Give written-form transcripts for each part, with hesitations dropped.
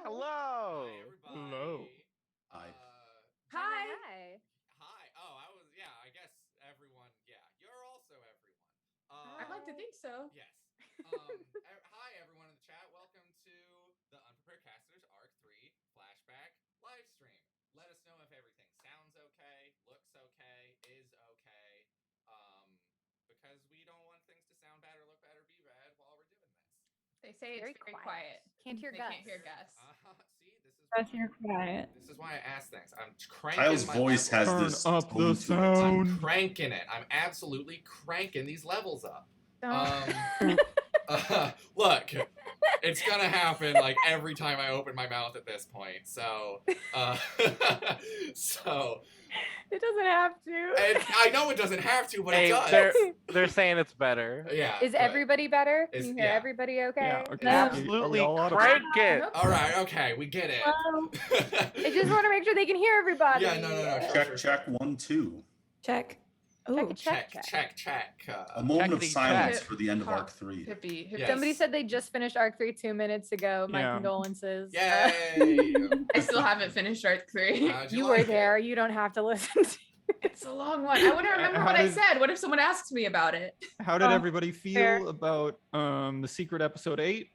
Hello. Hi, everybody. Hello. Hi. Hi. Hi. Oh, I guess everyone. Yeah, you're also everyone. I'd like to think so. Yes. Hi, everyone in the chat. Welcome to the Unprepared Casters Arc 3 Flashback live stream. Let us know if everything sounds okay, looks okay, is okay. Because we don't want things to sound bad or look bad or be bad while we're doing this. They say it's very quiet. Can't hear They Gus. can't hear Gus. See, this is Gus, you're quiet. This is why I ask things. I'm cranking Kyle's my voice levels. has this Turn up tone the to it. sound. I'm cranking it. I'm absolutely cranking these levels up. Look, it's gonna happen like every time I open my mouth at this point. So, It doesn't have to. I know it doesn't have to, but it Hey, does. they're saying it's better. Yeah. Is good. everybody better? Is- Can you hear yeah. everybody okay? Yeah, okay. No. Absolutely Are we all out of- crank it. Nope. All right. Okay, we get it. Hello. I just want to make sure they can hear everybody. Yeah, no. Check 1, 2. Check. Check Ooh. it, Check. A moment of Checkity silence check. for the end of Arc 3. Hippie. Yes. Somebody said they just finished Arc 3 2 minutes ago. My Yeah. condolences. Yay! I still haven't finished Arc 3. How'd You like were it? there. You don't have to listen to It's a long one. I wouldn't remember How what I did- said. What if someone asks me about it? How did Oh, everybody feel fair. about the secret episode 8?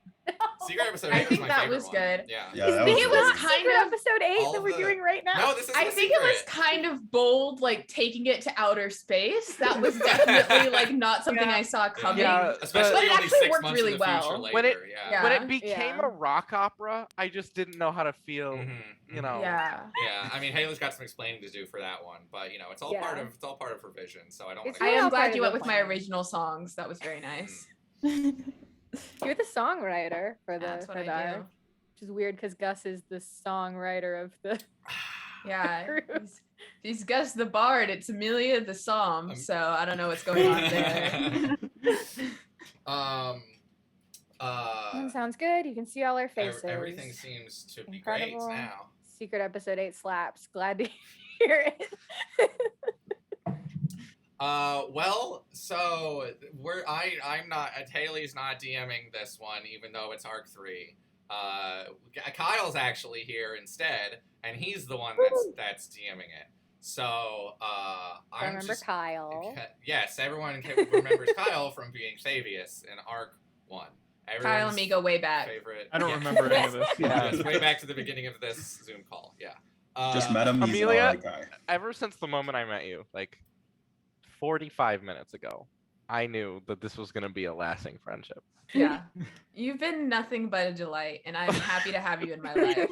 Secret episode 8 I was think my that favorite was one. good. Yeah. Yeah, I that think was it good. was kind secret of episode 8 all that we're the- doing right now. No, this is I the think it was secret. kind of bold, like taking it to outer space. That was definitely like not something I saw coming. Yeah, Especially But it only actually 6 worked months really in the future well. later. When it- Yeah. When it became Yeah. a rock opera, I just didn't know how to feel. Mhm, You mhm. know. Yeah. Yeah, I mean, Haley's got some explaining to do for that one, but you know, it's all part of her vision. So I don't want It's to. I all am part glad of you the went with my plan. original songs. That was very nice. You're the songwriter for the That's what for the I do. arc, which is weird because Gus is the songwriter of the. Yeah. True. He's Gus the Bard. It's Amelia the Psalm. So I don't know what's going on there. Sounds good. You can see all our faces. Everything seems to be great Incredible. now. Secret episode 8 slaps. Glad to hear it. Well, so I'm not. Haley's not DMing this one, even though it's Arc 3. Kyle's actually here instead, and he's the one that's DMing it. So I'm Remember just, Kyle. Yes, everyone remembers Kyle from being Fabius in Arc 1. Kyle Everyone's and me go way back. favorite. I don't yeah. remember any of this. Yeah. Yes, way back to the beginning of this Zoom call. Yeah. Just met him. He's an Amelia? alright guy. Ever since the moment I met you, like 45 minutes ago, I knew that this was going to be a lasting friendship. Yeah. You've been nothing but a delight, and I'm happy to have you in my life.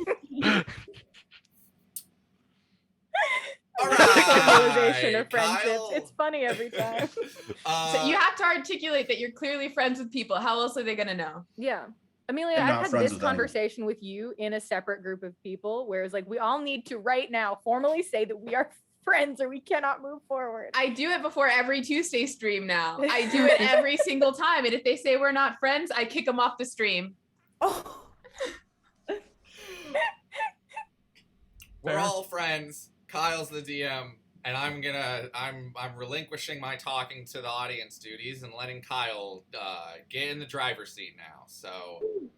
All Civilization right, of friendships. Kyle. It's funny every time. So you have to articulate that you're clearly friends with people. How else are they gonna know? Yeah. Amelia, I'm I've not had friends this with anyone. conversation with you in a separate group of people, whereas like we all need to right now formally say that we are friends or we cannot move forward. I do it before every Tuesday stream now. I do it every single time, and if they say we're not friends, I kick them off the stream. Oh. We're all friends. Kyle's the DM, and I'm relinquishing my talking to the audience duties and letting Kyle get in the driver's seat now. So,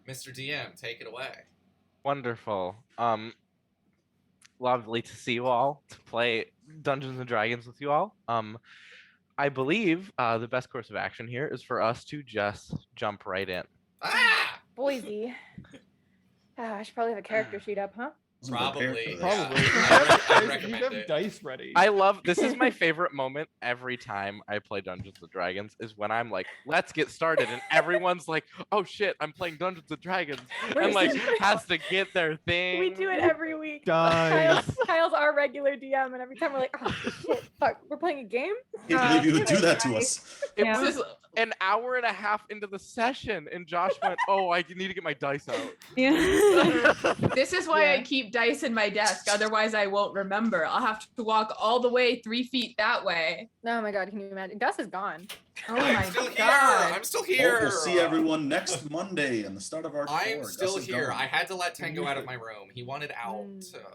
Mr. DM, take it away. Wonderful. Lovely to see you all, to play Dungeons and Dragons with you all. I believe the best course of action here is for us to just jump right in. Ah! Boise. I should probably have a character sheet up, huh? Wasn't prepared Probably. for this. Probably. Yeah, I You recommend have it. dice ready. I love this. Is my favorite moment every time I play Dungeons and Dragons. Is when I'm like, "Let's get started," and everyone's like, "Oh shit, I'm playing Dungeons and Dragons," and like has to get their thing. We do it every week. Guys. Kyle's our regular DM, and every time we're like, oh shit, fuck, we're playing a game? Can't believe you would do that to us. It Yeah. was an hour and a half into the session, and Josh went, "Oh, I need to get my dice out." Yeah. This is why I Yeah. keep dice in my desk. Otherwise, I won't remember. I'll have to walk all the way 3 feet that way. Oh my god, can you imagine? Gus is gone. Oh I'm my still here. god. I'm still Well, here. we'll see everyone next Monday and the start of our I'm tour. still Gus is here. gone. I had to let Tango out of my room. He wanted out.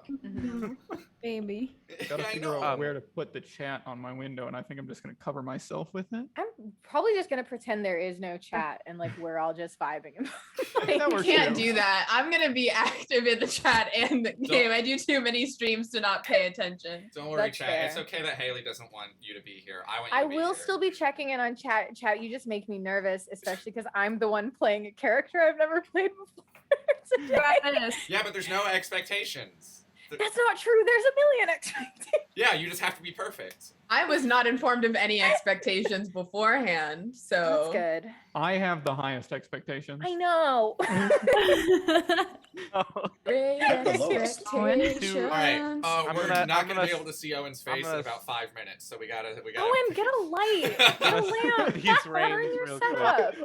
Mhm. Baby. Gotta I figure know. out where to put the chat on my window, and I think I'm just gonna cover myself with it. I'm probably just gonna pretend there is no chat and like we're all just vibing. That You works can't too. do that. I'm gonna be active in the chat and the game. I do too many streams to not pay attention. Don't worry, That's chat. fair. It's okay that Haley doesn't want you to be here. I want you I to be will here. still be checking in on chat. Chat, you just make me nervous, especially because I'm the one playing a character I've never played before. Yeah, but there's no expectations. That's not true. There's a million expectations. Yeah, you just have to be perfect. I was not informed of any expectations beforehand, so That's good. I have the highest expectations. I know. great The lowest. expectations. All right, we're gonna- not I'm gonna gonna be able to see Owen's I'm face in gonna about 5 minutes, so we gotta. Owen, get a light. Get a lamp. These Stop watering rains your real quick. setup.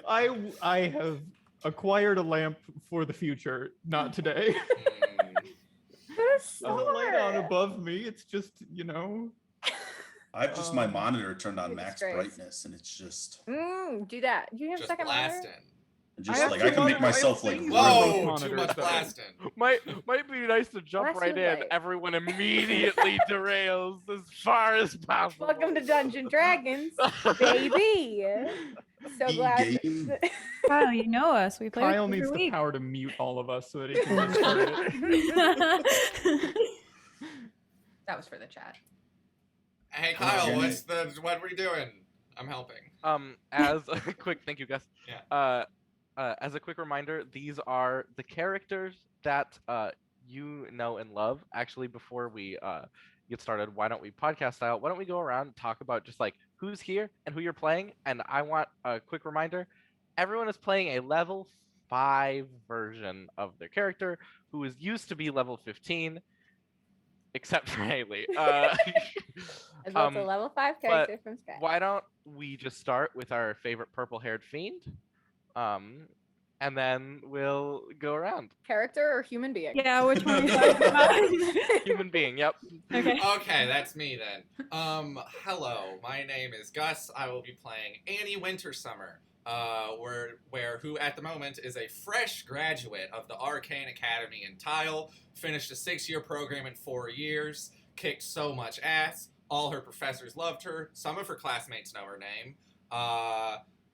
I have acquired a lamp for the future, not today. There's There's a light on more. above me. It's just, you know. I have just my Um, monitor turned on You're max disgraced. brightness, and it's just, Do that. Do you have a Just second monitor? blasting. have like two I can make monitors. myself I like have these Whoa, remote too monitors, much though. blasting. Might be nice to jump Bless right your in. light. Everyone immediately derails as far as possible. Welcome to Dungeon Dragons, baby. So glad. game. Kyle, you know us. We play Kyle with you needs every the week. power to mute all of us so that he can discard it. That was for the chat. Hey Oh, Kyle, yeah. what are we doing? I'm helping. As a quick, thank you, Gus. Yeah. As a quick reminder, these are the characters that you know and love. Actually, before we get started, why don't we podcast style? Why don't we go around and talk about just like who's here and who you're playing? And I want a quick reminder: everyone is playing a level 5 version of their character who is used to be level 15, except for Haley. As well as a level 5 character from scratch. Why don't we just start with our favorite purple-haired fiend, and then we'll go around. Character or human being? Yeah, which one are you talking about? Human being, yep. Okay. Okay, that's me then. Hello, my name is Gus. I will be playing Annie Wintersummer, who at the moment is a fresh graduate of the Arcane Academy in Tile, finished a 6-year program in 4 years, kicked so much ass, all her professors loved her, some of her classmates know her name,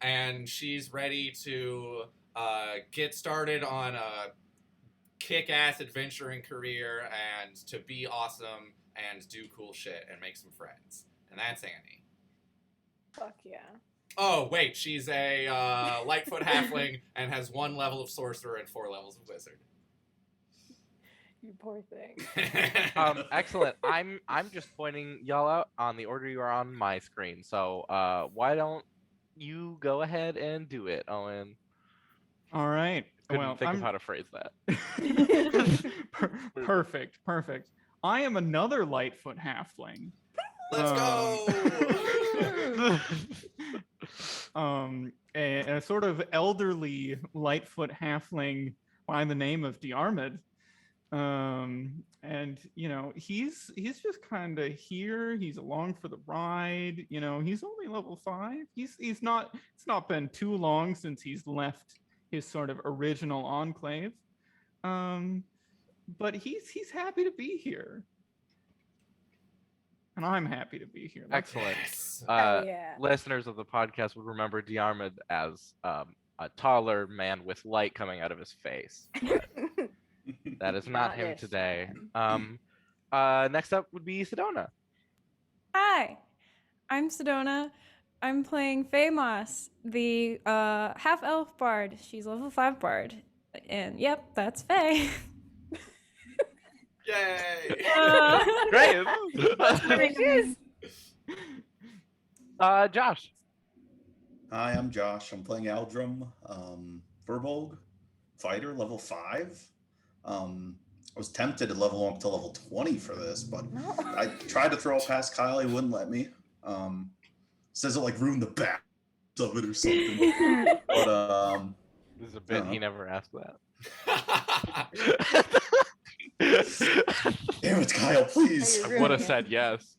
and she's ready to get started on a kick-ass adventuring career and to be awesome and do cool shit and make some friends. And that's Annie. Fuck yeah. Oh, wait, she's a Lightfoot halfling and has 1 level of sorcerer and 4 levels of wizard. You poor thing. Excellent. I'm just pointing y'all out on the order you are on my screen. So why don't you go ahead and do it, Owen? All right. Couldn't Well, think of how to phrase that. Perfect. I am another Lightfoot halfling. Let's go! A sort of elderly Lightfoot halfling by the name of DMing. And you know, he's just kind of here. He's along for the ride. You know, he's only level 5. It's not been too long since he's left his sort of original enclave. But he's happy to be here. And I'm happy to be here. Excellent. Yes. Yeah. Listeners of the podcast would remember DMing as a taller man with light coming out of his face. That is not him this today. time. Next up would be Sedona. Hi, I'm Sedona. I'm playing Faemos, the half-elf bard. She's level 5 bard. And yep, that's Faye. Yay! Great. There she is. Josh. Hi, I'm Josh. I'm playing Aldrum, Verbolg, fighter, level 5. I was tempted to level up to level 20 for this, but No. I tried to throw it past Kyle. He wouldn't let me. Says it like ruined the back of it or something. But This is a bit he never asked that. damn it, Kyle, please. You're I would have ruining said yes.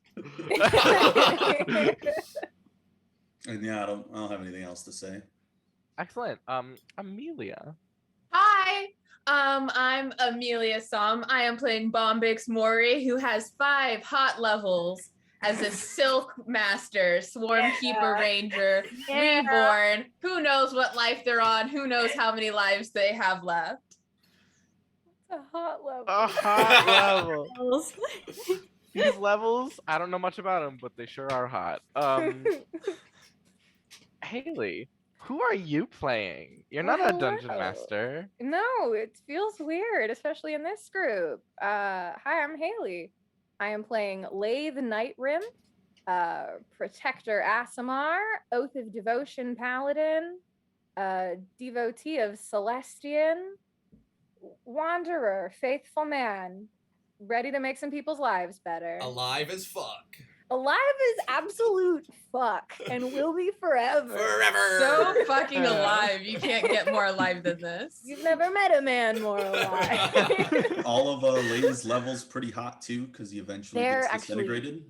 And yeah, I don't have anything else to say. Excellent. Amelia. Hi. I'm Amelia Som. I am playing Bombix Mori, who has 5 hot levels as a Silk Master, Swarm Keeper Ranger, Reborn. Who knows what life they're on? Who knows how many lives they have left? It's a hot level. A hot level. Levels. These levels, I don't know much about them, but they sure are hot. Haley, who are you playing? You're not a dungeon Hello. master. No, it feels weird, especially in this group. Hi, I'm Haley. I am playing Lathe Nightrym, Protector Asimar, Oath of Devotion Paladin, Devotee of Celestian, Wanderer, Faithful Man, ready to make some people's lives better. Alive as fuck. Alive is absolute fuck and will be forever. Forever. So fucking alive. You can't get more alive than this. You've never met a man more alive. All of Lay's levels pretty hot too, because he eventually They're gets actually- disintegrated.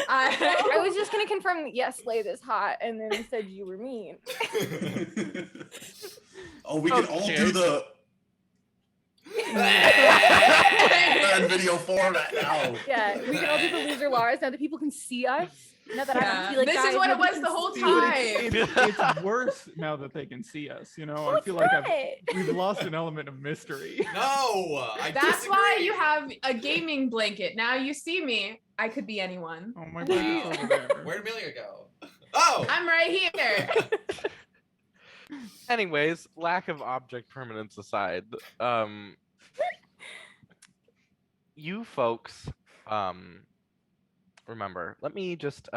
I was just gonna confirm that yes, Lathe is hot, and then said you were mean. Oh, we can all Okay. do the in video format now. Yeah, we can all do the loser Lars now that people can see us. Now that I Yeah. can be like, This is guys, what it nobody was can the whole see time. us. It's worse now that they can see us. You know, Oh, I feel it's like not. we've lost an element of mystery. No, I That's why disagree. you have a gaming blanket. Now you see me. I could be anyone. Oh my god, it's over there. Where'd Amelia go? Oh! I'm right here. Anyways, lack of object permanence aside, you folks, remember, let me just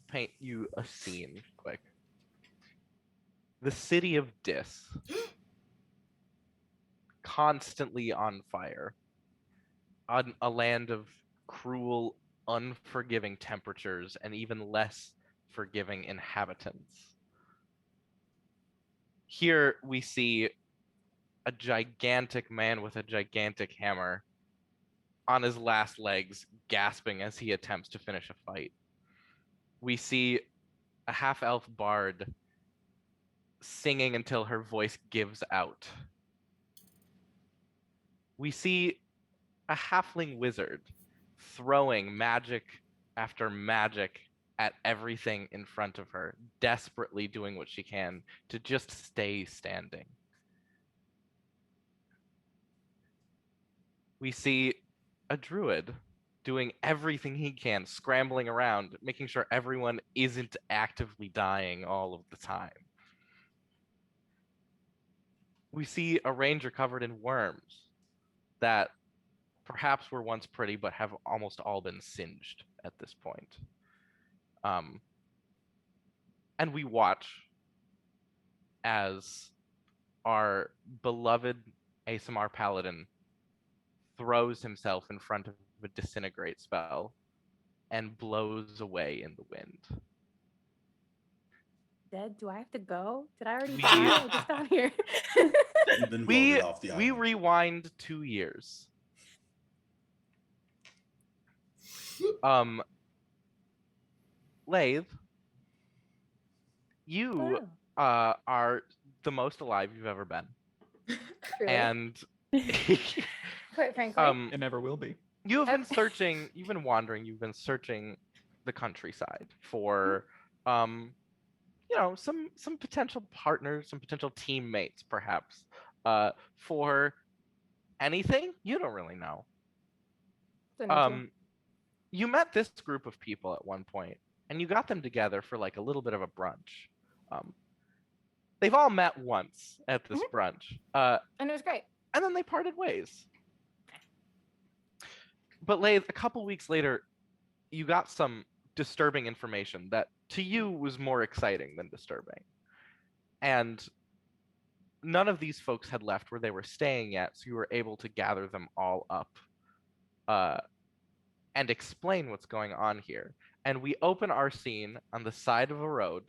paint you a scene quick. The city of Dis, constantly on fire, on a land of cruel, unforgiving temperatures and even less forgiving inhabitants. Here we see a gigantic man with a gigantic hammer on his last legs, gasping as he attempts to finish a fight. We see a half-elf bard singing until her voice gives out. We see a halfling wizard throwing magic after magic at everything in front of her, desperately doing what she can to just stay standing. We see a druid doing everything he can, scrambling around, making sure everyone isn't actively dying all of the time. We see a ranger covered in worms that perhaps were once pretty but have almost all been singed at this point. And we watch as our beloved ASMR paladin throws himself in front of a disintegrate spell and blows away in the wind. Dead? Do I have to go? Did I already We- die? I'm just down here. You've been We voted off the we island. rewind 2 years. Lathe, you Oh, are the most alive you've ever been, truly. and Quite frankly. It never will be. you have been searching. You've been wandering. You've been searching the countryside for, some potential partners, some potential teammates, perhaps, for anything. You don't really know. Don't need to. You met this group of people at one point, and you got them together for like a little bit of a brunch. They've all met once at this brunch, And it was great. and then they parted ways. But Lathe, a couple weeks later, you got some disturbing information that to you was more exciting than disturbing. And none of these folks had left where they were staying yet, so you were able to gather them all up and explain what's going on here. And we open our scene on the side of a road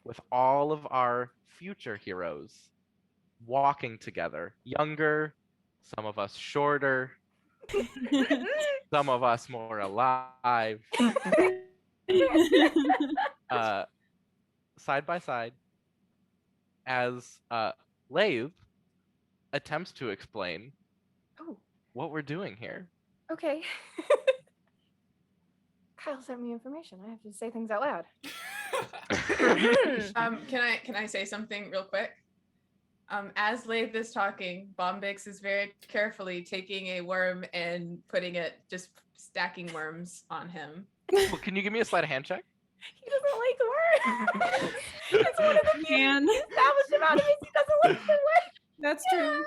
with all of our future heroes walking together, younger, some of us shorter, some of us more alive. Side by side, as Lathe attempts to explain Oh, what we're doing here. okay. Kyle sent me information. I have to say things out loud. Can I say something real quick? As Lathe is talking, Bombix is very carefully taking a worm and putting it, just stacking worms on him. Well, can you give me a sleight of hand check? He doesn't like worms. It's one of the few Man. established about him is he doesn't like the worms. That's true.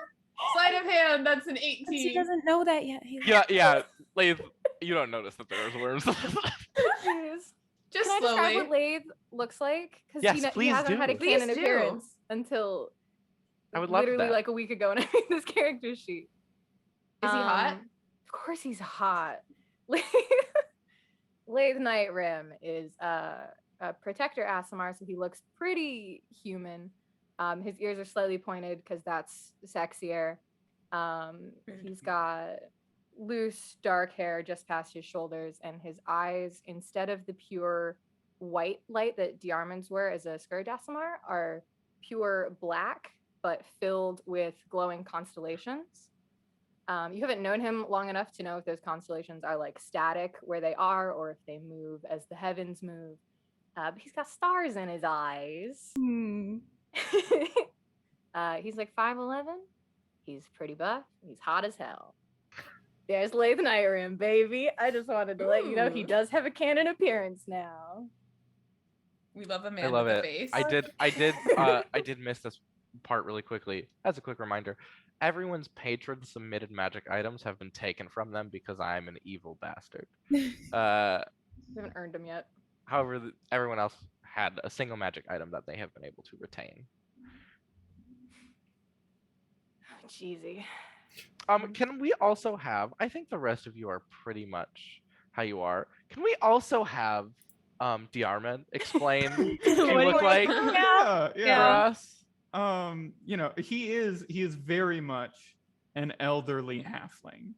Sleight of hand, that's an But she 18. doesn't know that yet. Haley. Yeah, Lathe, you don't notice that there's worms. Jeez. Just Can I describe slowly. what Lathe looks like? Because Yes, he please hasn't had a do. Please canon do. appearance until I would love literally that. like a week ago when I made this character sheet. Is he hot? Of course he's hot. Lathe Nightrym is a protector Aasimar, so he looks pretty human. His ears are slightly pointed because that's sexier. He's got loose dark hair just past his shoulders, and his eyes, instead of the pure white light that Diarmid's were as a Scourge Aasimar, are pure black but filled with glowing constellations. You haven't known him long enough to know if those constellations are like static where they are or if they move as the heavens move. But he's got stars in his eyes. He's like 5'11". He's pretty buff. He's hot as hell. There's Lathe Nightrym, baby. I just wanted to let you know he Ooh. does have a canon appearance now. We love a man I love with it. a face. I did miss this part really quickly. As a quick reminder, everyone's patron submitted magic items have been taken from them because I'm an evil bastard. We haven't earned him yet. However, everyone else had a single magic item that they have been able to retain. Oh, cheesy. Can we also have, I think the rest of you are pretty much how you are. Can we also have Diarmid explain what you What do look you like Yeah. for Yeah. us? You know, he is very much an elderly halfling.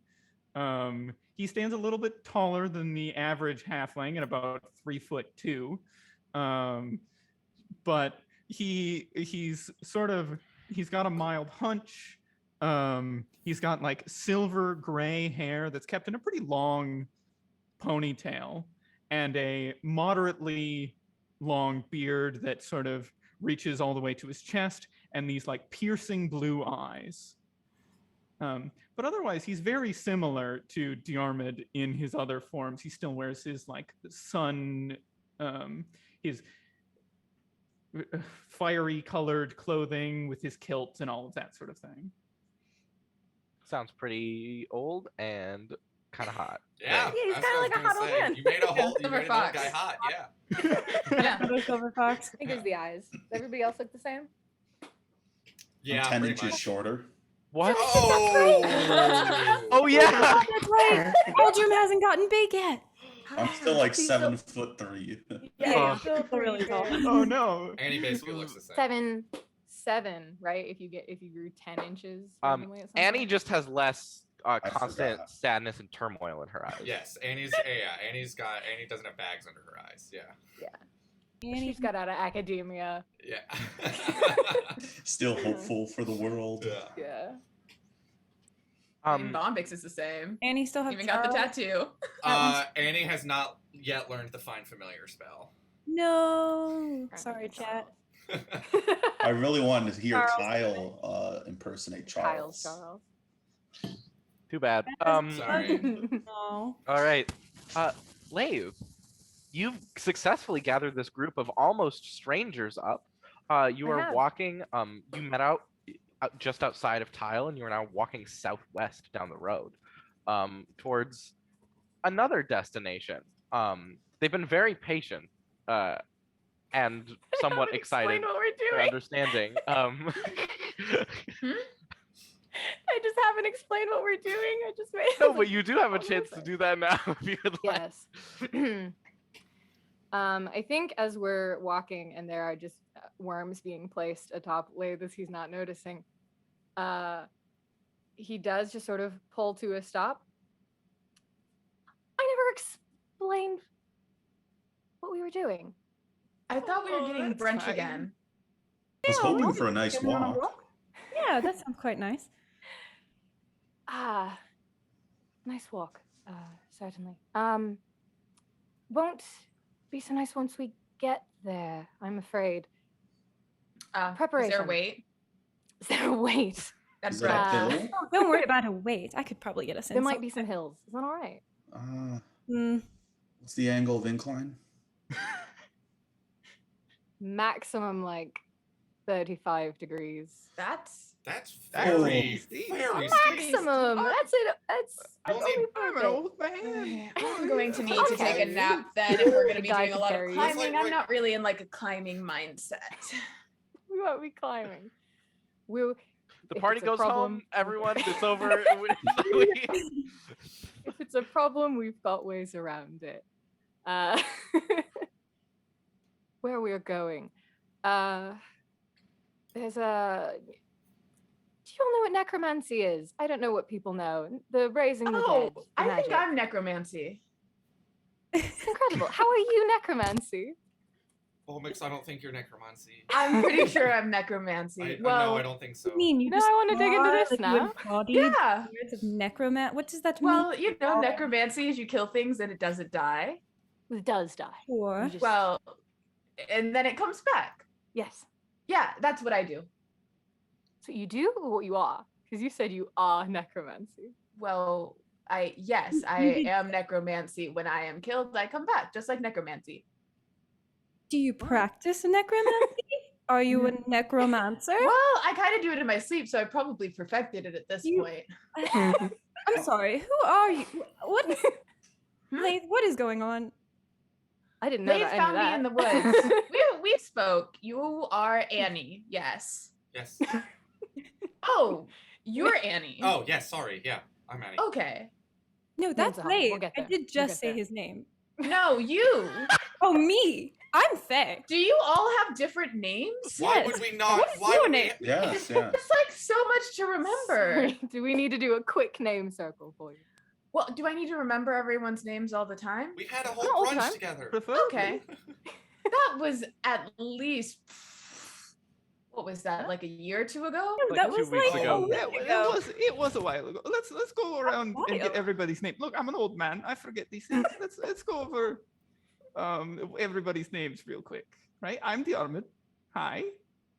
He stands a little bit taller than the average halfling at about 3'2". But he's got a mild hunch. He's got like silver gray hair that's kept in a pretty long ponytail and a moderately long beard that sort of reaches all the way to his chest, and these like piercing blue eyes. But otherwise, he's very similar to Diarmid in his other forms. He still wears his like sun, his fiery colored clothing with his kilt and all of that sort of thing. Sounds pretty old and kind of hot. Yeah, Yeah, he's that's kinda what I like a was gonna hot old say. man. You made a whole, you Silver made an old fox. guy hot. Yeah. Yeah. Another silver fox. I think it's the eyes. Does everybody else look the same? Yeah, I'm 10 pretty inches much. shorter. What? Oh. Oh yeah. Oh, that's right. Aldrum hasn't gotten big yet. I'm still like He's 7'3". Yeah, Oh. he's still Still really pretty tall. big. Oh no. And he basically looks the same. 7'7", right? If you grew 10 inches. Um, randomly at some Annie point. just has less constant forgot. sadness and turmoil in her eyes. Yes, Annie doesn't have bags under her eyes. Yeah. She's got out of academia. Yeah. Still hopeful for the world. Yeah. Yeah. Bombix is the same. Annie still has Even got the tattoo. Annie has not yet learned the find familiar spell. No. Sorry, chat. I really wanted to hear Charles. Kyle impersonate Charles. Charles. Too bad. Sorry. No. All right. Lathe, you've successfully gathered this group of almost strangers up. You I are have. walking. You met out just outside of Tile, and you are now walking southwest down the road, towards another destination. They've been very patient, and somewhat Haven't excited explained what we're for doing. understanding. I just haven't explained what we're doing. I just made. No, but you do have a What chance was to it? do that now if you would like. Yes. I think as we're walking and there are just worms being placed atop Lathe he's not noticing, he does just sort of pull to a stop. I never explained what we were doing. I thought we were Oh, getting that's brunch fine. again. I was Yeah, hoping well, for a nice going on a walk. Yeah, that sounds quite nice. Ah, nice walk. Certainly. Won't be so nice once we get there, I'm afraid. Is Preparation. there a wait? Is there a wait? That's Is that right. uphill? Oh, don't worry about a wait. I could probably get us in. There might be some hills. Is that all right? What's the angle of incline? Maximum like 35 degrees. That's very, steep. very steep. Maximum. That's it. That's You'll only need- I'm an perfect. old man. I'm going to need to take a Okay. nap then if we're going to be Guy doing a lot of carries. climbing. It's like- I'm not really in like a climbing mindset. We won't be climbing. We'll. The if party it's a goes problem- home. Everyone, it's over. We- If it's a problem, we've got ways around it. Where we're going. There's a. Do you all know what necromancy is? I don't know what people know. The raising the dead. Oh, the I think magic. I'm necromancy. It's incredible. How are you necromancy? Volmix, I don't think you're necromancy. I'm pretty sure I'm necromancy. No, well, I don't think so. I mean, you No, just I wanna dig into are, this like, now. You embodied yeah. words of necromat. What does that Well, mean? you know, necromancy is you kill things and it doesn't die. It does die. Sure. You just- Well, and then it comes back. yes. Yeah, that's what I do. So you do or what you are? Because you said you are necromancy. Well, yes, I am necromancy. When I am killed, I come back, just like necromancy. Do you practice necromancy? Are you a necromancer? Well, I kind of do it in my sleep, so I probably perfected it at this You- point. I'm sorry. Who are you? What is? Hmm? Lathe, what is going on? I didn't know They that. found me in the woods. we spoke. You are Annie. Yes. Yes. Oh, you're Annie. Oh, yes. Sorry. Yeah, I'm Annie. Okay. No, that's a hobby. We'll Lathe. get I there. did We'll just get say there. his name. No, you. Oh, me. I'm Faye. Do you all have different names? Why Yes. would we not? What is why your would name? Yes, yes. It's like so much to remember. Sorry, do we need to do a quick name circle for you? Well, do I need to remember everyone's names all the time? We had a Not whole all the brunch time. together. Preferably. Okay. That was at least, what was that, like a year or two ago? No, that 2 was weeks like ago. a week ago. It was a while ago. Let's go around and get while. everybody's name. Look, I'm an old man. I forget these things. Let's go over everybody's names real quick. Right? I'm the Armid. Hi.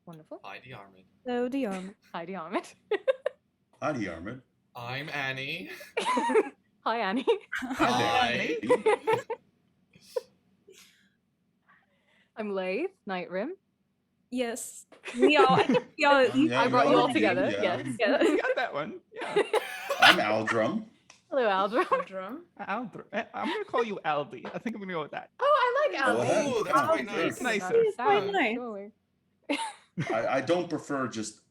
Wonderful. Hi, Armid. So, Dion. Heidi Ahmed. Howdy, Armid. I'm Annie. Hi, Annie. Hi. I'm Lathe Nightrym. Yes. We all. I think we all at least. Yeah, I brought you all you, together. yeah. Yes. Yeah. You got that one. Yeah. I'm Aldrum. Hello, Aldra. Drum. I'm gonna call you Aldi. I think I'm gonna go with that. Oh, I like Go Albie. ahead. Oh, that's Yeah, quite sure. nice. Nicer. It's quite nice. Surely. I don't prefer just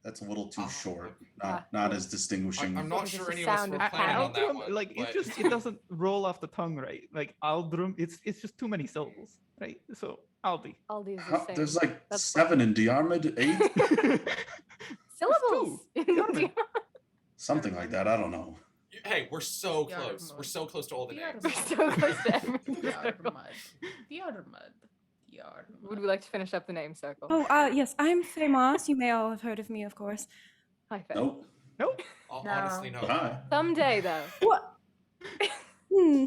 that's a little too Ah. short. Ah. Not as distinguishing. I'm not It's sure just any the of us sound were of planning on that Aldrum, one. like but- it doesn't roll off the tongue right. Like Aldrum, it's just too many syllables, right? So Aldi. Aldi is the How- same. there's like That's 7 in Diarmid, 8, syllables. Yarmid. something like that. I don't know. Hey, we're so Yeah, close. I'm We're so close to all the names. Yarmud. So close to every circle. Would we like to finish up the name circle? Oh, yes. I'm Faye Moss. You may all have heard of me, of course. Hi, Faye. Nope. Nope. Honestly, no. Hi. Someday, though. What? Hmm.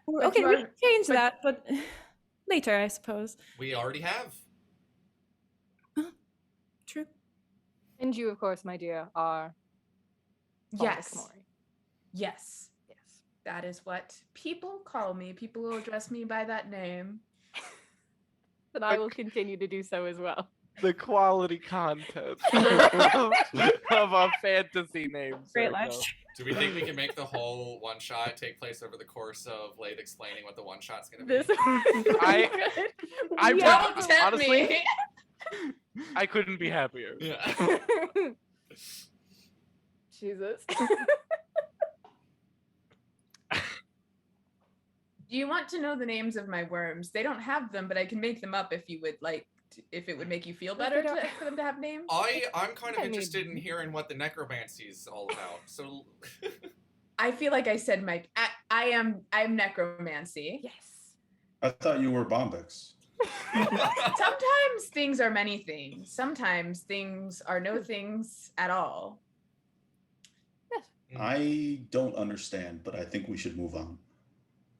But Okay, you we are- can change but- that, but later, I suppose. We already have. True. And you, of course, my dear, are Yes. Mori. Yes. Yes. That is what people call me. People will address me by that name. And I will continue to do so as well. The quality content of a fantasy name. Great circle. live. Do we think we can make the whole one shot take place over the course of Lathe explaining what the one shot's gonna be? This I Don't would- tempt honestly, me. I couldn't be happier. Yeah. Jesus. Do you want to know the names of my worms? They don't have them, but I can make them up if you would like. If it would make you feel But better they don't- for them to have names. I'm kind of I mean- interested in hearing what the necromancy is all about. So I feel like I said I'm necromancy. Yes. I thought you were Bombix. Sometimes things are many things. Sometimes things are no things at all. I don't understand, but I think we should move on.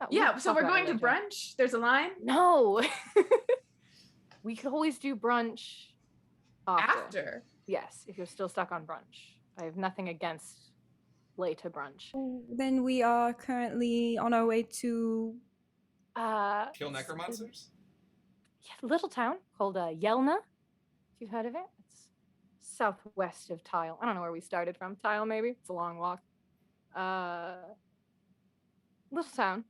Oh, we Yeah, can so talk we're about going it to later. brunch. There's a line No. We could always do brunch after. Yes, if you're still stuck on brunch. I have nothing against later brunch. Then we are currently on our way to. Kill necromancers? Little town called Yelna. If you've heard of it, it's southwest of Tile. I don't know where we started from. Tile, maybe. It's a long walk. Little town.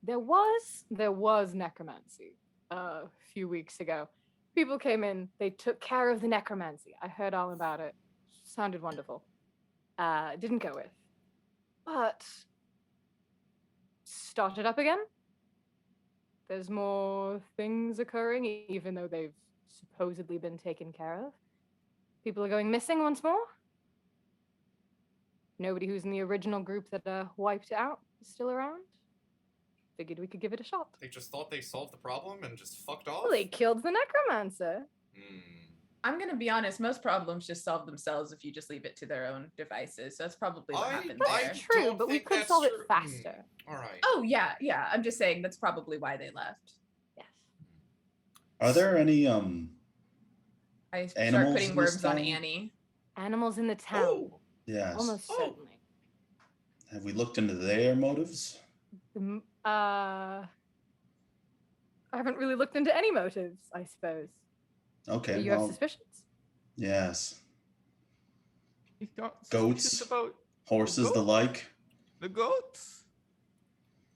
There was necromancy a few weeks ago. People came in. They took care of the necromancy. I heard all about it. Sounded wonderful. Didn't go with, but started up again. There's more things occurring, even though they've supposedly been taken care of. People are going missing once more. Nobody who's in the original group that wiped out is still around. Figured we could give it a shot. They just thought they solved the problem and just fucked off? Well, they killed the necromancer. I'm gonna be honest, most problems just solve themselves if you just leave it to their own devices. So that's probably what happened there. That's true, don't but we think could that's solve it true. faster. Alright. Oh yeah. I'm just saying that's probably why they left. Yes. Are there any I start Animals putting in this worms on town? Annie. Animals in the town. Oh, yes? Almost Oh. certainly. Have we looked into their motives? I haven't really looked into any motives, I suppose. Okay, You have well, suspicions? yes. He's got Goats. suspicions about Horses, the Goat? like. the goats.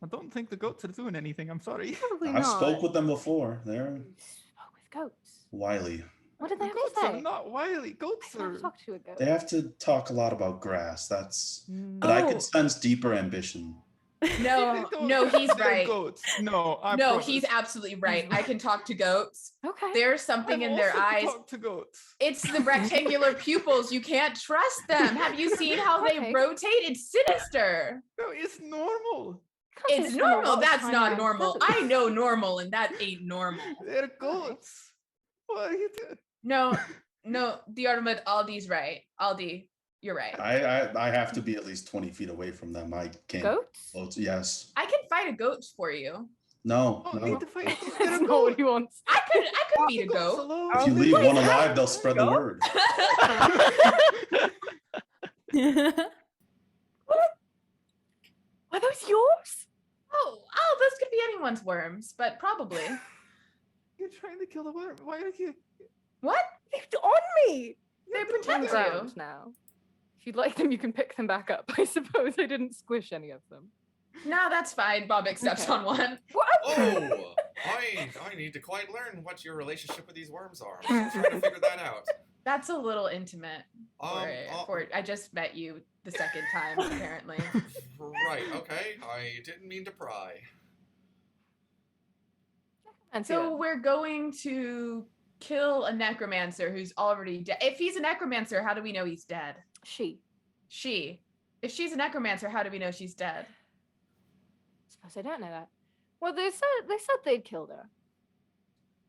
I don't think the goats are doing anything. I'm sorry. Probably I've not. spoke with them before. They're You spoke with goats. wily. What did The they have goats to say? are not wily. Goats I've are. never talked to a goat. They have to talk a lot about grass. That's. Mm. But I Oh. could sense deeper ambition. No, They don't- no, he's they're right. Goats. No, I No, promise. he's absolutely right. I can talk to goats. Okay. There's something I've in their also eyes. talked to goats. It's the rectangular pupils. You can't trust them. Have you seen how they Okay. rotate? It's sinister. No, it's normal. Can't It's spend a lot normal. of That's time not around normal. goats. I know normal, and that ain't normal. They're goats. What are you doing? No, the Artemis, Aldi's right. Aldi, you're right. I have to be at least 20 feet away from them. I can't. Goats? Well, yes. I can fight a goat for you. Oh, No. I no. need to fight. That's not what he wants. I could beat a Goats goat. alone. If you leave one alive, they'll spread the word. Are those yours? Oh, those could be anyone's worms, but probably. You're trying to kill the worm. Why are you? What? They're on me. They On protect you. ground now. If you'd like them, you can pick them back up. I suppose I didn't squish any of them. No, that's fine. Bob steps Okay. on one. What? Oh, I need to quite learn what your relationship with these worms are. I'm trying to figure that out. That's a little intimate. For I just met you the second time, apparently. Right, okay. I didn't mean to pry. And So we're going to kill a necromancer who's already dead. If he's a necromancer, how do we know he's dead? she. She. If she's a necromancer, how do we know she's dead? Suppose I don't know that. Well, they said they'd killed her.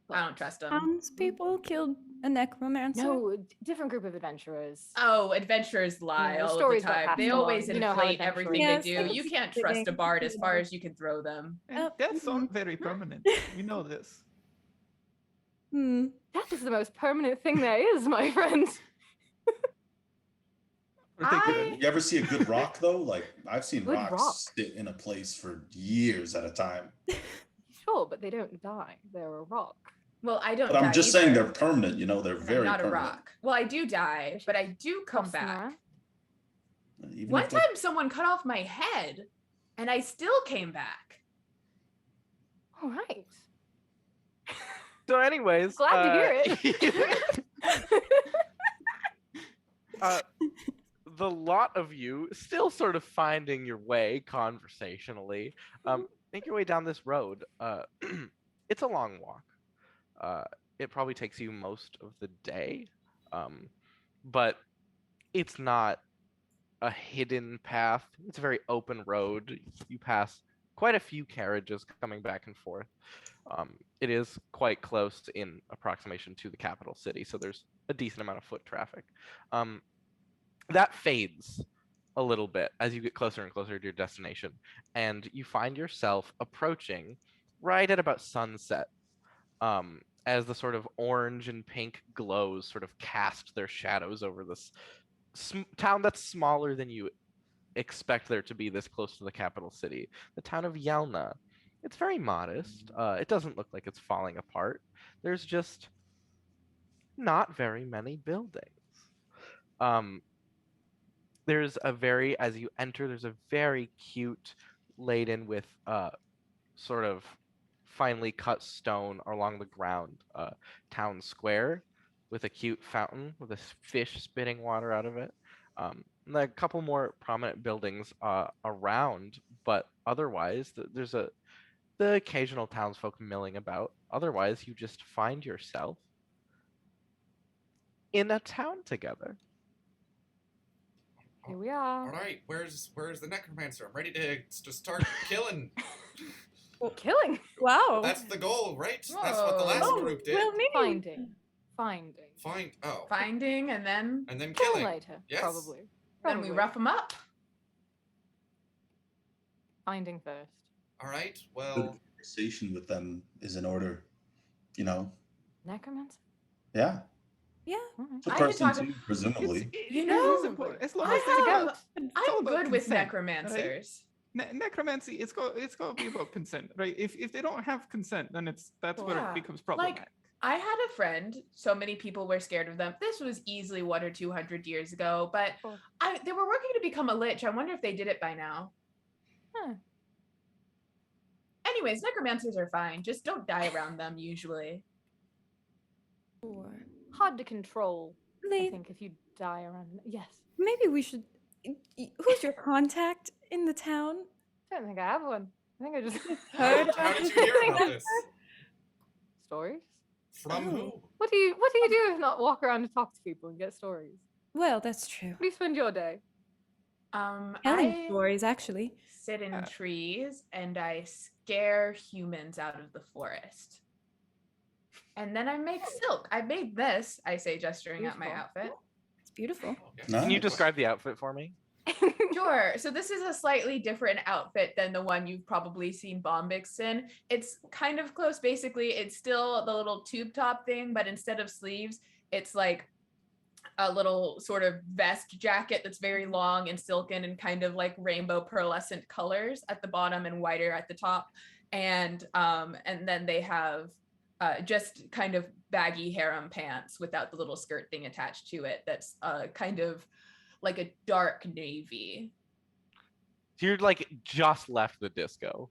I don't trust them. Townspeople killed a necromancer. No, different group of adventurers. Oh, adventurers lie Yeah, all of the stories got time. passed They along. always You know how inflate everything adventurers- they Yes, do. You yes, can't they trust a think bard as you far know. as you can throw them. And Oh, deaths aren't very permanent. We know this. Hmm. That is the most permanent thing there is, my friend. Particularly. You ever see a good rock though? Like I've seen Good rocks rock. sit in a place for years at a time. Sure, but they don't die. They're a rock. Well, I don't But I'm die just saying either, they're permanent. You know, they're and I'm very not a permanent. rock. Well, I do die, but I do come Toss them back. around. Even One if they're- time someone cut off my head and I still came back. All right. So, anyways, Glad to hear it. The lot of you still sort of finding your way conversationally, make your way down this road. It's a long walk. It probably takes you most of the day, but it's not a hidden path. It's a very open road. You pass quite a few carriages coming back and forth. It is quite close in approximation to the capital city, so there's a decent amount of foot traffic. That fades a little bit as you get closer and closer to your destination, and you find yourself approaching right at about sunset, as the sort of orange and pink glows sort of cast their shadows over this town that's smaller than you expect there to be this close to the capital city, the town of Yelna. It's very modest. It doesn't look like it's falling apart. There's just not very many buildings. As you enter, there's a very cute, laden with sort of finely cut stone along the ground town square with a cute fountain with a fish spitting water out of it. And a couple more prominent buildings around, but otherwise there's the occasional townsfolk milling about. Otherwise, you just find yourself in a town together. Here we are. All right, where's the necromancer? I'm ready to start killing. Killing. Wow. That's the goal, right? That's what the last Oh, group did. well, maybe. Finding and then And then Kill killing. later, Yes. probably. then we rough them up. Finding first. All right. Good Well, conversation with them is in order. You know. Necromancer? Yeah. Yeah. Alright. The I could person talk- too, presumably. You know, as long I as they have- go. It's all I'm about good with consent, necromancers. right? Necromancy, it's got to be about consent, right? If they don't have consent, then that's where Yeah, it becomes like, problematic. I had a friend, so many people were scared of them. This was easily 100 or 200 years ago, but Oh. they were working to become a lich. I wonder if they did it by now. Huh. Anyways, necromancers are fine. Just don't die around them usually. Sure. Hard to control, I Lathe, think, if you die around. Yes. maybe we should. Who's your contact in the town? I don't think I have one. I think I just Heard how about did this you hear thing? about this? stories. From Oh. who? What do you do if not walk around and talk to people and get stories? Well, that's true. What do you spend your day? Telling I stories, actually. sit in trees and I scare humans out of the forest. And then I make silk. I made this, I say, gesturing at my Beautiful. outfit. It's beautiful. Okay. Nice. Can you describe the outfit for me? Sure. So this is a slightly different outfit than the one you've probably seen Bombix in. It's kind of close. Basically, it's still the little tube top thing, but instead of sleeves, it's like a little sort of vest jacket that's very long and silken and kind of like rainbow pearlescent colors at the bottom and whiter at the top. And then they have just kind of baggy harem pants without the little skirt thing attached to it. That's kind of like a dark navy. You're like just left the disco.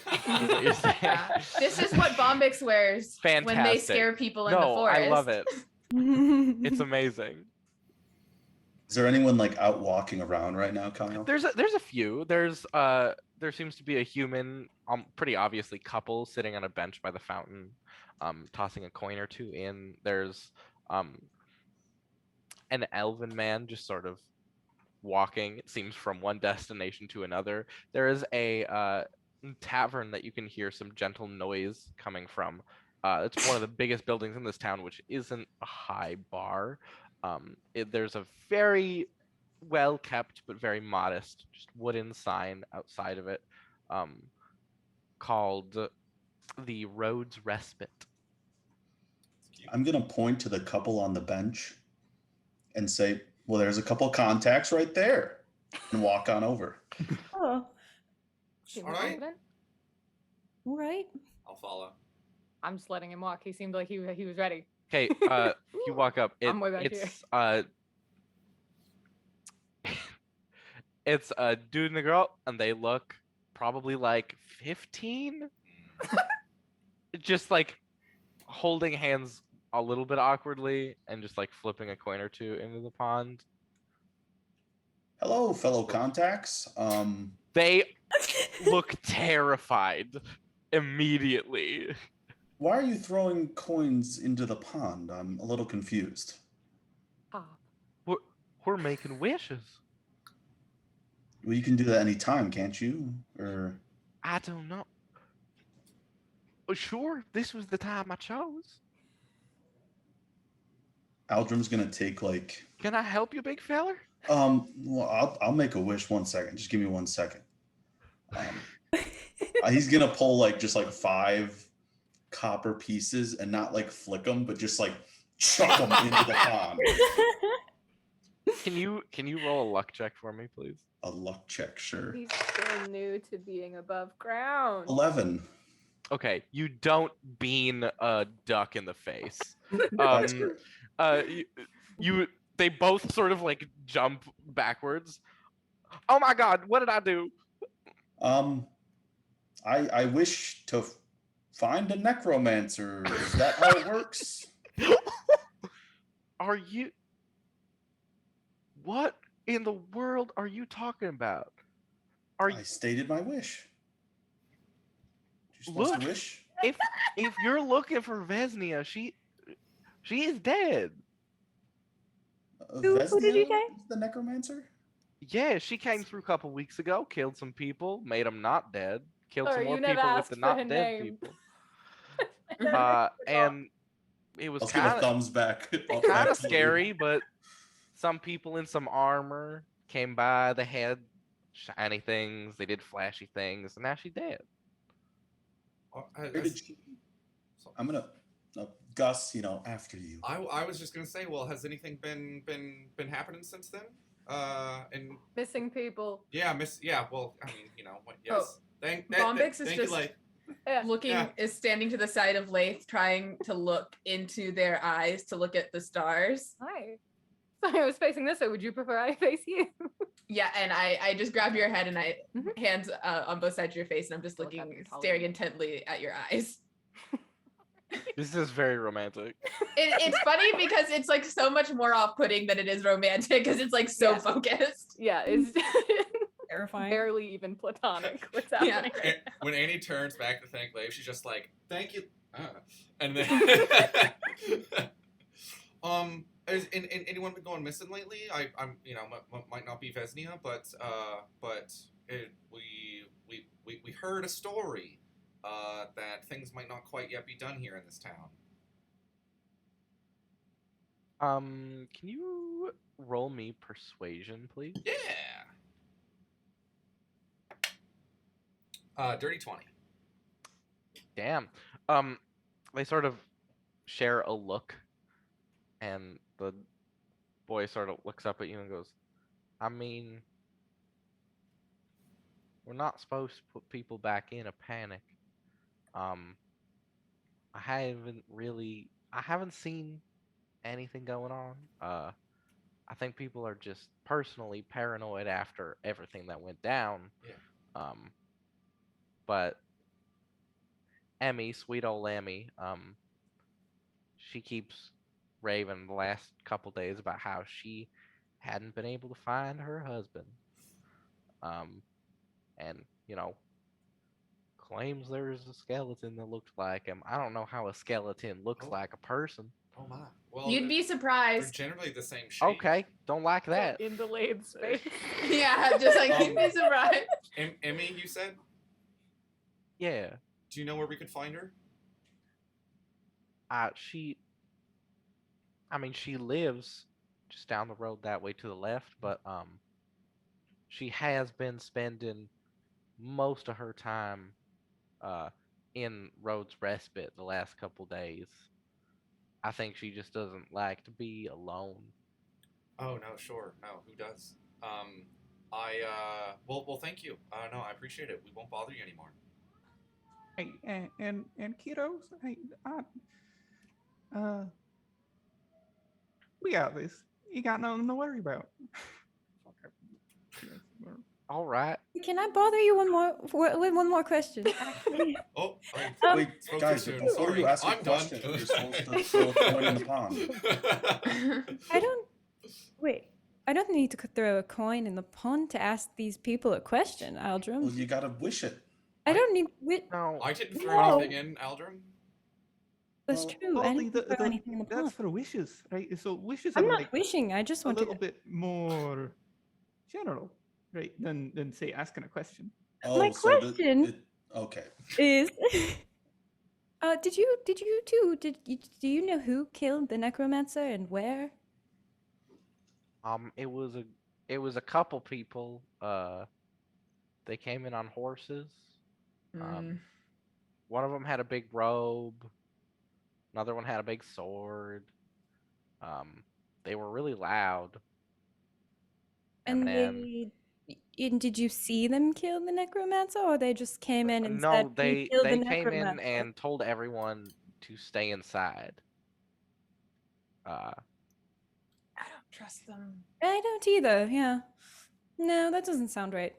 Is what you're saying. Yeah. This is what Bombix wears when they Fantastic. scare people in the No, forest. I love it. It's amazing. Is there anyone like out walking around right now, Kyle? There's a few. There seems to be a human, pretty obviously couple sitting on a bench by the fountain, tossing a coin or two in. There's an elven man just sort of walking, it seems, from one destination to another. There is a tavern that you can hear some gentle noise coming from. It's one of the biggest buildings in this town, which isn't a high bar. There's a very well kept but very modest just wooden sign outside of it, called the Road's Respite. I'm gonna point to the couple on the bench and say, "Well, there's a couple contacts right there," and walk on over. Oh, Seems All right. confident. all right. I'll follow. I'm just letting him walk. He seemed like he was ready. Okay, you walk up. I'm way back here. It's a dude and a girl, and they look probably like 15. Just like holding hands a little bit awkwardly and just like flipping a coin or two into the pond. Hello, fellow contacts. They look terrified immediately. Why are you throwing coins into the pond? I'm a little confused. Ah, We're making wishes. Well, you can do that anytime, can't you? Or I don't know. Sure, this was the time I chose. Aldrim's gonna take like. Can I help you, big feller? Well, I'll make a wish 1 second. Just give me 1 second. He's gonna pull like just like 5 copper pieces and not like flick them, but just like chuck them into the pond. Can you roll a luck check for me, please? A luck check, sure. He's still new to being above ground. 11. Okay, you don't bean a duck in the face. That's good. They both sort of like jump backwards. Oh my god, what did I do? I wish to find a necromancer. Is that how it works? Are you? What in the world are you talking about? I stated my wish. You're supposed Look, to wish? if you're looking for Vesnia, she is dead. Who did you Vesnia say? is the necromancer? Yeah, she came through a couple weeks ago, killed some people, made them not dead, killed Sorry, some more you never people with asked the for not her dead name. people. Forgot. And it was Let's give a kind thumbs back. of Absolutely. scary, but some people in some armor came by. They had shiny things. They did flashy things, and now she's dead. Where did she... I'm gonna Gus, after you. I was just gonna say, well, has anything been happening since then? And Missing people. yeah, well, I mean, yes. Bombix is thank just you, like, looking, is standing to the side of Lathe, trying to look into their eyes to look at the stars. Hi. Sorry, I was facing this way. Would you prefer I face you? Yeah, and I just grab your head and I Mhm. hands on both sides of your face, and I'm just Look up, looking, you're taller staring than me. intently at your eyes. This is very romantic. It's funny because it's like so much more off-putting than it is romantic because it's like so Yeah. focused. Yeah, it's Terrifying. barely even platonic. What's Yeah. happening? And when Annie turns back to thank Leif, she's just like, "Thank you," and then, has anyone been going missing lately? I'm might not be Vesnia, but we heard a story that things might not quite yet be done here in this town. Can you roll me persuasion, please? Yeah. Dirty 20. Damn. They sort of share a look, and the boy sort of looks up at you and goes, I mean, we're not supposed to put people back in a panic. I haven't seen anything going on. I think people are just personally paranoid after everything that went down. Yeah. But Emmy, sweet old Emmy, she keeps raving the last couple days about how she hadn't been able to find her husband. And claims there's a skeleton that looked like him. I don't know how a skeleton looks Oh. like a person. Oh my. Well, You'd be they're surprised. generally the same shape. Okay, don't like that. In the Lathe space. Yeah, just like you'd be surprised. Emmy, you said? Yeah. Do you know where we could find her? She lives just down the road that way to the left, but she has been spending most of her time in Rhodes Respite the last couple days. I think she just doesn't like to be alone. Oh no, sure. No, who does? Well, thank you. No, I appreciate it. We won't bother you anymore. Hey, and kiddos, hey, we got this. You got nothing to worry about. All right. Can I bother you with one more question? Oh, Wait, spoke guys, too soon. before Sorry. you ask a I'm done. question, you're supposed to throw a coin in the pond. I don't need to throw a coin in the pond to ask these people a question, Well, Aldrim. you gotta wish it. I don't need. No. I didn't throw No. anything in, Aldrin. That's Well, true. I didn't throw anything in the that's pond. for wishes, right? So wishes I'm are not like wishing. I just a want little to. bit more general, right? Than say asking a question. Oh, My so question Okay. is do you know who killed the necromancer and where? It was a couple people. They came in on horses. Mm. One of them had a big robe. Another one had a big sword. Um, they were really loud. And Eminem. and did you see them kill the necromancer, or they just came in and said, No, "We killed the they came in necromancer"? and told everyone to stay inside. Uh, I don't trust them. I don't either. Yeah, no, that doesn't sound right.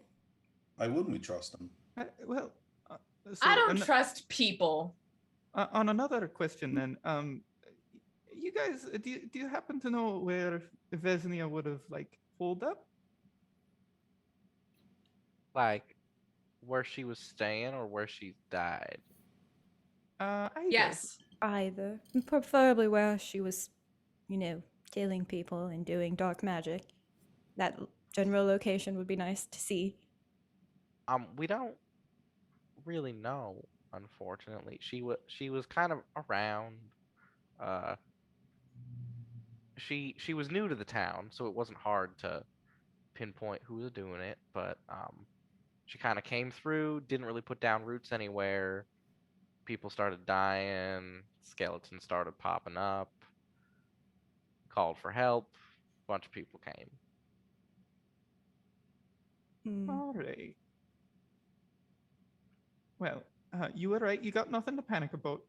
Why wouldn't we trust them? Well, I so don't trust people. on another question then, you guys, do you happen to know where Vesnia would have like holed up? like where she was staying or where she died. Either. Yes. Either, preferably where she was, killing people and doing dark magic. That general location would be nice to see. We don't really know, unfortunately. She was kind of around. Uh, she was new to the town, so it wasn't hard to pinpoint who was doing it. But she kind of came through, didn't really put down roots anywhere. People started dying, skeletons started popping up. Called for help. A bunch of people came. All right. Well, you were right. You got nothing to panic about.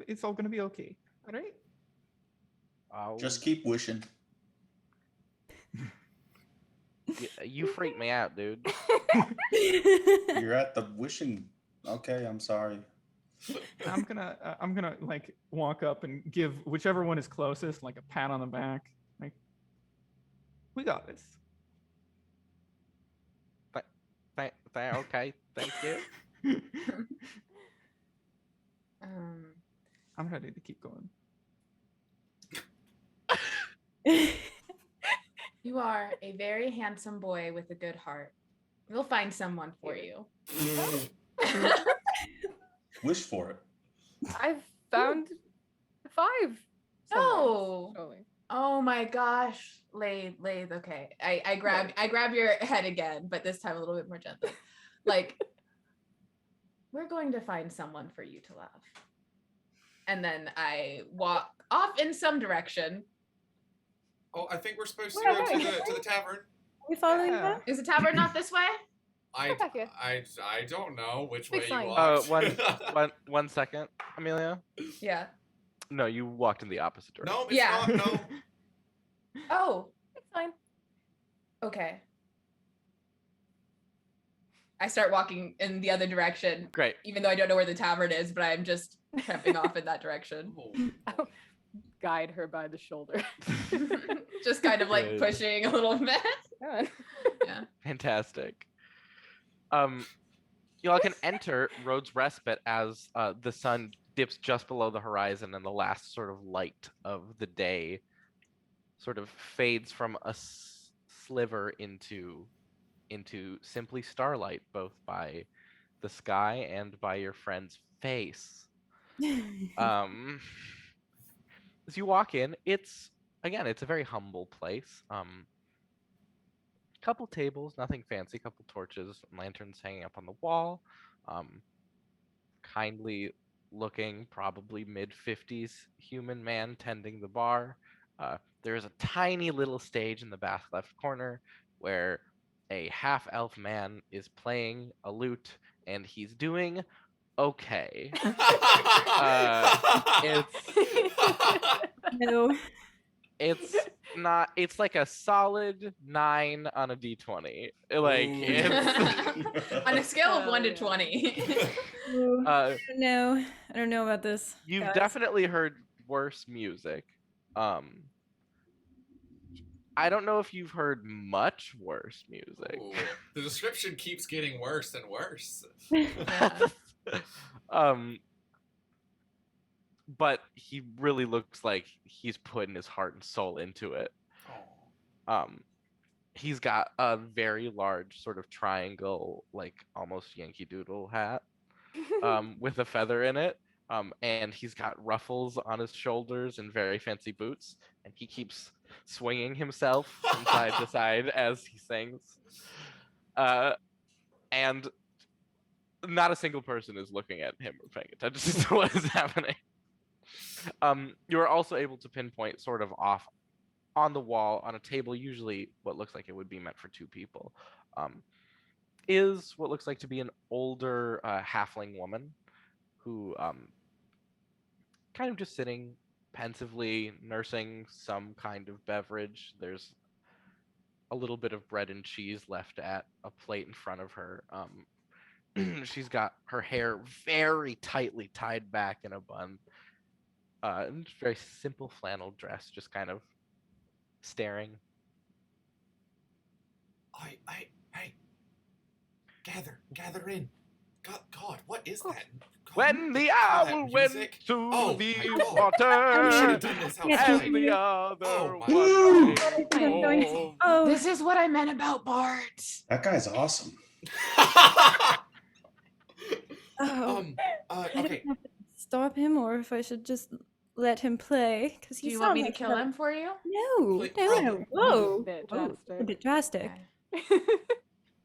It's all gonna be okay. All right. Just keep wishing. You freak me out, dude. You're at the wishing. Okay, I'm sorry. I'm gonna like walk up and give whichever one is closest like a pat on the back. Like, we got this. Okay, thank you. I'm ready to keep going. You are a very handsome boy with a good heart. We'll find someone for you. Wish for it. I've found 5. No. Totally. Oh my gosh. Lathe. Okay. I grab your head again, but this time a little bit more gently. Like, we're going to find someone for you to love. And then I walk off in some direction. Oh, I think we're supposed to go to the tavern. We following that? Is the tavern not this way? I don't know which way you walked. One second, Amelia. Yeah. No, you walked in the opposite direction. No, it's not. No. Oh, It's fine. okay. I start walking in the other direction. Great. Even though I don't know where the tavern is, but I'm just tramping off in that direction. Oh. Guide her by the shoulder. Just kind of like Good. pushing a little bit. Yeah. Fantastic. Y'all can enter Rhodes Respite as the sun dips just below the horizon and the last sort of light of the day sort of fades from a sliver into simply starlight, both by the sky and by your friend's face. As you walk in, it's a very humble place. Couple tables, nothing fancy, couple torches, lanterns hanging up on the wall. Kindly looking, probably mid-50s human man tending the bar. There's a tiny little stage in the back left corner where a half-elf man is playing a lute, and he's doing okay. No. It's like a solid 9 on a d20. Like, it's On a scale of 1 to yeah. 20. I don't know about this. You've guys. definitely heard worse music. I don't know if you've heard much worse music. Ooh, the description keeps getting worse and worse. Yeah. But he really looks like he's putting his heart and soul into it. Oh. He's got a very large sort of triangle, like almost Yankee Doodle hat. with a feather in it. And he's got ruffles on his shoulders and very fancy boots, and he keeps swinging himself from side to side as he sings. And not a single person is looking at him or paying attention to what is happening. You are also able to pinpoint sort of off on the wall on a table, usually what looks like it would be meant for 2 people, is what looks like to be an older halfling woman who kind of just sitting pensively nursing some kind of beverage. There's a little bit of bread and cheese left at a plate in front of her. She's got her hair very tightly tied back in a bun. And very simple flannel dress, just kind of staring. Hey, gather in. God, what is that? God, When the that owl went music? to Oh the my God. water, We should have done this outside. and the other Oh my one God. came I'm going to- home. Oh, This is what I meant about Bart. That guy's awesome. oh. I don't Okay. know if I should stop him or if I should just let him play. Because Do he you want me to sounds kill like him for you? No, Please, no, probably. whoa, Bit whoa, drastic. a bit drastic.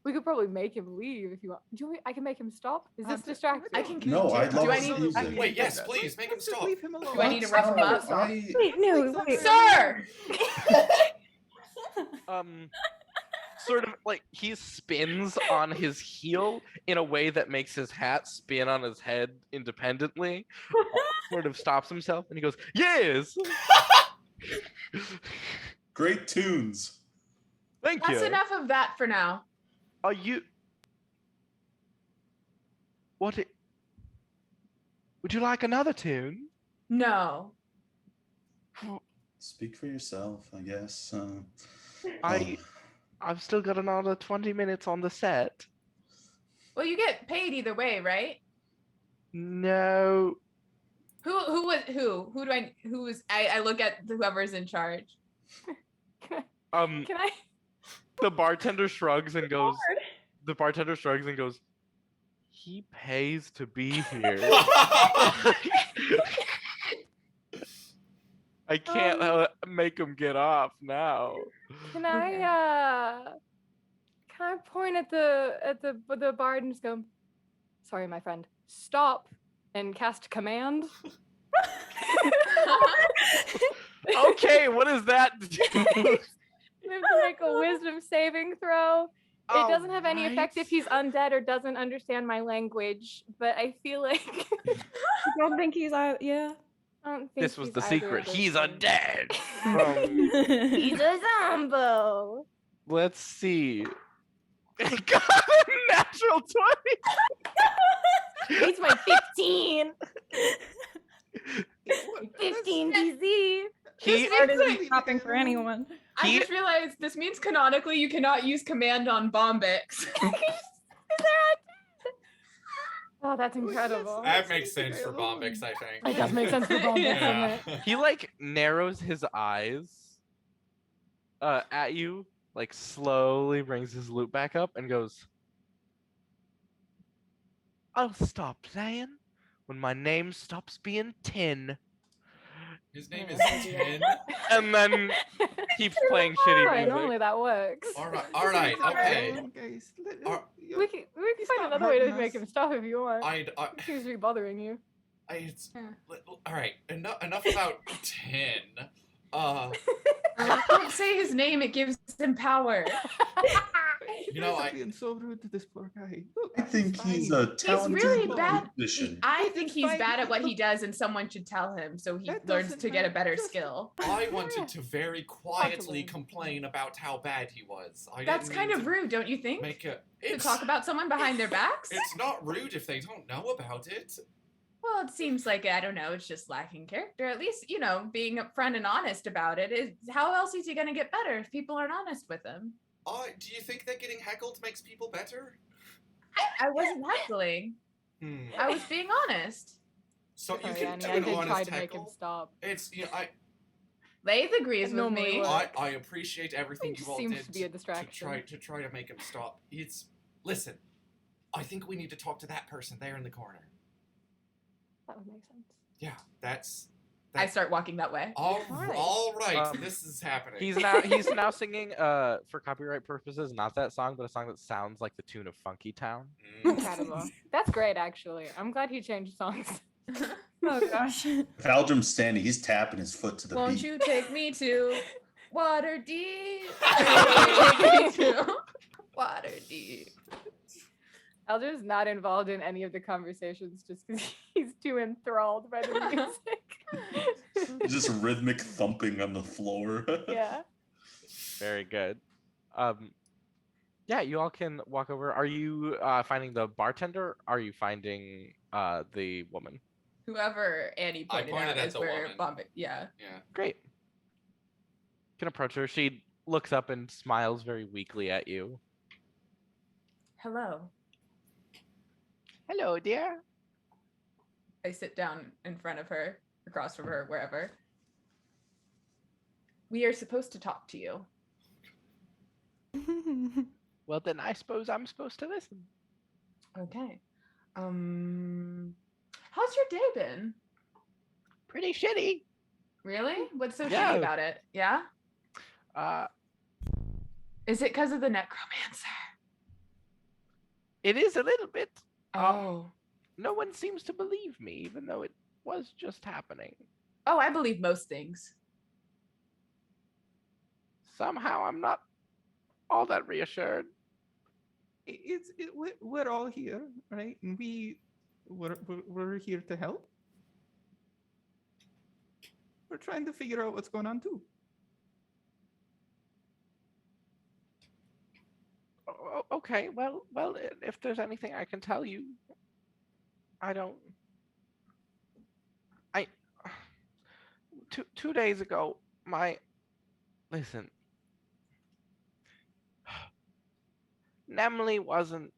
We could probably make him leave if you want. Do you want I can make him stop? Is this distracting? I can. No, I do love I his need? music. Wait, yes, please make him Let's just stop. leave him alone. Do I need to rough him up? Wait, no, wait. Sir. Sort of like he spins on his heel in a way that makes his hat spin on his head independently. Sort of stops himself and he goes, "Yes, Great tunes. thank you." That's enough of that for now. Are you? What? Would you like another tune? No. Speak for yourself, I guess. I've still got another 20 minutes on the set. Well, you get paid either way, right? No. Who was I look at whoever's in charge. Can I? The bartender shrugs and goes. The bartender shrugs and goes. He pays to be here. I can't make him get off now. Can I point at the bard and just go, sorry, my friend, stop and cast command? Okay, what does that do? You have to make a wisdom saving throw. It doesn't have any effect if he's undead or doesn't understand my language, but I feel like I don't think he's out. Yeah. I don't think This was he's the either secret. of those He's things. undead. He's a zombo. Let's see. Got a natural 20. He's my 15. 15 DZ. He Art isn't stopping for anyone. I He- just realized this means canonically you cannot use command on Bombix. Oh, that's incredible. That makes sense for Bombix, I think. It does make sense for Bombix, Yeah. doesn't it? He like narrows his eyes at you, like slowly brings his loop back up and goes, "I'll stop playing when my name stops being 10." His name is 10. And then keeps playing shitty Sorry, music. normally that works. All right, okay. Guys, We can He's find not another way to hurting make us. him stop if you want. I He seems to be bothering you. it's Yeah. all right. Enough about 10. Don't say his name, it gives him power. You know, guys are being so rude to this poor guy. Look, I think he's a He's talented really bad. musician. I think he's fine. bad at what he does and someone should tell him so he That learns doesn't to get a matter. better Just- skill. I wanted to very quietly Possibly. complain about how bad he was. I That's didn't kind mean of to rude, don't you think? Make a. To It's, talk about someone behind their backs? it's not rude if they don't know about it. Well, it seems like, I don't know, it's just lacking character. At least, being upfront and honest about it is how else is he going to get better if people aren't honest with him? Do you think that getting heckled makes people better? I wasn't heckling. I was being honest. So you Sorry, can Annie, do I an did try honest to make him heckle. stop. It's Lathe agrees It with normally me. works. I appreciate everything It you all seems did to be a distraction. to try to make him stop. Listen, I think we need to talk to that person there in the corner. That would make sense. Yeah, that's I start walking that way. all right. Um, This is happening. He's now singing for copyright purposes, not that song, but a song that sounds like the tune of Funky Town. Incredible. That's great, actually. I'm glad he changed songs. Oh gosh. If Aldrim's standing, he's tapping his foot to the Won't beat. you take me to Waterdeep? Take me to Waterdeep. Elder's not involved in any of the conversations just because he's too enthralled by the music. Just rhythmic thumping on the floor. Yeah. Very good. Yeah, you all can walk over. Are you finding the bartender? Are you finding the woman? Whoever Annie I pointed pointed out at is the where woman. Bombay. Yeah. Yeah. Great. You can approach her. She looks up and smiles very weakly at you. Hello. Hello, dear. I sit down in front of her, across from her, wherever. We are supposed to talk to you. Well, then I suppose I'm supposed to listen. Okay. How's your day been? Pretty shitty. Really? What's so Yeah. shitty about it? Yeah? Is it because of the necromancer? It is a little bit. Oh. No one seems to believe me, even though it was just happening. Oh, I believe most things. Somehow I'm not all that reassured. We're all here, right? And we're here to help. We're trying to figure out what's going on too. Okay, well, if there's anything I can tell you, two days ago, listen, Nemly wasn't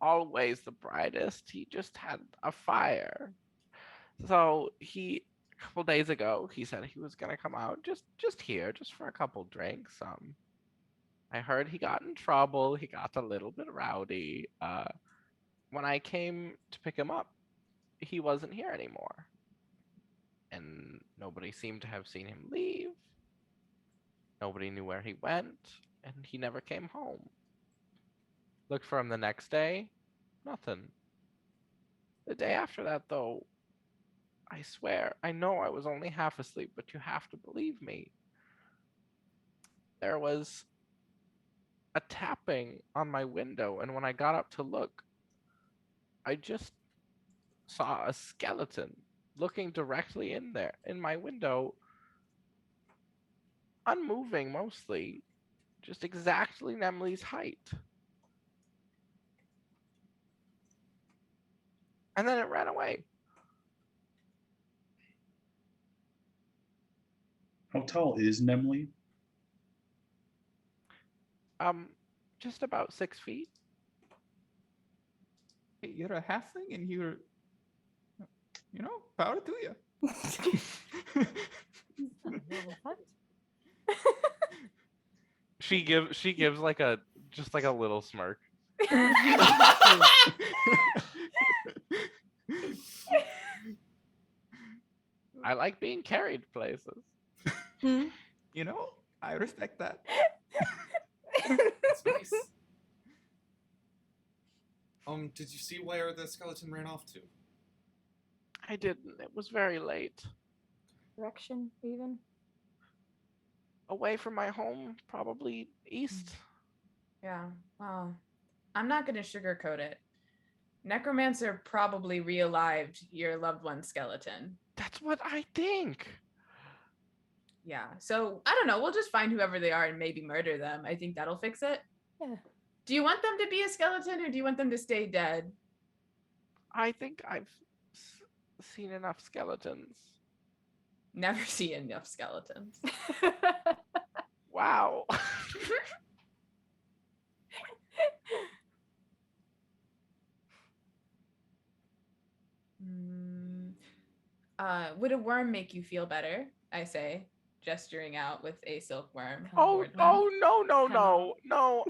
always the brightest. He just had a fire. So a couple days ago, he said he was gonna come out just here, just for a couple drinks. I heard he got in trouble. He got a little bit rowdy. When I came to pick him up, he wasn't here anymore. And nobody seemed to have seen him leave. Nobody knew where he went, and he never came home. Looked for him the next day, nothing. The day after that, though, I swear, I know I was only half asleep, but you have to believe me. There was a tapping on my window, and when I got up to look, I just saw a skeleton looking directly in my window, unmoving mostly, just exactly Nemly's height. And then it ran away. How tall is Nemly? Just about 6 feet. Hey, you're a halfling, and power to you. She gives like a little smirk. I like being carried places. I respect that. That's nice. Did you see where the skeleton ran off to? I didn't. It was very late. Direction, even? Away from my home, probably east. Yeah. Well, I'm not going to sugarcoat it. Necromancer probably realived your loved one's skeleton. That's what I think. Yeah. So I don't know. We'll just find whoever they are and maybe murder them. I think that'll fix it. Yeah. Do you want them to be a skeleton or do you want them to stay dead? I think I've seen enough skeletons. Never see enough skeletons. Wow. Would a worm make you feel better? I say, gesturing out with a silkworm. Oh, no, no, no.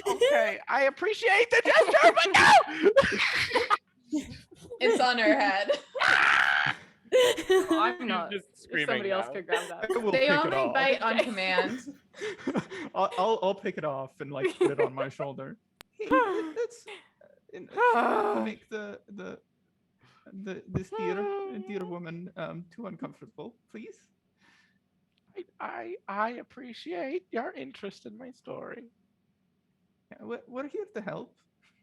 Okay, I appreciate the gesture, but no. It's on her head. I'm not. just If screaming somebody else now. could grab that. I will They pick it only off. bite on command. I'll pick it off and like put it on my shoulder. Hey, let's make this dear woman too uncomfortable, please. I appreciate your interest in my story. Yeah, we're here to help.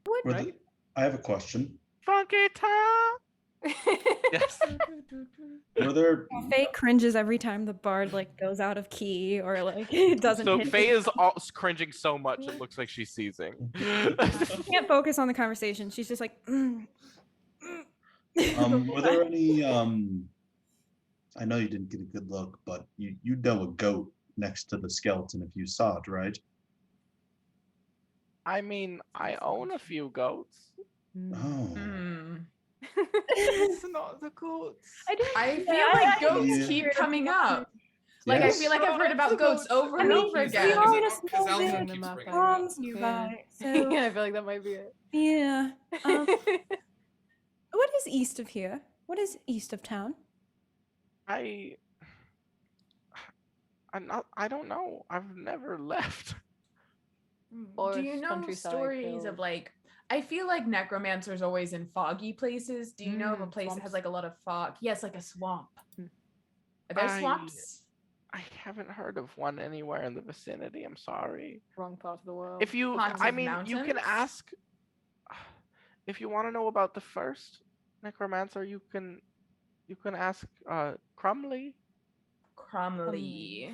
Were Right? I have a question. Funky time. Yes. Were there Faye cringes every time the bard like goes out of key or like it doesn't. So hit Faye his- is all cringing so much it looks like she's seizing. She can't focus on the conversation. She's just like. were there any I know you didn't get a good look, but you know a goat next to the skeleton if you saw it, right? I mean, I own a few goats. Oh. Hmm. It's not the goats. I feel like goats Yeah. keep coming up. Like I Yes. feel like I've heard about goats over and mean, over we again. are in a Because small Alvin village. keeps bringing it up. Farms nearby. So yeah, I feel like that might be it. yeah. What is east of here? What is east of town? I don't know. I've never left. Do you Forest, know countryside, stories hills. of like? I feel like necromancer's always in foggy places. Do you know of a place that has Swamps. like a lot of fog? Yes, like a swamp. Hmm. Are there I- swamps? I haven't heard of one anywhere in the vicinity. I'm sorry. Wrong part of the world. If you, Haunted I mean, you can mountains? ask. If you want to know about the first necromancer, you can ask Crumley. Crumley.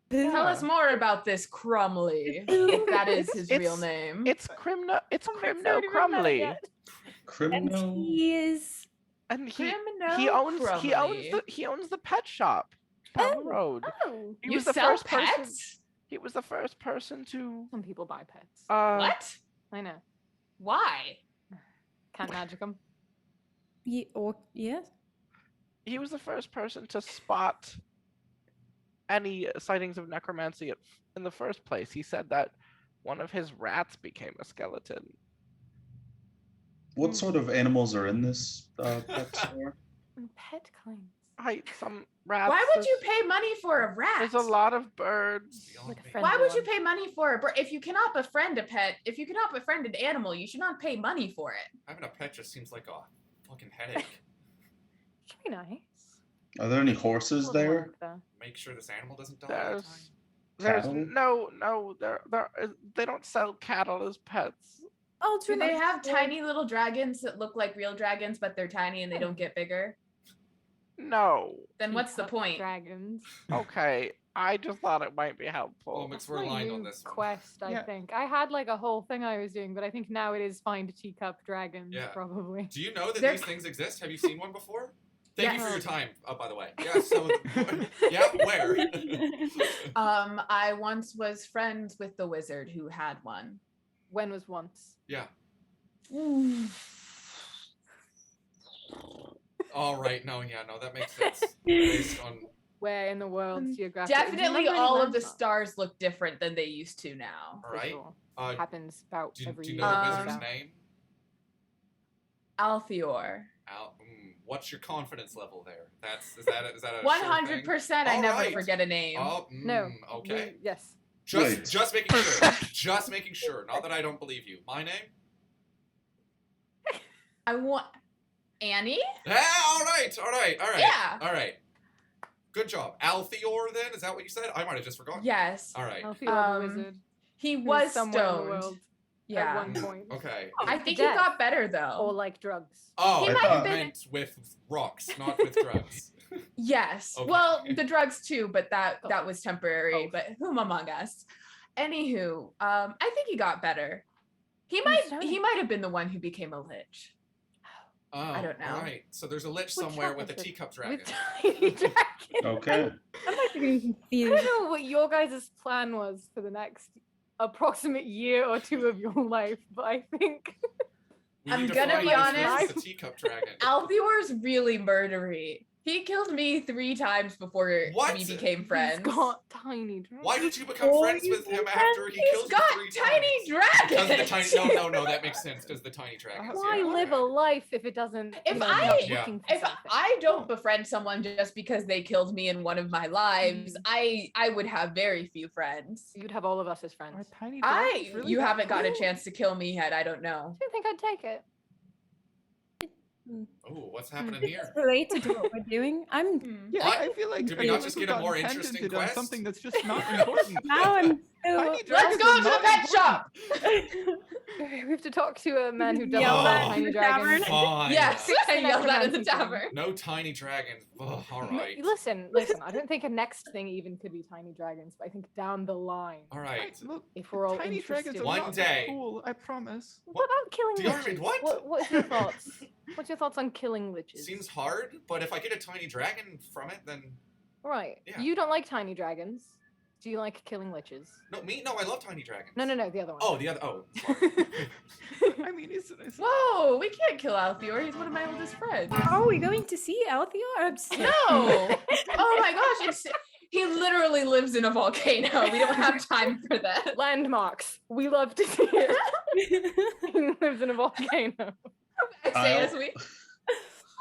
Who? Tell us more about this Crumley, if that is his real It's- name. It's Crimno. It's Oh, it's Crimno already written that Crumley, again. And Criminal. he is. and he Crumno Crumley. he owns the pet shop down the Oh. road. Oh, He You was the sell first person. pets? He was the first person to. some people buy pets. What? I know. Why? Can't magic them. Yes. He was the first person to spot any sightings of necromancy in the first place. He said that one of his rats became a skeleton. What sort of animals are in this pet store? Pet claims. Some rats. Why would you there's- pay money for a rat? There's a lot of birds. Like a Why friend. Why would you one. pay money for a bird? If you cannot befriend a pet, if you cannot befriend an animal, you should not pay money for it. Having a pet just seems like a fucking headache. Should be nice. Are there any horses Little there? work, though. Make sure this animal doesn't die. all the time. There's Cattle? no they don't sell cattle as pets. Oh, Do they have tiny little dragons that look like real dragons, but they're tiny and they don't get bigger? No. Then what's the Teacup point? Dragons. Okay. I just thought it might be Oh, helpful. mix That's we're my aligned new on this one. quest, I Yeah. think. I had like a whole thing I was doing, but I think now it is find teacup dragons, Yeah. probably. Do you know that They're- these things exist? Have you seen one before? Thank you for your Yes. time, by the way. Yeah, so, yeah, where? I once was friends with the wizard who had one. When was once? Yeah. All right, no, that makes sense. Based on, Where in the world geographically? Do you Definitely remember any all of the landmarks? stars look different than they used to now. all For right. sure. Uh, Happens about do, every do you year. know the Um, wizard's name? Altheor. What's your confidence level there? Is that a sure 100%. I All never right. forget a name. thing? Oh, No. okay. Yes. Wait. Just making sure. Just making sure. Not that I don't believe you. My name? I want Annie? Yeah, all right. Yeah. All right. Good job. Altheor, then? Is that what you said? I might have just forgotten. Yes. All right. Alfio the Um, wizard. He who's was somewhere in the stoned. world Yeah. at one point. Okay. I To think he death. got better Or though. like drugs. Oh, He I might thought have you been- meant with rocks, not with drugs. Yes. Okay. Well, the drugs too, but that was temporary. Both. But whom among us? Anywho, I think he got better. He might have been the one who became a lich. Oh, don't know. All right. So there's a lich Which somewhere one with a is it? teacup dragon. With tiny dragon. Okay. I'm like getting I confused. don't know what your guys' plan was for the next approximate year or two of your life, but I think We I'm need to gonna find be this honest. versus the teacup dragon. Altheor's really murdery. He killed me 3 times before What? we became He's friends. got tiny dragons. Why did you become friends with him after he He's killed you got 3 tiny times? Because the dragons. tiny no, that makes sense. Because the tiny dragons. Why yeah, live a okay. life if it doesn't? If you know, I- you're not Yeah. looking for If something? I don't befriend someone just because they killed me in one of my lives, I would have very few friends. You'd have all of us as Are friends. tiny dragons really You that haven't got a cool? chance to kill me yet. I don't know. I don't think I'd take it. Oh, what's happening here? Related to what we're doing. I'm Yeah, What? I feel like Did I we feel not like just we've get a more gotten interesting tangented on quest? something that's just not important. now I'm so Tiny Let's dragons go are to the not pet important. shop. We have to talk to a man who doesn't Yell love that in tiny the dragons. tavern. Fine. Yes, Fix the I yelled that in the necromancy thing. tavern. No tiny dragons. Ugh, all right. Listen. I don't think a next thing even could be tiny dragons, but I think down the line, All right. Look, if we're all tiny dragons interested. are One not that day. cool, I promise. What about killing Deodorant, liches? what? What's your thoughts? What's your thoughts on killing liches? Seems hard, but if I get a tiny dragon from it, then Right. Yeah. You don't like tiny dragons. Do you like killing liches? no, me, no, I love tiny dragons. No, the other one. Oh, the other. Oh, I mean, it's Whoa, we can't kill Altheor. He's one of my oldest friends. Are we going to see Altheor? I'm so- No. Oh my gosh, he literally lives in a volcano. We don't have time for that. Landmarks. We love to see it. He lives in a volcano. Say as we.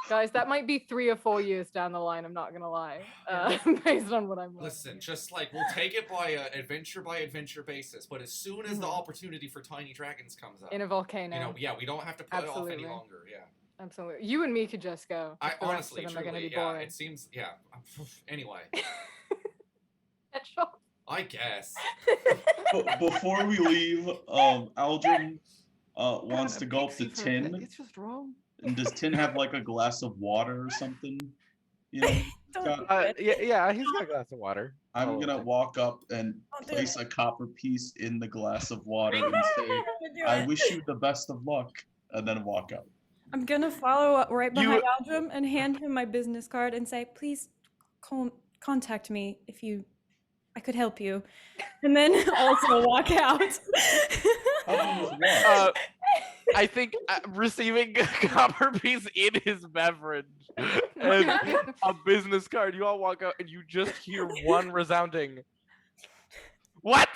Guys, that might be 3 or 4 years down the line, I'm not gonna lie. Based on what I'm learning. listen, just like we'll take it by adventure basis, but as soon as the opportunity for tiny dragons comes up, In a volcano. you know, yeah, we don't have to put it off any Absolutely. longer. Yeah, Absolutely. You and me could just go. I The rest honestly, of them are gonna truly, be yeah, boring. it seems, yeah. Anyway, Pet shop. I guess. Before we leave, Aldrin wants kinda to go up to pixie for a pet. Tin. It's just wrong. And does Tin have like a glass of water or something? You know, Don't got- do it. Yeah, he's got a glass of water. I'm Oh, gonna okay. walk up and Don't do place it. a copper piece in the glass of water and say, Do "I it. wish you the best of luck," and then walk out. I'm gonna follow up right You- behind Aldrum and hand him my business card and say, please contact me if I could help you. And then also walk out. How do you just walk? I think receiving a copper piece in his beverage and a business card, you all walk out and you just hear one resounding, "What?"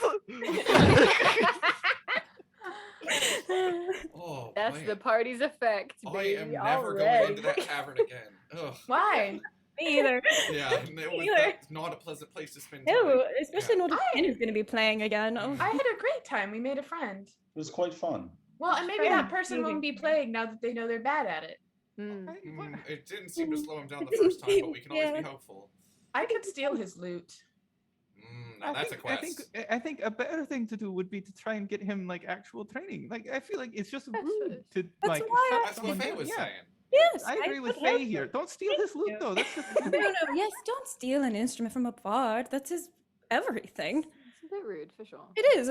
Oh, That's man. the party's effect, I baby. am never going already. into that tavern again. Ugh. Why? Me either. Yeah, Either. that's not a pleasant place to spend time. No, especially Yeah. not if Ken is gonna be playing again. Oh. I had a great time. We made a friend. It was quite fun. Well, and maybe Yeah, that person maybe. won't be playing now that they know they're bad at it. Hmm. It didn't seem to slow him down the first time, but we can always be Yeah. hopeful. I could steal his loot. Now that's a quest. I think a better thing to do would be to try and get him like actual training. Like I feel like it's just That's rude to That's like. why shut That's what someone Faye down. was Yeah, saying. Yes, I agree with would help Faye here. you. Don't steal his loot you. though. That's just No, yes, don't steal an instrument from a bard. That's his everything. It's a bit rude, for sure. It is.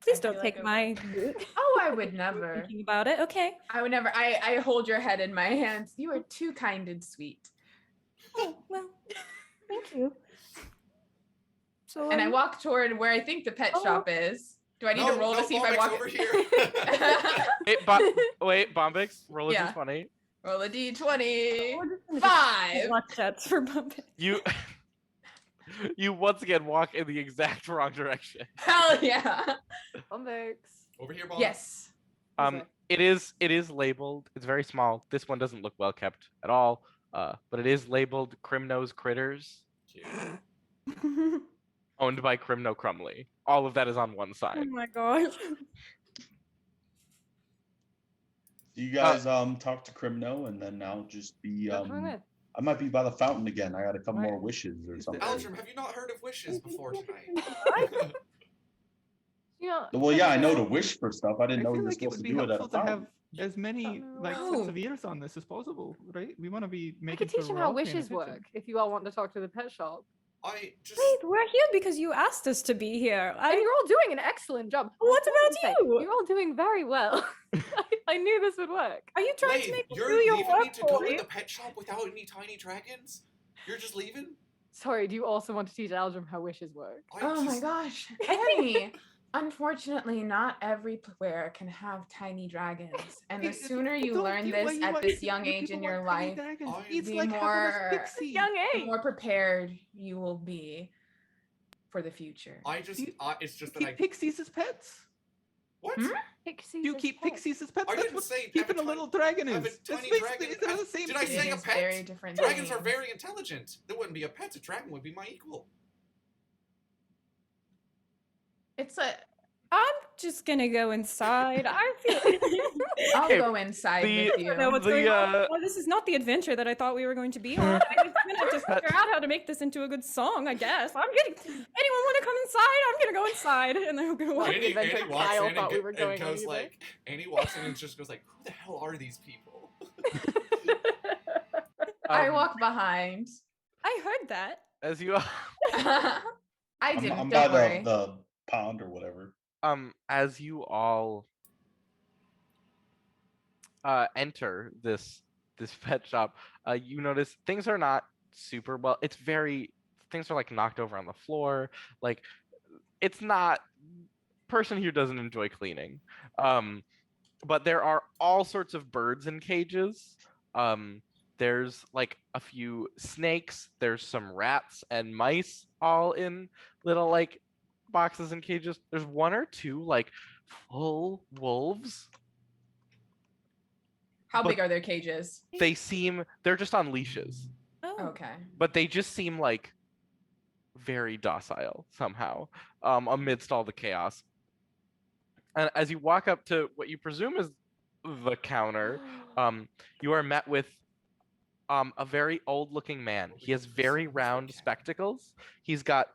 Please I feel don't like take I- my loot. Oh, I would never. Thinking about it. Okay. I would never. I hold your head in my hands. You are too kind and sweet. Oh, well, thank you. So, And I walk toward where I think the pet Oh. shop is. Do I need to roll to see if I Bombex walk over here. Wait, Bombix, roll a Yeah. d20. Roll a d20. we're just gonna 5. watch chats for bumping. You you once again walk in the exact wrong direction. Hell yeah. Bombex. Over here, Bomb. Yes. It is labeled. It's very small. This one doesn't look well kept at all. But it is labeled Crimnose Critters, Cute. owned by Crimno Crumley. All of that is on one Oh side. my gosh. Do you guys talk to Crimno and then I'll just be Go for it. I might be by the fountain again. I got a couple Right. more wishes or Is something. there- Aldrin, have you not heard of wishes before tonight? Yeah. Well, yeah, I know to wish for stuff. I didn't know feel you were like it supposed would to be do it at a helpful to have fountain. as many like Oh. sets of ears on this as possible, right? We want to be I making could teach sure him we're how all paying wishes attention. work if you all want to talk to the pet shop. I just. Wait, we're here because you asked us to be here. And you're all doing an excellent job. What I have to about say, you? You're all doing very well. I knew this would work. Are you trying Wait, to make me you're do your leaving me work to go for in you? the pet shop without any tiny dragons? You're just leaving? Sorry, do you also want to teach Aldrum how wishes work? I Oh my just- gosh. I think- Annie. Unfortunately, not everywhere can have tiny dragons, and the Hey, sooner you don't learn you- this why you at want- this you- young you age people in your want tiny life, dragons? I- It's the like having a more pixie. Young the age. more prepared you will be for the future. It's just that Keep pixies as pets. What? Hmm? Pixies. You as keep pets. pixies as pets. I That's didn't what say have keeping a a little tiny- dragon have a is. That's tiny basically dragon. they're the same Did I thing. say It a is pet? very different. Dragons are things. very intelligent. That wouldn't be a pet. A dragon would be my equal. It's a. I'm just gonna go inside. I feel. I'll Okay, go inside the- with I don't know you. what's going on. Well, this is not the adventure that I thought we were going to be on. I'm gonna just figure out how to make this into a good song, I guess. Anyone want to come inside? I'm gonna go inside, and then we're gonna walk. Andy- adventure walks Kyle in and, thought we go- were and going goes either. like, Andy walks in and just goes like, "Who the hell are these people?" I Um, walk behind. I heard that. As you I didn't. I'm Don't by worry. the pond or whatever. as you all enter this pet shop, you notice things are not super well. It's very things are like knocked over on the floor. Like it's not person here doesn't enjoy cleaning. But there are all sorts of birds in cages. There's like a few snakes. There's some rats and mice all in little like boxes and cages. There's one or two like full wolves. How but- big are their cages? They're just on leashes, Oh. Okay. but they just seem like very docile somehow amidst all the chaos. And as you walk up to what you presume is the counter, you are met with a very old-looking man. He has very round spectacles. He's got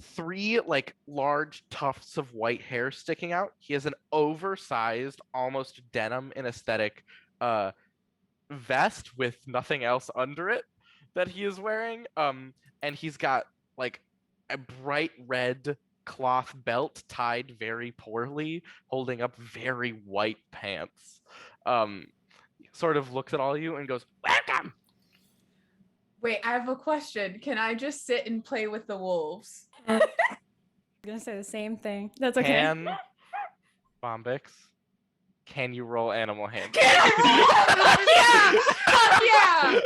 3 like large tufts of white hair sticking out. He has an oversized, almost denim in aesthetic vest with nothing else under it that he is wearing. And he's got like a bright red cloth belt tied very poorly, holding up very white pants. Sort of looks at all of you and goes, "Welcome." Wait, I have a question. Can I just sit and play with the wolves? I'm gonna say the same thing. That's okay. Can Bombix, can you roll animal handling? Yeah! Yeah!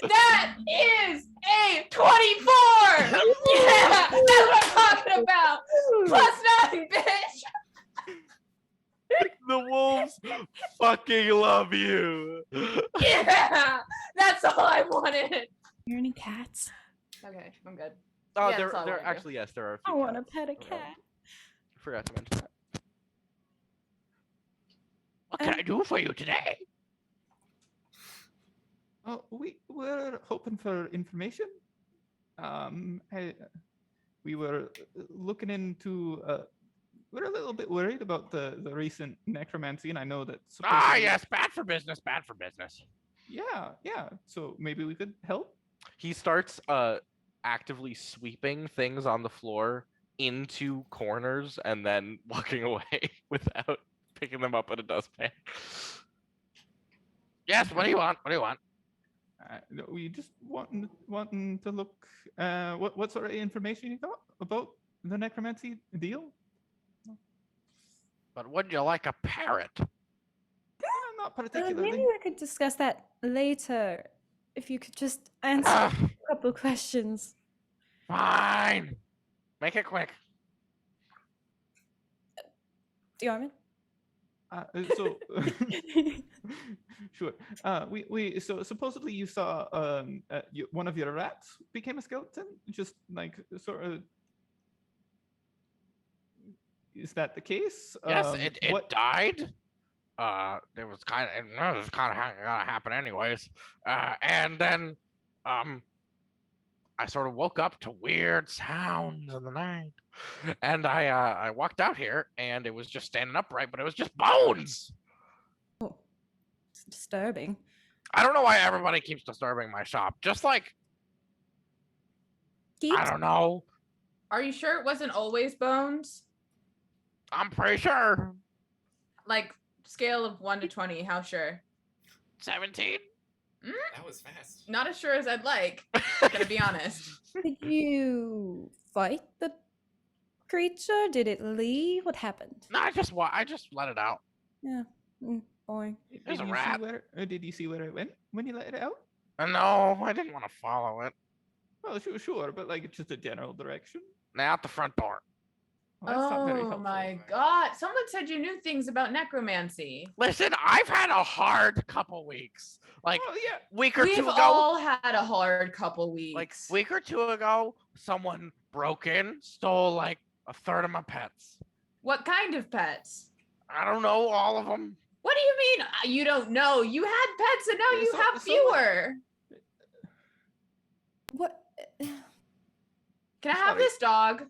That is a 24! Yeah! That's what I'm talking about! +9, bitch! The wolves fucking love you. Yeah! That's all I wanted. Hear any cats? Okay, I'm good. Oh, Yeah, that's all I there wanna do. actually yes, there are a I few want to cats pet a around. cat. Forgot to mention that. What can I do for you today? We were hoping for information. We were looking into. We're a little bit worried about the recent necromancy, and I know that. supposedly- bad for business, bad for business. Yeah. So maybe we could help. He starts actively sweeping things on the floor into corners and then walking away without picking them up in a dustpan. Yes, what do you want? What do you want? No, we just wanting to look. What sort of information you got about the necromancy deal? But would you like a parrot? Not particularly. Maybe we could discuss that later. If you could just answer a couple questions. Fine. Make it quick. Diarmin? So sure. We so supposedly you saw one of your rats became a skeleton. Just like sort of. Is that the case? Yes, it it died. It was kind of gonna happen anyways. And then I sort of woke up to weird sounds in the night, and I walked out here, and it was just standing upright, but it was just bones. It's disturbing. I don't know why everybody keeps disturbing my shop. Just like I don't know. Are you sure it wasn't always bones? I'm pretty sure. Like, scale of 1 to 20, how sure? 17. That was fast. Not as sure as I'd like, gonna be honest. Did you fight the creature? Did it leave? What happened? No, I just let it out. Yeah. Boring. There's a you rat. See where, did you see where it went when you let it out? No, I didn't want to follow it. Well, sure, but like it's just a general direction. Now out the front door. Well, that's not very Oh helpful. my god. Someone said you knew things about necromancy. Listen, I've had a hard couple weeks. Like Oh yeah. week or We've two ago. all had a hard couple weeks. Like week or two ago, someone broke in, stole like a third of my pets. What kind of pets? I don't know all of them. What do you mean you don't know? You had pets and now Yeah, you have fewer. What? Can I have Sorry. this dog?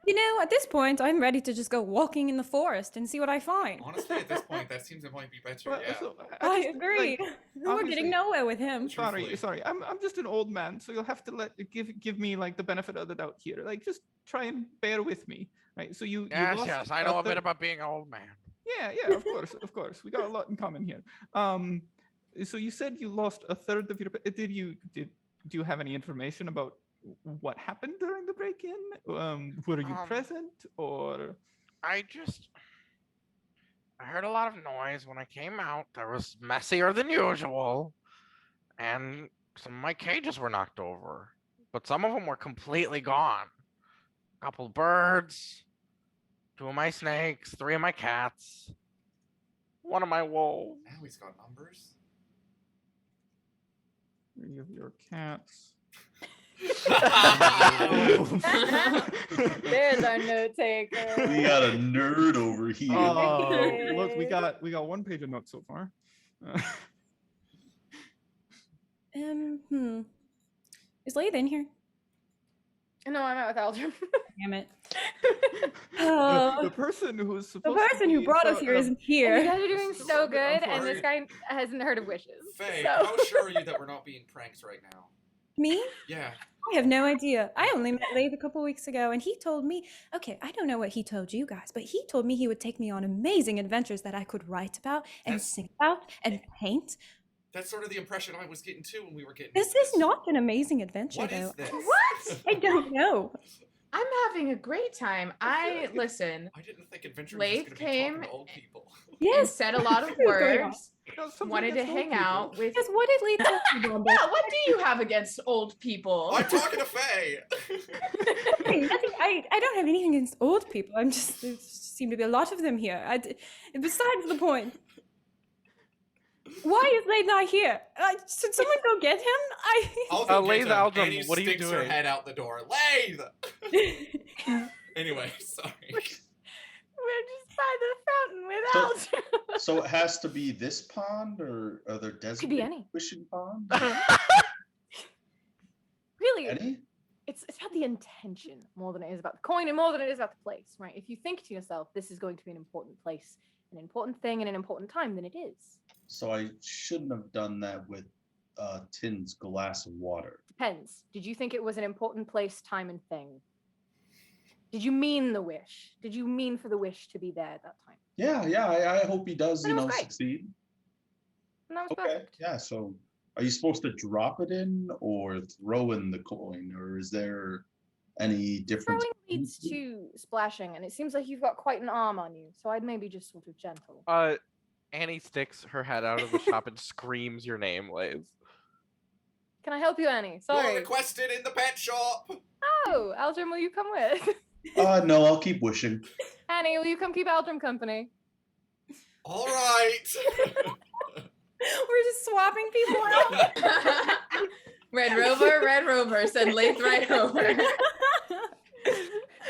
You know, at this point, I'm ready to just go walking in the forest and see what I find. Honestly, at this point, that seems it might be better. Well, Yeah. so, I just, agree. like, We're obviously- getting nowhere with him. Truthfully. Sorry. I'm just an old man, so you'll have to give me like the benefit of the doubt here. Like, just try and bear with me, right? So you Yes, lost yes, I know a bit third- about being an old man. Yeah, of course. We got a lot in common here. So you said you lost a third of your. Do you have any information about what happened during the break-in? Were you present or? I heard a lot of noise when I came out. There was messier than usual, and some of my cages were knocked over, but some of them were completely gone. A couple birds, 2 of my snakes, 3 of my cats, 1 of my wolves. Now he's got numbers. 3 of your cats. There's our note taker. We got a nerd over here. Oh, look, we got 1 page of notes so far. Is Lathe in here? No, I'm out with Aldrin. Damn it. The person who's The supposed person to who be brought us so- here isn't You here. guys are doing This is so a bit good, and this guy hasn't heard of wishes. Faye, so. how sure are you that we're not being pranked right now? Me? Yeah. I have no idea. I only met Lathe a couple weeks ago, and he told me, okay, I don't know what he told you guys, but he told me he would take me on amazing adventures that I could write about and That's- sing about and paint. That's sort of the impression I was getting too when we were getting This into is not an amazing adventure, What though. is this? What? I don't know. I'm having a great time. Listen I didn't think adventure Lathe was going to be talking came- to old people. and Yes. said a lot of What's going on? words. No, something Wanted to against old hang people. out with. Yes, what did Lathe tell you, Bombo? Yeah, what do you have against old people? I'm talking to Faye. Nothing. I don't have anything against old people. I'm just, there seem to be a lot of them here. Besides the point. Why is Lathe not here? Should someone go get him? I'll go Lathe get him, Aldrin, and he what are you sticks her doing? head out the door. Lathe! Anyway, sorry. We're just by the fountain with Aldrin. So it has to be this pond, or are there Could designated be any. wishing ponds? Really, Any? it's about the intention more than it is about the coin and more than it is about the place, right? If you think to yourself, this is going to be an important place, an important thing, and an important time, then it is. So I shouldn't have done that with Tin's glass of water. Depends. Did you think it was an important place, time, and thing? Did you mean the wish? Did you mean for the wish to be there at that time? Yeah, I hope he does, Then it was great. succeed. And that was Okay, perfect. yeah, so are you supposed to drop it in or throw in the coin, or is there any difference? Throwing leads to splashing, and it seems like you've got quite an arm on you, so I'd maybe just sort of gentle. Annie sticks her head out of the shop and screams your name, Lathe. Can I help you, Annie? You're Sorry. requested in the pet shop. Oh, Aldrin, will you come with? No, I'll keep wishing. Annie, will you come keep Aldrin company? All right. We're just swapping people out. Red Rover, send Lathe right over.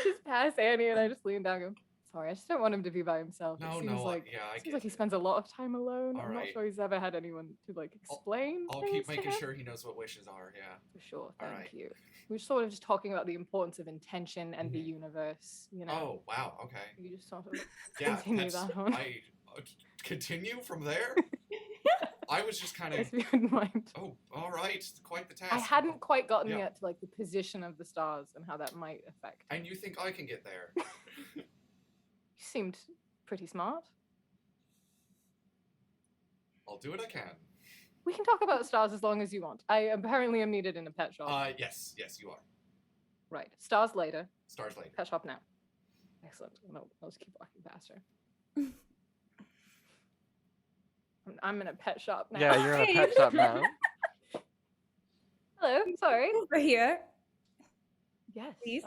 Just pass Annie, and I just lean down and go, sorry, I just don't want him to be by himself. No, It seems no, like, yeah, I seems get like he it. spends a lot of time alone. All I'm not right. sure he's ever had anyone to like explain. I'll things keep to making him. sure he knows what wishes are, yeah. For sure, All thank right. you. We're sort of just talking about the importance of intention and the Mhm. universe, you know. Oh, wow, okay. You just sort of Yeah, Continue that's, that on. I continue from there? I was just kind of, if you wouldn't mind. oh, all right, quite the task. I hadn't quite gotten Yeah. yet to like the position of the stars and how that might affect. And you think I can get there? You seemed pretty smart. I'll do what I can. We can talk about stars as long as you want. I apparently am needed in a pet shop. Yes, you are. Right. Stars later. Stars later. Pet shop now. Excellent. I'll just keep walking faster. I'm in a pet shop now. Yeah, you're in a pet shop now. Hello. Sorry. Over here. Yes. Please?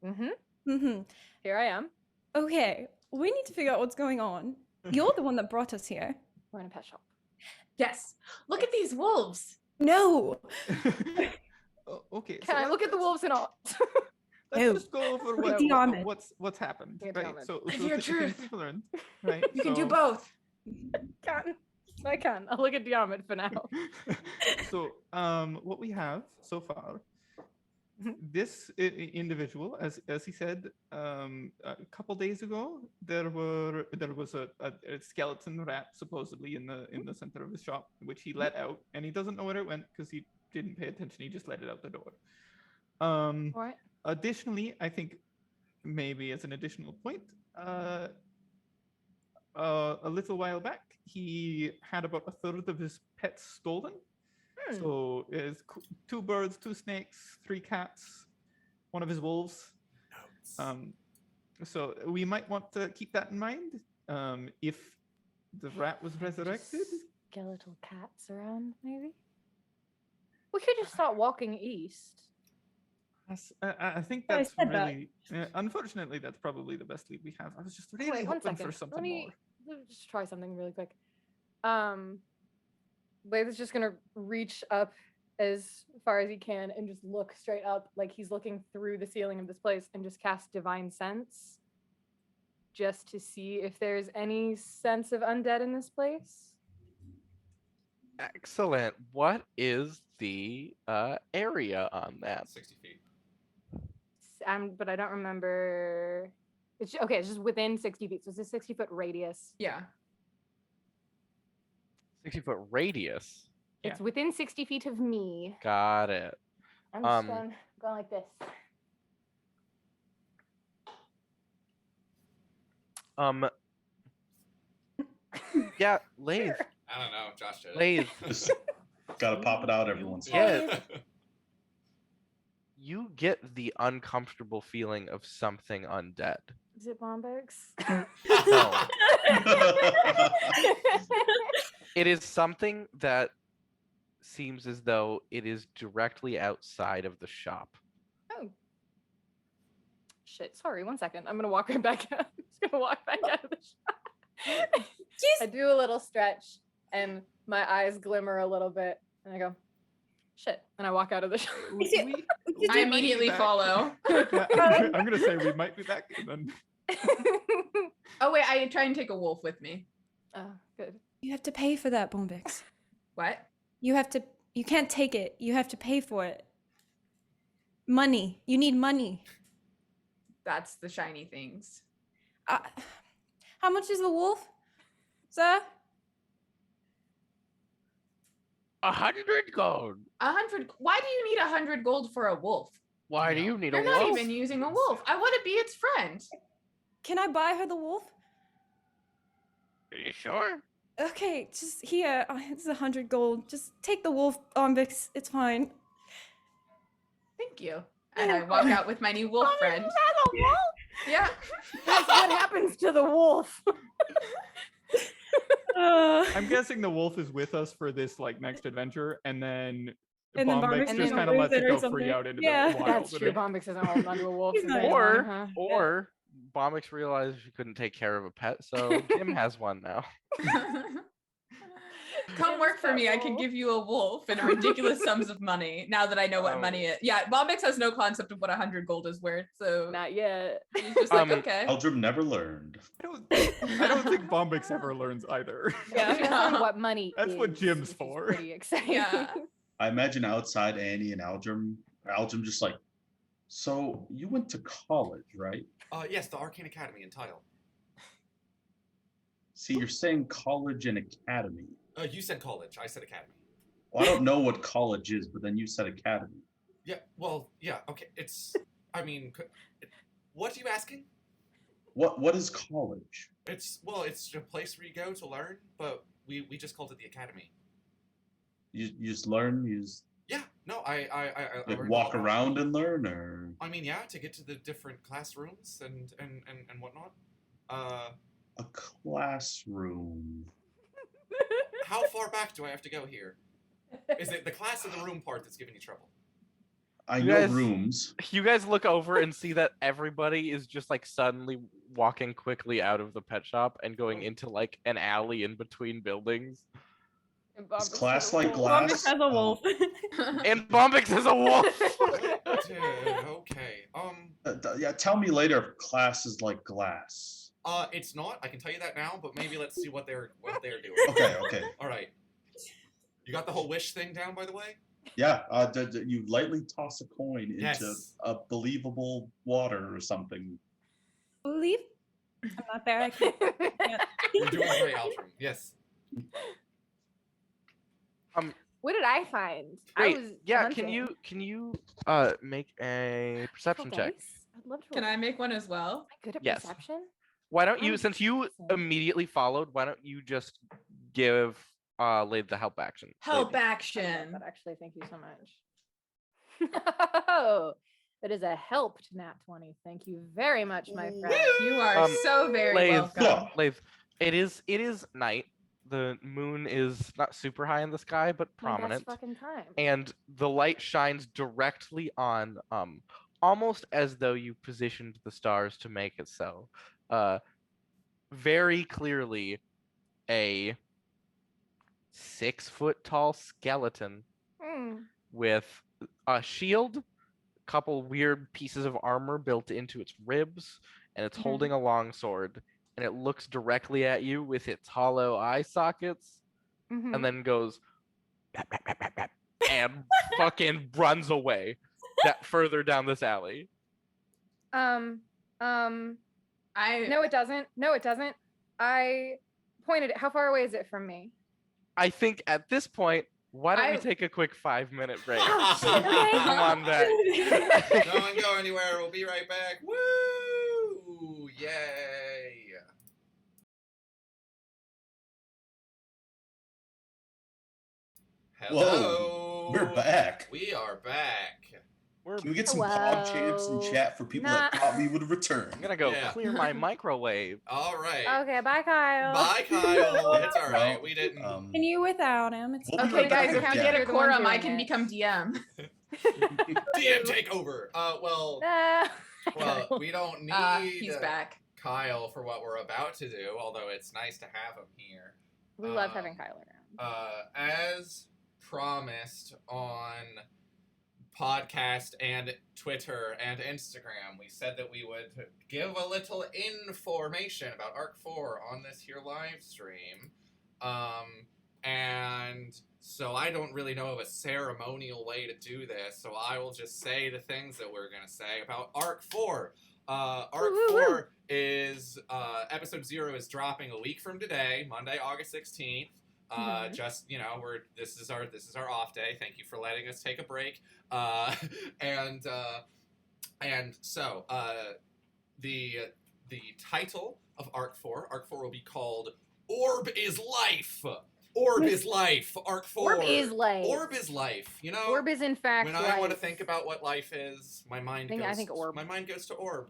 Mm-hmm. Here I am. Okay, we need to figure out what's going on. You're the one that brought us here. We're in a pet shop. Yes. Look at these wolves. No. Okay. Can I look at the wolves and all? Let's No. just go over With the armor. what's happened. Yeah, Right. Diamond. So You're things truth. we've learned. Right. You can do so- both. I can. I'll look at Diamond for now. So what we have so far, this individual, as he said, a couple days ago, there was a skeleton rat supposedly in the center of his shop, which he let out, and he doesn't know where it went because he didn't pay attention. He just let it out the door. All right. Additionally, I think maybe as an additional point, a little while back, he had about a third of his pets stolen. So it's 2 birds, 2 snakes, 3 cats, 1 of his wolves. So we might want to keep that in mind. If the rat was resurrected, Skeletal cats around, maybe? We could just start walking east. I think I that's said that. really. Unfortunately, that's probably the best lead we have. I was just really Wait, one hoping second. for something Let me more. just try something really quick. Blaze is just gonna reach up as far as he can and just look straight up, like he's looking through the ceiling of this place, and just cast Divine Sense, just to see if there's any sense of undead in this place. Excellent. What is the area on that? 60 feet. But I don't remember. It's okay. It's just within 60 feet, so it's a 60-foot radius. Yeah. 60-foot radius. Yeah. It's within 60 feet of me. Got it. I'm just going like this. Yeah, Lathe. I don't know. Josh did it. Lathe. Just gotta pop it out every once in a while. Yeah. You get the uncomfortable feeling of something undead. Is it Bombex? No. It is something that seems as though it is directly outside of the shop. Oh. Shit. Sorry. 1 second. I'm gonna walk right back out. I'm just gonna walk back out of the shop. I do a little stretch, and my eyes glimmer a little bit, and I go, "Shit!" And I walk out of the shop. I immediately follow. I'm gonna say we might be back then. Oh wait, I try and take a wolf with me. Oh, good. You have to pay for that, Bombix. What? You can't take it. You have to pay for it. Money. You need money. That's the shiny things. How much is the wolf, sir? 100 gold. 100. Why do you need 100 gold for a wolf? Why do you need a You're not wolf? even using a wolf. I want to be its friend. Can I buy her the wolf? Are you sure? Okay, just here. It's 100 gold. Just take the wolf, Bombix. It's fine. Thank you. And I walk out with my new wolf friend. Yeah. That's what happens to the wolf. I'm guessing the wolf is with us for this next adventure, and then And then Bombix Bombix just can kind of lose lets it it or go free something. out into Yeah. the wild. That's true. Bombix isn't holding onto a wolf. He's for not. very long, huh? Or Bombix realized she couldn't take care of a pet, so Jim has one now. Come work for me. I can give you a wolf and ridiculous sums of money now that I know what Oh. money is. Yeah, Bombix has no concept of what 100 gold is worth. So Not yet. he's just like, okay. Eldrim never learned. I don't think Bombix ever learns either. Yeah, Yeah. that's what money That's what is, Jim's which is for. Pretty exciting. Yeah. I imagine outside Annie and Eldrim just like, so you went to college, right? Yes, the Arcane Academy in Tile. See, you're saying college and academy. You said college. I said academy. Well, I don't know what college is, but then you said academy. Yeah. Well. Yeah. Okay. It's. I mean, what are you asking? What is college? It's a place where you go to learn, but we just called it the academy. You just learn. You just Yeah. No, I Like learned walk all about it. around and learn, or I mean, yeah, to get to the different classrooms and whatnot. a classroom? How far back do I have to go here? Is it the class of the room part that's giving you trouble? I You know guys- rooms. You guys look over and see that everybody is just like suddenly walking quickly out of the pet shop and going into like an alley in between buildings. And Is Bombix has class a like wolf. Bombix glass? has a wolf. And Bombix is a wolf. Okay. Yeah, tell me later if class is like glass. It's not. I can tell you that now, but maybe let's see what they're doing. Okay. All right. You got the whole wish thing down, by the way? Yeah, you lightly toss a coin into Yes. a believable water or something. Believe? I'm not there. I can't. You're doing great, Alfred. Yes. What did I find? Wait, I was yeah, hunting. can you make a perception check? Dice? I'd love to. Can roll. I make one as well? Am I good at Yes. perception? Why don't you, I'm since you guessing. immediately followed, why don't you just give Lathe the help action? Help Lathe. I love action. that, actually, thank you so much. Oh, that is a helped nat 20. Thank you very much, my friend. You are so very Lathe, welcome. Lathe, it is night. The moon is not super high in the sky, but My best prominent. fucking time. And the light shines directly on almost as though you positioned the stars to make it so. Very clearly a 6-foot tall skeleton Mm. with a shield, a couple weird pieces of armor built into its ribs, and it's Mhm. holding a long sword, and it looks directly at you with its hollow eye sockets, Mhm. and then goes "Bap, bap, bap, bap, bap," and fucking runs away that further down this alley. I No, it doesn't. No, it doesn't. I pointed it. How far away is it from me? I think at this point, why don't we I- take a quick 5-minute break? Oh, shit, okay. Come on back. Don't go anywhere. We'll be right back. Woo! Yay! Hello. We're back. We are back. Can we get some pog champs in Hello. chat for people Nah. that thought we would return? I'm gonna go Yeah. clear my microwave. All right. Okay, bye, Kyle. Bye, Kyle. It's all right. Well, We didn't. Continue without him. It's We'll be Okay, right back guys, if with we Gavin. get a You're the one quorum, I doing can it. become DM. DM takeover. Well, we don't need He's back. Kyle for what we're about to do, although it's nice to have him here. We love having Kyle around. As promised on podcast and Twitter and Instagram, we said that we would give a little information about Arc 4 on this here live stream. And so I don't really know of a ceremonial way to do this, so I will just say the things that we're going to say about Arc 4. Arc Woo, woo, 4 is, episode 0 is dropping a week from today, Monday, August 16th. Mhm. Just, you know, this is our off day. Thank you for letting us take a break. And so the title of Arc 4 will be called Orb is Life. Orb is Life. Arc 4. Orb is life. Orb is life. You know, Orb is in fact when life. I want to think about what life is, my mind I goes. think orb. My mind goes to orb.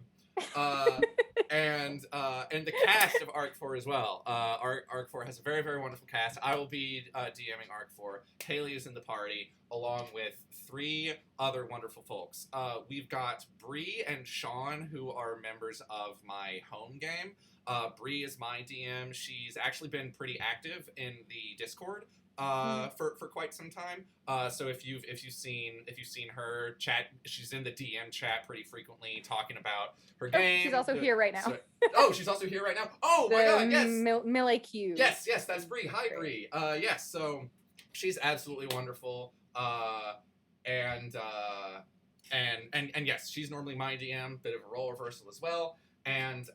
And the cast of Arc 4 as well. Arc 4 has a very, very wonderful cast. I will be DMing Arc 4. Haley is in the party, along with 3 other wonderful folks. We've got Bree and Sean, who are members of my home game. Bree is my DM. She's actually been pretty active in the Discord for quite some time. So if you've seen her chat, she's in the DM chat pretty frequently, talking about her game. She's also here right now. She's also here right now. Oh my god, yes. Millie Q. Yes, that's Bree. Hi, Bree. Yes, so she's absolutely wonderful. And yes, she's normally my DM, bit of a role reversal as well. And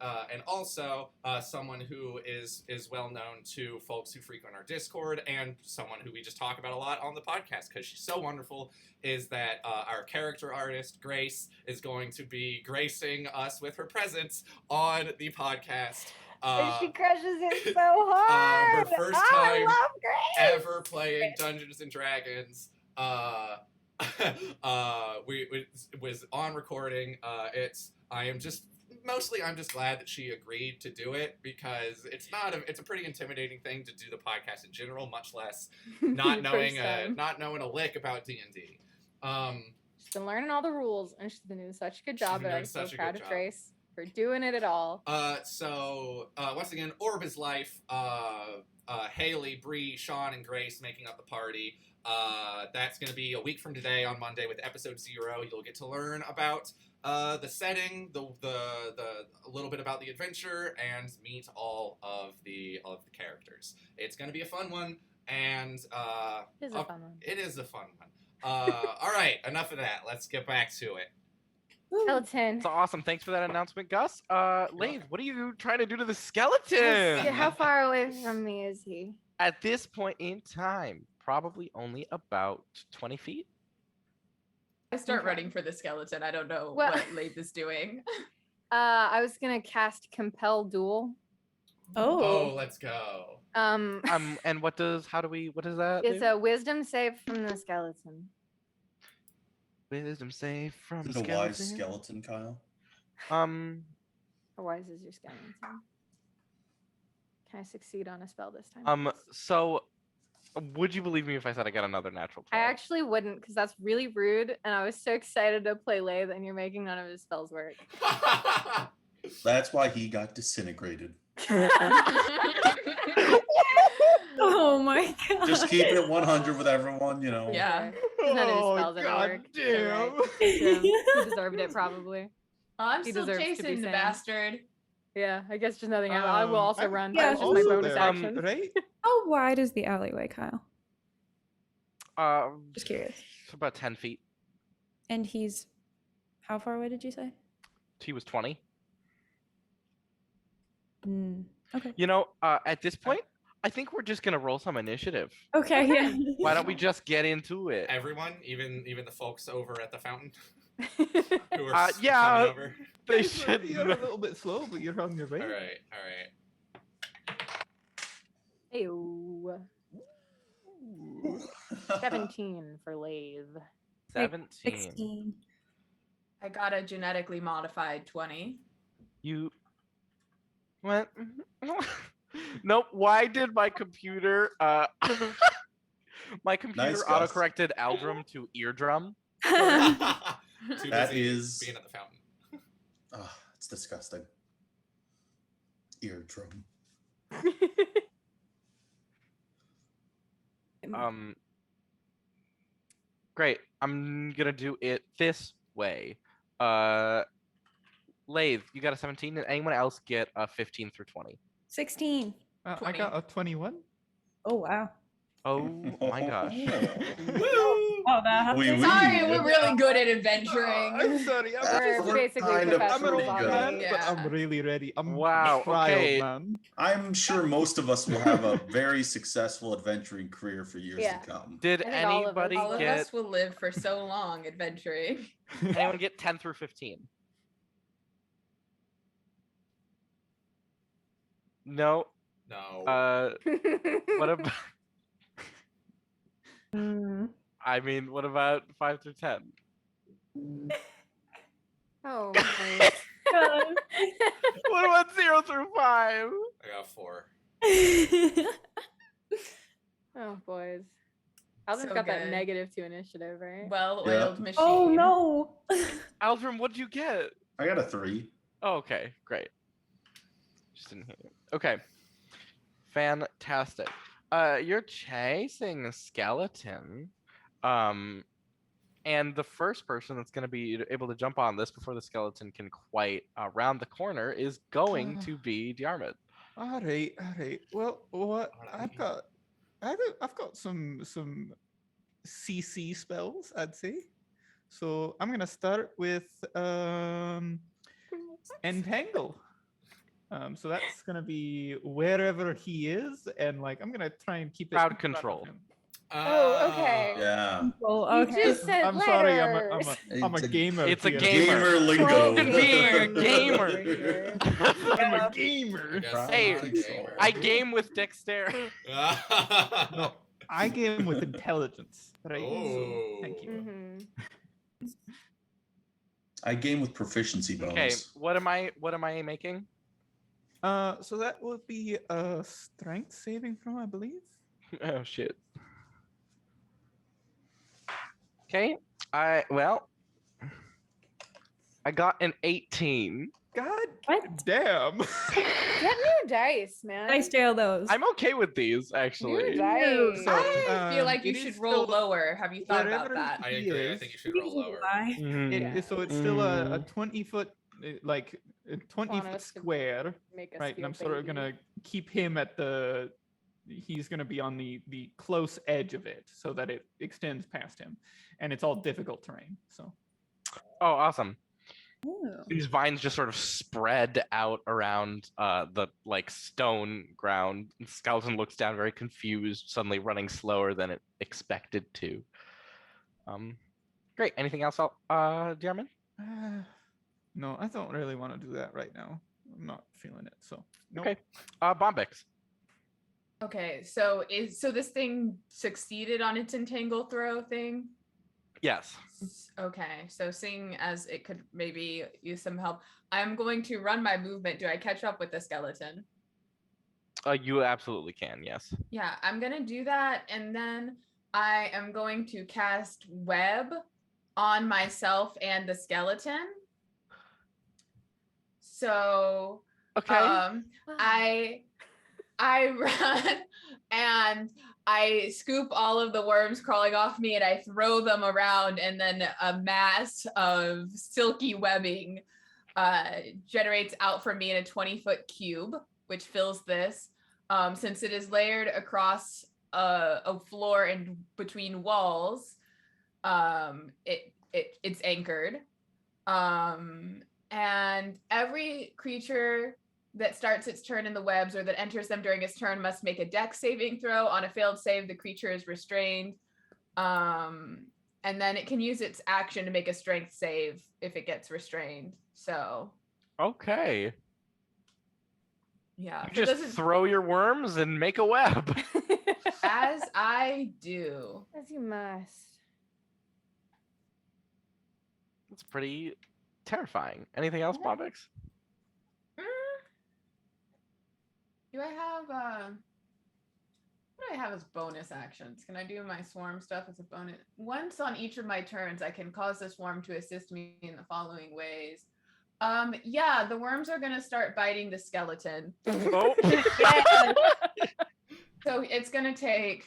also someone who is well known to folks who frequent our Discord, and someone who we just talk about a lot on the podcast because she's so wonderful, is that our character artist, Grace, is going to be gracing us with her presence on the podcast. And she crushes it so hard. Her first I time love Grace. ever playing Dungeons and Dragons. we was on recording. I'm just glad that she agreed to do it, because it's a pretty intimidating thing to do the podcast in general, much less not knowing a lick about D&D. She's been learning all the rules, and she's been doing such a good job. And I'm so proud of Trace for doing it at all. So once again, Orb is Life. Haley, Bree, Sean, and Grace making up the party. That's going to be a week from today on Monday with episode 0. You'll get to learn about the setting, a little bit about the adventure, and meet all of the characters. It's going to be a fun one, and It is a fun one. It is a fun one. All right, enough of that. Let's get back to it. Skeleton. It's awesome. Thanks for that announcement, Gus. Lathe, what are you trying to do to the skeleton? How far away from me is he? At this point in time, probably only about 20 feet. I start running for the skeleton. I don't know Well- what Lathe is doing. I was gonna cast Compel Duel. Oh, let's go. Um, And what is that? it's do? a Wisdom save from the skeleton. Wisdom save from Is the it a skeleton. wise skeleton, Kyle? How wise is your skeleton? Can I succeed on a spell this time? So would you believe me if I said I got another natural 12? I actually wouldn't, because that's really rude, and I was so excited to play Lathe, and you're making none of his spells work. That's why he got disintegrated. Oh my god. Just keep it 100 with everyone, you know. Yeah. None of his Oh, spells ever God work. damn. He deserved it, probably. I'm He still deserves to be chasing the sane. bastard. Yeah, I guess just nothing else. I will also I'm run. Yeah, That's just also my bonus there, action. right? How wide is the alleyway, Kyle? Just curious. It's about 10 feet. And he's how far away did you say? He was 20. Okay. You know, at this point, I think we're just gonna roll some initiative. Okay, yeah. Why don't we just get into it? Everyone, even the folks over at the fountain who are Yeah, coming over. They You're should. a little bit slow, but you're on your way. All right. Ew. 17 for Lathe. 17. 16. I got a genetically modified 20. You went. Nope. Why did my computer? My computer Nice, Gus. autocorrected Aldrum to eardrum. Too That busy is- being at the fountain. Oh, it's disgusting. Eardrum. Great. I'm gonna do it this way. Lathe, you got a 17, and anyone else get a 15 through 20? 16. I 20. got a 21. Oh wow. Oh my gosh. Oh, that Oui, oui. Sorry, we're really good at adventuring. I'm sorry. We're We're basically kind of I'm an professionals old pretty on man, it. good. but Yeah. I'm really ready. I'm Wow, a trial okay. man. I'm sure most of us will have a very successful adventuring career for years Yeah. to come. Did I think all of us- anybody All of get us will live for so long adventuring. anyone get 10 through 15? No. No. What about? Mm. I mean, what about 5 through 10? Oh, my. What about 0 through 5? I got 4. Oh, boys. Alvin's So got that good. negative to initiative, right? Well-oiled machine. Oh no. Aldrum, what did you get? I got a 3. Oh, okay, great. Just didn't hear you. Okay. Fantastic. You're chasing a skeleton. And the first person that's going to be able to jump on this before the skeleton can quite round the corner is going to be Diarmid. All right. Well, what I've got some CC spells, I'd say. So I'm gonna start with Entangle. So that's gonna be wherever he is, and like I'm gonna try and keep it. Crowd in front of control. him. Oh, okay. Yeah. Well, You okay. just said I'm sorry, I'm letters. a It's a- gamer. it's a here. gamer. Gamer lingo. Gamer. I'm a I gamer. guess I'm Hey, not a gamer. I game with dexterity. No, I game with intelligence, right? So, thank you. Mhm. I game with proficiency Okay, bonus. what am I making? So that would be a strength saving throw, I believe. Oh shit. Okay, I got an 18. God What? damn. Get new dice, man. Nice jail those. I'm okay with these actually. New dice. So, I feel like you it is should roll still- lower. Have you thought about wherever that? I he agree. I is, think you should roll lower. Mhm. So it's still a 20-foot, like a 20-foot us to square, Make us right? And feel I'm sort of baby. gonna keep him at the. He's gonna be on the close edge of it, so that it extends past him, and it's all difficult terrain. So. Oh, awesome. Ooh. These vines just sort of spread out around the like stone ground. And Skeleton looks down very confused, suddenly running slower than it expected to. Great. Anything else, Diarmin? No, I don't really want to do that right now. I'm not feeling it. So. Nope. Okay. Bombix. Okay, so this thing succeeded on its entangle throw thing? Yes. Okay, so seeing as it could maybe use some help, I'm going to run my movement. Do I catch up with the skeleton? You absolutely can. Yes. Yeah, I'm gonna do that, and then I am going to cast web on myself and the skeleton. So Okay. I run and I scoop all of the worms crawling off me and I throw them around, and then a mass of silky webbing generates out from me in a 20-foot cube, which fills this. Since it is layered across a floor and between walls, it's anchored. And every creature that starts its turn in the webs or that enters them during its turn must make a dex saving throw. On a failed save, the creature is restrained. And then it can use its action to make a strength save if it gets restrained. So Okay. yeah. You just throw your worms and make a web. As I do. As you must. It's pretty terrifying. Anything else, Yeah. Bombix? Do I have what do I have as bonus actions? Can I do my swarm stuff as a bonus? Once on each of my turns, I can cause the swarm to assist me in the following ways. Yeah, the worms are gonna start biting the skeleton. Oh. So it's gonna take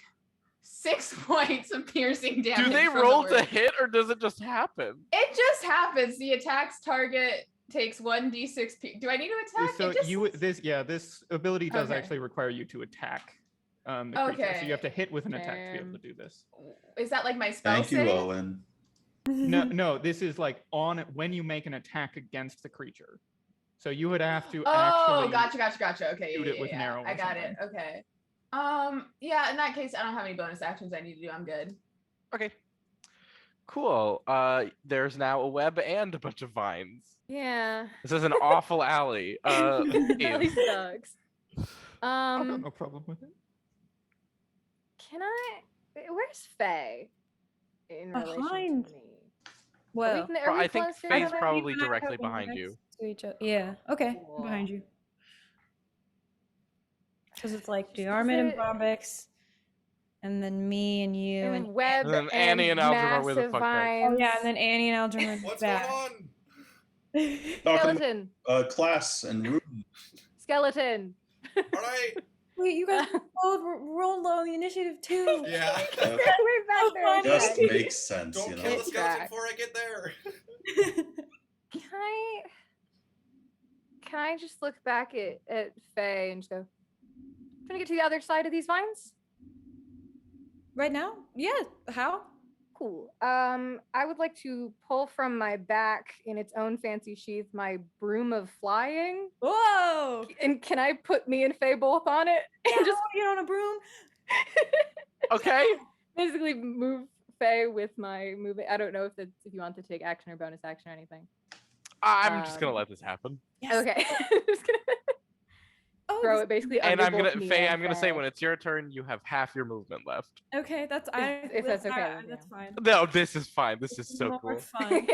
6 points of piercing damage. Do they from the roll to worm. hit or does it just happen? It just happens. The attack's target takes 1d6. Do I need to attack? So It just... this ability does Okay. actually require you to attack the creature. So you have to hit with an attack to be able to do this. Is that like my spell Thank you, save? Owen. No, this is like on when you make an attack against the creature. So you would have to Oh, actually gotcha. Okay, shoot it with an arrow or I got it. something. Okay. Yeah, in that case, I don't have any bonus actions I need to do. I'm good. Okay. Cool. There's now a web and a bunch of vines. Yeah. This is an awful alley. Really Steve. sucks. I've got no problem with it. Can I? Where's Faye in relation Behind. to me? Well, I think close to Faye's each other? probably you and I directly have been behind next you. to each other. Yeah. Okay. Cool. Behind you. Because it's like Just Diarmin and it- Bombix, and then me and you and And web And then Annie and Aldrin are where the massive fuck they- oh vines. yeah, and then Annie and Aldrin are What's back. going on? Talking Skeleton. about class and room. Skeleton. All right. Wait, you guys both rolled on the initiative too. Yeah. We're back there. funny. Just again. makes sense, Don't you kill know. the It's skeleton back. before I get there. Can I just look back at Faye and just go, trying to get to the other side of these vines? Right now? Yeah. How? Cool. I would like to pull from my back in its own fancy sheath my broom of flying. Whoa! And can I put me and Faye both on it? Yeah, And just get on a broom. Okay. basically move Faye with my movement. I don't know if you want to take action or bonus action or anything. I'm just gonna Um, let this happen. Yes. Okay. Oh, throw it basically And under I'm both gonna me Faye, and I'm gonna say Faye. when it's your turn, you have half your movement left. okay. That's If that's okay with you. That's fine. No, this is fine. This is so More cool. fun.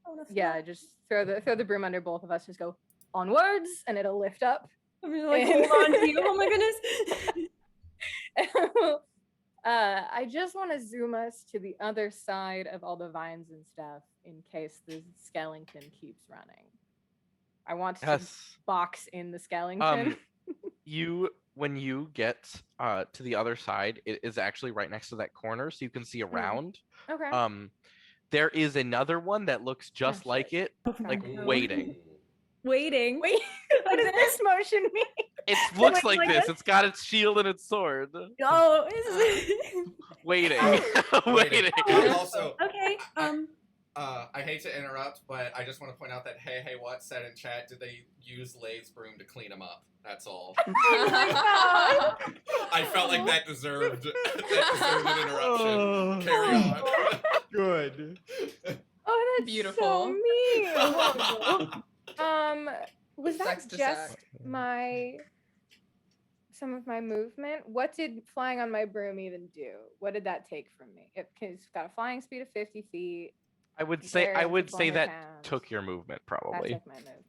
Oh, that's Yeah, fun. just throw the broom under both of us. Just go onwards, and it'll lift up. I'm gonna like hold on to you. Oh my goodness. I just want to zoom us to the other side of all the vines and stuff in case the skeleton keeps running. I want to Yes. box in the skeleton. When you get to the other side, it is actually right next to that corner, so you can see around. Okay. There is another one that looks just like shit. it, like waiting. Waiting. Wait, what does this motion mean? It looks like like this. this? It's got its shield and its sword. Oh, is it? Waiting. Waiting. Waiting. Also, Okay. I hate to interrupt, but I just want to point out that Hey What said in chat, did they use Lathe's broom to clean him up? That's all. I felt like that deserved an interruption. Carry on. Good. Oh, that's Beautiful. so mean. Was that Sucks to just suck. some of my movement? What did flying on my broom even do? What did that take from me? It's got a flying speed of 50 feet. I would say Carries up to that 400 pounds. took your movement That probably. took my movement.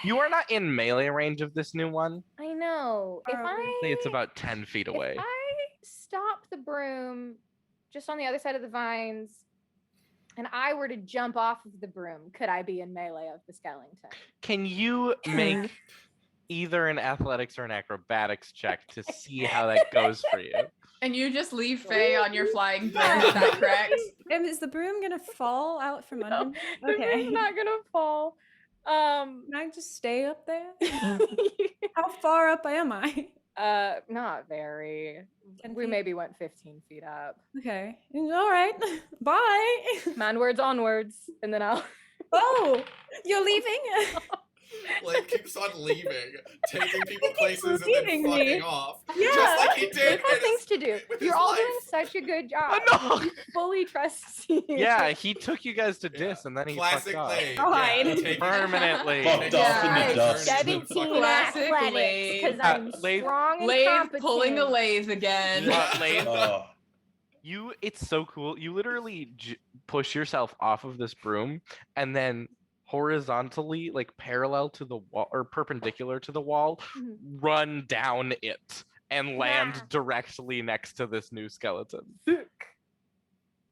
You are not in melee range of this new one. I know. If I Say it's about 10 feet away. If I stop the broom just on the other side of the vines, and I were to jump off of the broom, could I be in melee of the skeleton? Can you make either an athletics or an acrobatics check to see how that goes for you? And you just leave Faye on your flying broom, is that correct? Is the broom gonna fall out from under me? The broom's not gonna fall. Can I just stay up there? How far up am I? Not very. 10 We feet? maybe went 15 feet up. Okay. All right. Bye. Manwards onwards, and then I'll. Oh, you're leaving? Like keeps on leaving, taking people places and then leaving me. fucking off. Yeah. Just like he did. We've got things to do. with You're his all life. doing such a good job. Oh, no. He fully trusts you. Yeah, he took you guys to dis and then he Classic fucked off. Lathe. Fine. taking- Permanently. Fucked off in the Yeah. dust. 17 Classic athletics, Lathe. because I'm Lathe- strong and Lathe competent. pulling a lathe again. Lathe, it's so cool. You literally push yourself off of this broom and then horizontally, like parallel to the wall or perpendicular to the wall, Mhm. run down it and land Yeah. directly next to this new skeleton. Do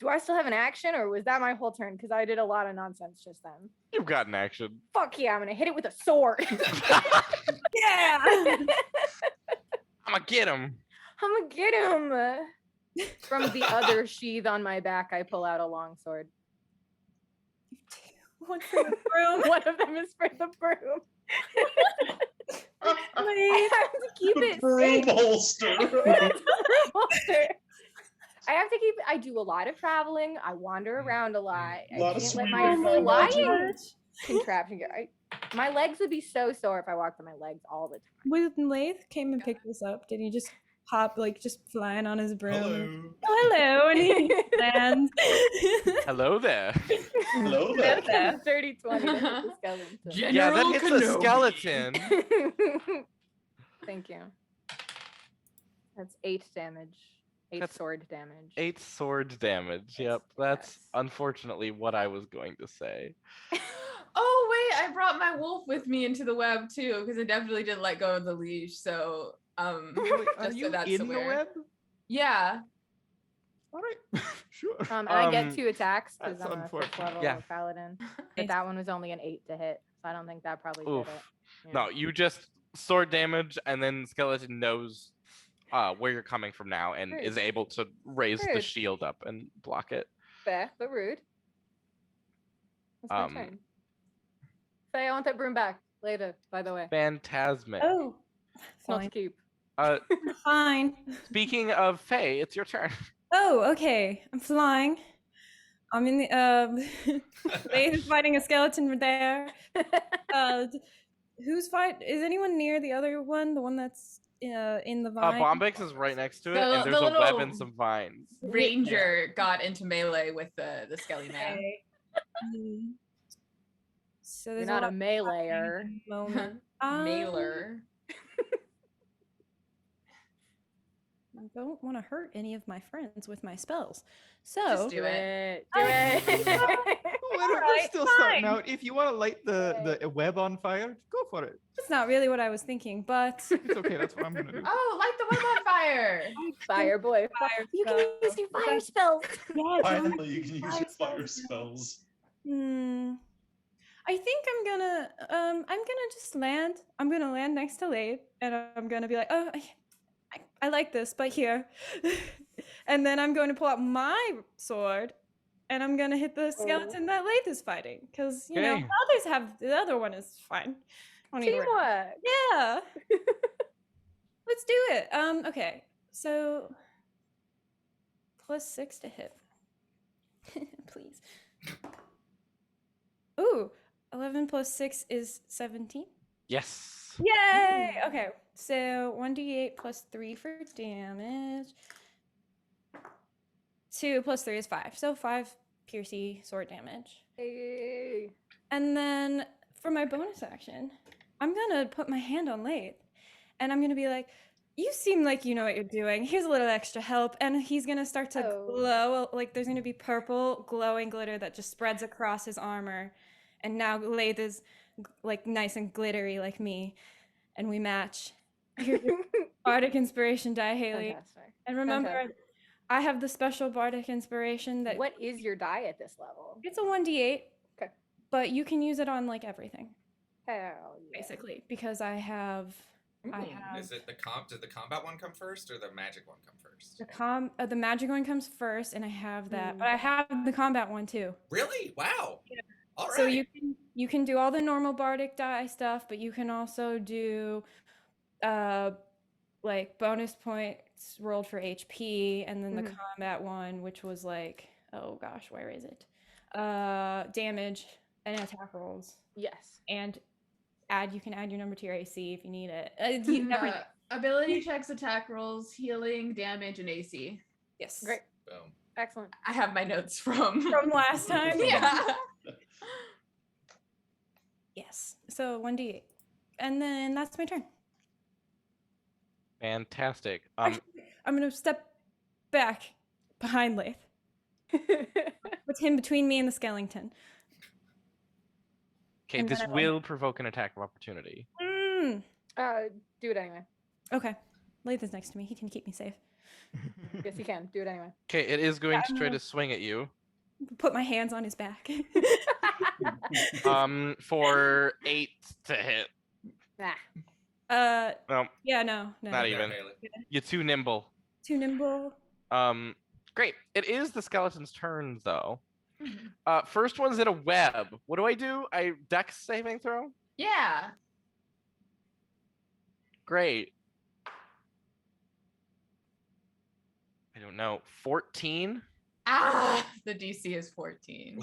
I still have an action, or was that my whole turn? Because I did a lot of nonsense just then. You've got an action. Fuck yeah, I'm gonna hit it with a sword. Yeah. I'm gonna get him. I'm gonna get him. From the other sheath on my back, I pull out a long sword. One for the broom. One of them is for the broom. I Wait. have to keep it Broom safe. holster. I have to keep. I do a lot of traveling. I wander around a lot. I Lot of can't let sweeping, my I imagine. flying contraption go. My legs would be so sore if I walked on my legs all the time. When Lathe came and picked us up, did he just hop, like, just flying on his broom? Hello. Oh, hello, and he lands. Hello there. Hello there. That's a dirty 20 to hit the skeleton. Yeah, that General hits a Kenobi. skeleton. Thank you. That's 8 damage. 8 That's sword damage. 8 sword damage. Yep, that's unfortunately what I was going to say. Oh wait, I brought my wolf with me into the web too, because it definitely didn't let go of the leash. So Are just so you that's in the aware. web? Yeah. All right. Sure. And I get Um, 2 attacks because that's I'm a 5th unfortunate. level Yeah. paladin. But that one was only an 8 to hit, so I don't think that probably Oof. did it. No, you just sword damage, and then skeleton knows where you're coming from now, and Rude. is able to raise the Rude. shield up and block it. Fair, but rude. That's my Um, turn. Faye, I want that broom back later, by the way. Phantasmic. Oh, It's not to fine. keep. Fine. Speaking of Faye, it's your turn. Oh, okay. I'm flying. I'm in the Lathe is fighting a skeleton there. Who's fight? Is anyone near the other one? The one that's in the vine. Bombix is right next to it, The- and there's the a web little- and some vines. Ranger got into melee with the skelly man. Okay. Mm. So You're there's not a lot meleeer. happening at the moment. Mailer. I don't want to hurt any of my friends with my spells. So Just Do it. I- We're Alright, still starting fine. out. If you want to light the web on fire, go for it. that's not really what I was thinking, but It's okay. That's what I'm gonna do. Oh, light the web on fire. Fire boy. Fire You can use spells. your fire spells. Yes, Finally, you can use Fire your fire spells. spells. I think I'm gonna just land. I'm gonna land next to Lathe, and I'm gonna be like, oh, I like this, but here. And then I'm going to pull out my sword, and I'm gonna hit the skeleton that Lathe is fighting, because you know Okay. others have the other one is fine. I don't need to worry. Teamwork. Yeah. Let's do it. Okay. So +6 to hit. Please. Ooh, 11 plus 6 is 17. Yes. Yay! Okay. So 1d8 plus 3 for damage. 2 plus 3 is 5. So 5 piercy sword damage. Hey. And then for my bonus action, I'm gonna put my hand on Lathe, and I'm gonna be like, "You seem like you know what you're doing. Here's a little extra help." And he's gonna start to Oh. glow. Like there's gonna be purple glowing glitter that just spreads across his armor, and now Lathe is like nice and glittery like me, and we match. Here's your bardic inspiration die, Haley. Fantastic. And remember, Fantastic. I have the special bardic inspiration that What is your die at this level? it's a 1d8. Okay. But you can use it on like everything. Hell yeah. Basically, because I have Is it the did the combat one come first or the magic one come first? the magic one comes first, and I have that, Mm. but I have the combat one too. Really? Wow. Yeah. All right. So you can do all the normal bardic die stuff, but you can also do like bonus points rolled for HP, and then the Mhm. combat one, which was like, oh gosh, where is it? Damage and attack rolls, Yes. and you can add your number to your AC if you need it. Everything. Ability checks, attack rolls, healing, damage, and AC. Yes. Great. Boom. Excellent. I have my notes from. From last time. Yeah. Yes. So 1d8. And then that's my turn. Fantastic. I'm gonna step back behind Lathe. With him between me and the skeleton. Okay, And this then I- will provoke an attack of opportunity. Mm. Do it anyway. Okay. Lathe is next to me. He can keep me safe. Yes, you can. Do it anyway. Okay, it is going Yeah, to I'm try gonna- to swing at you. Put my hands on his back. For 8 to hit. Nah. No, Yeah, no. not There, even. Haley. You're too nimble. Too nimble. Great. It is the skeleton's turn though. Mhm. First one's in a web. What do? I dex saving throw? Yeah. Great. I don't know. 14? Ah, the DC is 14.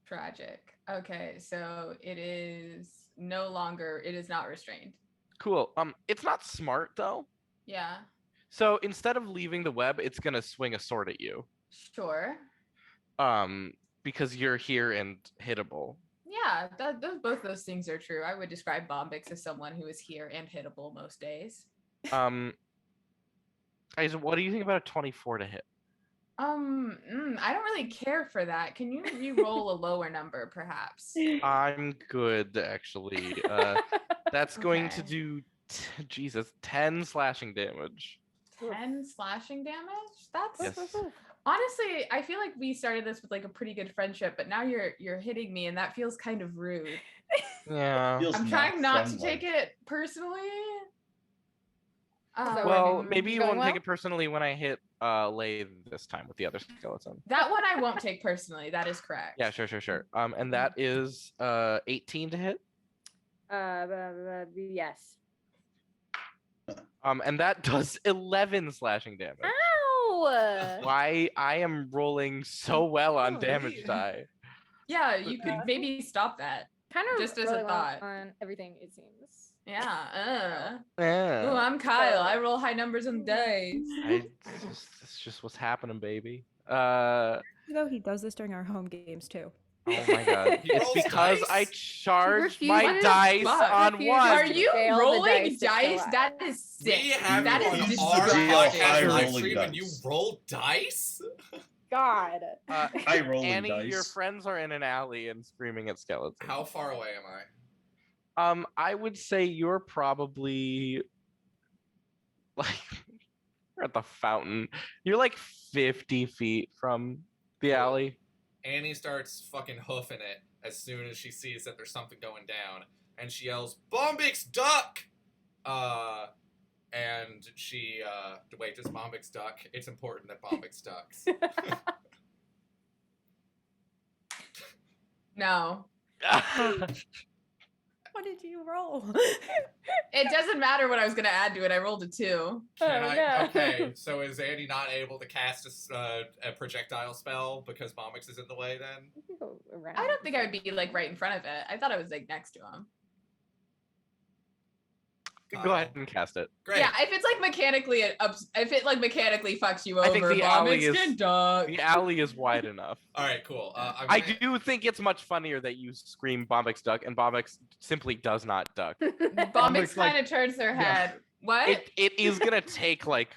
Tragic. Okay, so it is not restrained. Cool. It's not smart though. Yeah, So instead of leaving the web, it's gonna swing a sword at you. sure. Because you're here and hittable. Yeah, both those things are true. I would describe Bombix as someone who is here and hittable most days. Guys, what do you think about a 24 to hit? I don't really care for that. Can you re-roll a lower number, perhaps? I'm good actually. That's going to Okay. do Jesus, 10 slashing damage. 10 slashing damage? That's Yes. honestly, I feel like we started this with like a pretty good friendship, but now you're hitting me, and that feels kind of rude. Yeah. Feels I'm trying not to friendly. take it personally. that Well, working? maybe you Going won't take well? it personally when I hit Lathe this time with the other skeleton. That one I won't take personally. That is correct. Yeah, sure. And that is 18 to hit. Yes. And that does 11 slashing damage. Ow! Why I am rolling so well on Oh, damage neat. die. Yeah, you could maybe stop that. Kind of Just as a really well thought. on everything, it seems. Yeah. Yeah. Oh, I'm Kyle. I roll high numbers on the dice. It's just what's happening, baby. Though he does this during our home games too. Oh my god. He It's rolls because I dice? charged She my refuses- dice Fuck. on refuses one. Are to you fail the rolling dice to kill dice? us. That is sick. We have That you is on He's our real podcast high live rolling stream and you dice. roll dice? God. High rolling Annie, dice. your friends are in an alley and screaming at skeletons. How far away am I? I would say you're probably like you're at the fountain. You're like 50 feet from the Cool. alley. Annie starts fucking hoofing it as soon as she sees that there's something going down, and she yells, "Bombix, duck!" And she, wait, does Bombix duck? It's important that Bombix ducks. No. What did you roll? It doesn't matter what I was gonna add to it. I rolled a 2. Can Oh, I? no. Okay, so is Annie not able to cast a projectile spell because Bombix is in the way then? You can go around. I don't think I would be like right in front of it. I thought I was like next to him. Go ahead and cast it. Great. Yeah, if it's like mechanically if it like mechanically fucks you over, I think the alley Bombix is- can duck. The alley is wide enough. All right, cool. I do think it's much funnier that you scream Bombix duck and Bombix simply does not duck. Bombix Bombix, like- kind of turns their head. What? It is gonna take like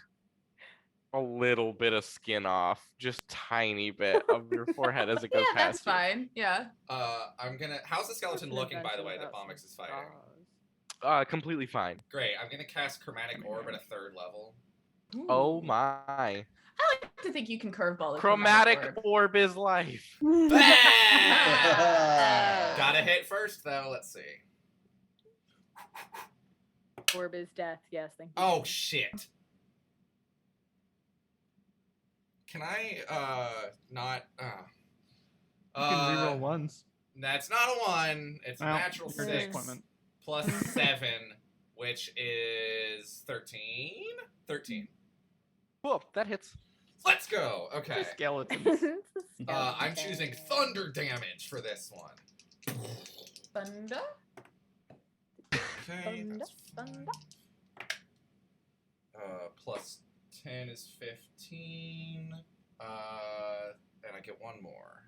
a little bit of skin off, just tiny bit of your forehead as it goes Yeah, that's past you. fine. Yeah. I'm gonna. How's the skeleton An looking, by the adventure way, that without Bombix is fighting? Completely fine. Great. I'm gonna cast chromatic orb at a 3rd level. Oh Ooh. my. I like to think you can curveball a Chromatic orb. orb is life. Gotta hit first, though. Let's see. Orb is death. Yes, thank you. Oh shit. Can I not You can reroll ones. That's not a 1. It's a Well, natural your 6 disappointment. plus 7, which is 13. 13. Cool, that hits. Let's go. Okay. Skeletons. It's a I'm skeleton. choosing thunder damage for this one. Thunder? Okay, Thunder, that's thunder. plus 10 is 15. And I get 1 more.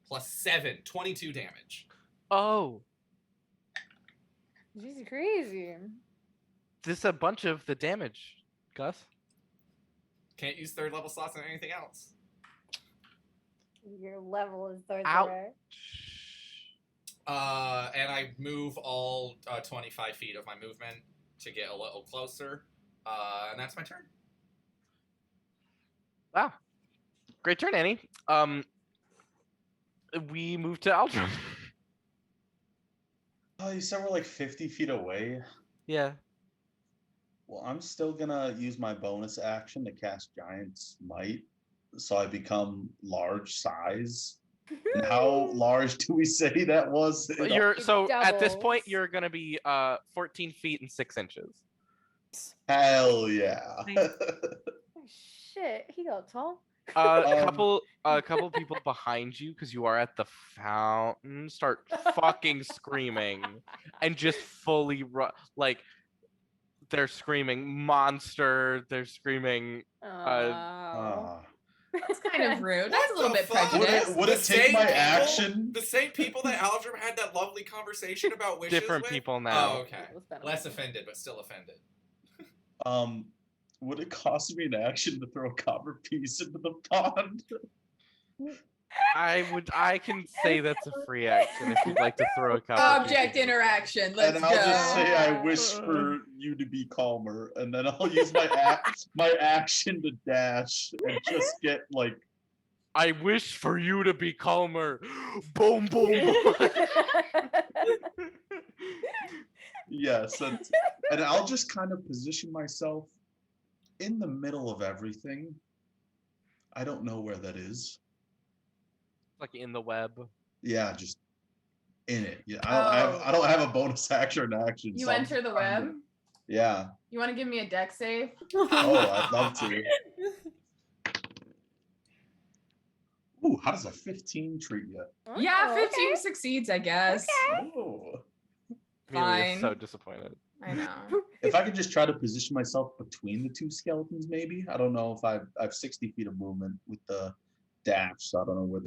Plus 7, 22 damage. Oh, She's crazy. this is a bunch of the damage, Gus. Can't use 3rd level slots on anything else. Your level is third. Ouch. And I move all 25 feet of my movement to get a little closer. And that's my turn. Wow. Great turn, Annie. We move to Aldrum. Oh, you said we're like 50 feet away. Yeah. Well, I'm still gonna use my bonus action to cast Giant Smite, so I become large size. And how large do we say that was? You're It so at this point doubles. you're gonna be 14 feet and 6 inches. Hell yeah! Nice. Oh, shit, he got tall. A Um, couple people behind you, because you are at the fountain, start fucking screaming and just fully like they're screaming monster. They're screaming. Oh. Ah. That's kind of rude. That's a little What bit the fuck? prejudiced. Would it The take same my people- action? The same people that Aldrum had that lovely conversation about wishes Different with? people now. Oh, okay. Let's bet on Less it. offended, but still offended. Would it cost me an action to throw a copper piece into the pond? I can say that's a free action if you'd like to throw a couple. Object interaction. Let's And I'll just go. say I wish for you to be calmer, and then I'll use my my action to dash and just get like I wish for you to be calmer. Boom, boom, boom. yes, and I'll just kind of position myself in the middle of everything. I don't know where that is. Like in the web. Yeah, just in it. Yeah, Oh. I don't have a bonus action or an action. You so I'm enter the just trying web. to- yeah. You want to give me a deck save? Oh, I'd love to. Ooh, how does a 15 treat you? Yeah, Oh, 15 okay. succeeds, I guess. Oh. Amelia's so Fine. disappointed. I know. If I could just try to position myself between the two skeletons, maybe. I don't know if I have 60 feet of movement with the dash, so I don't know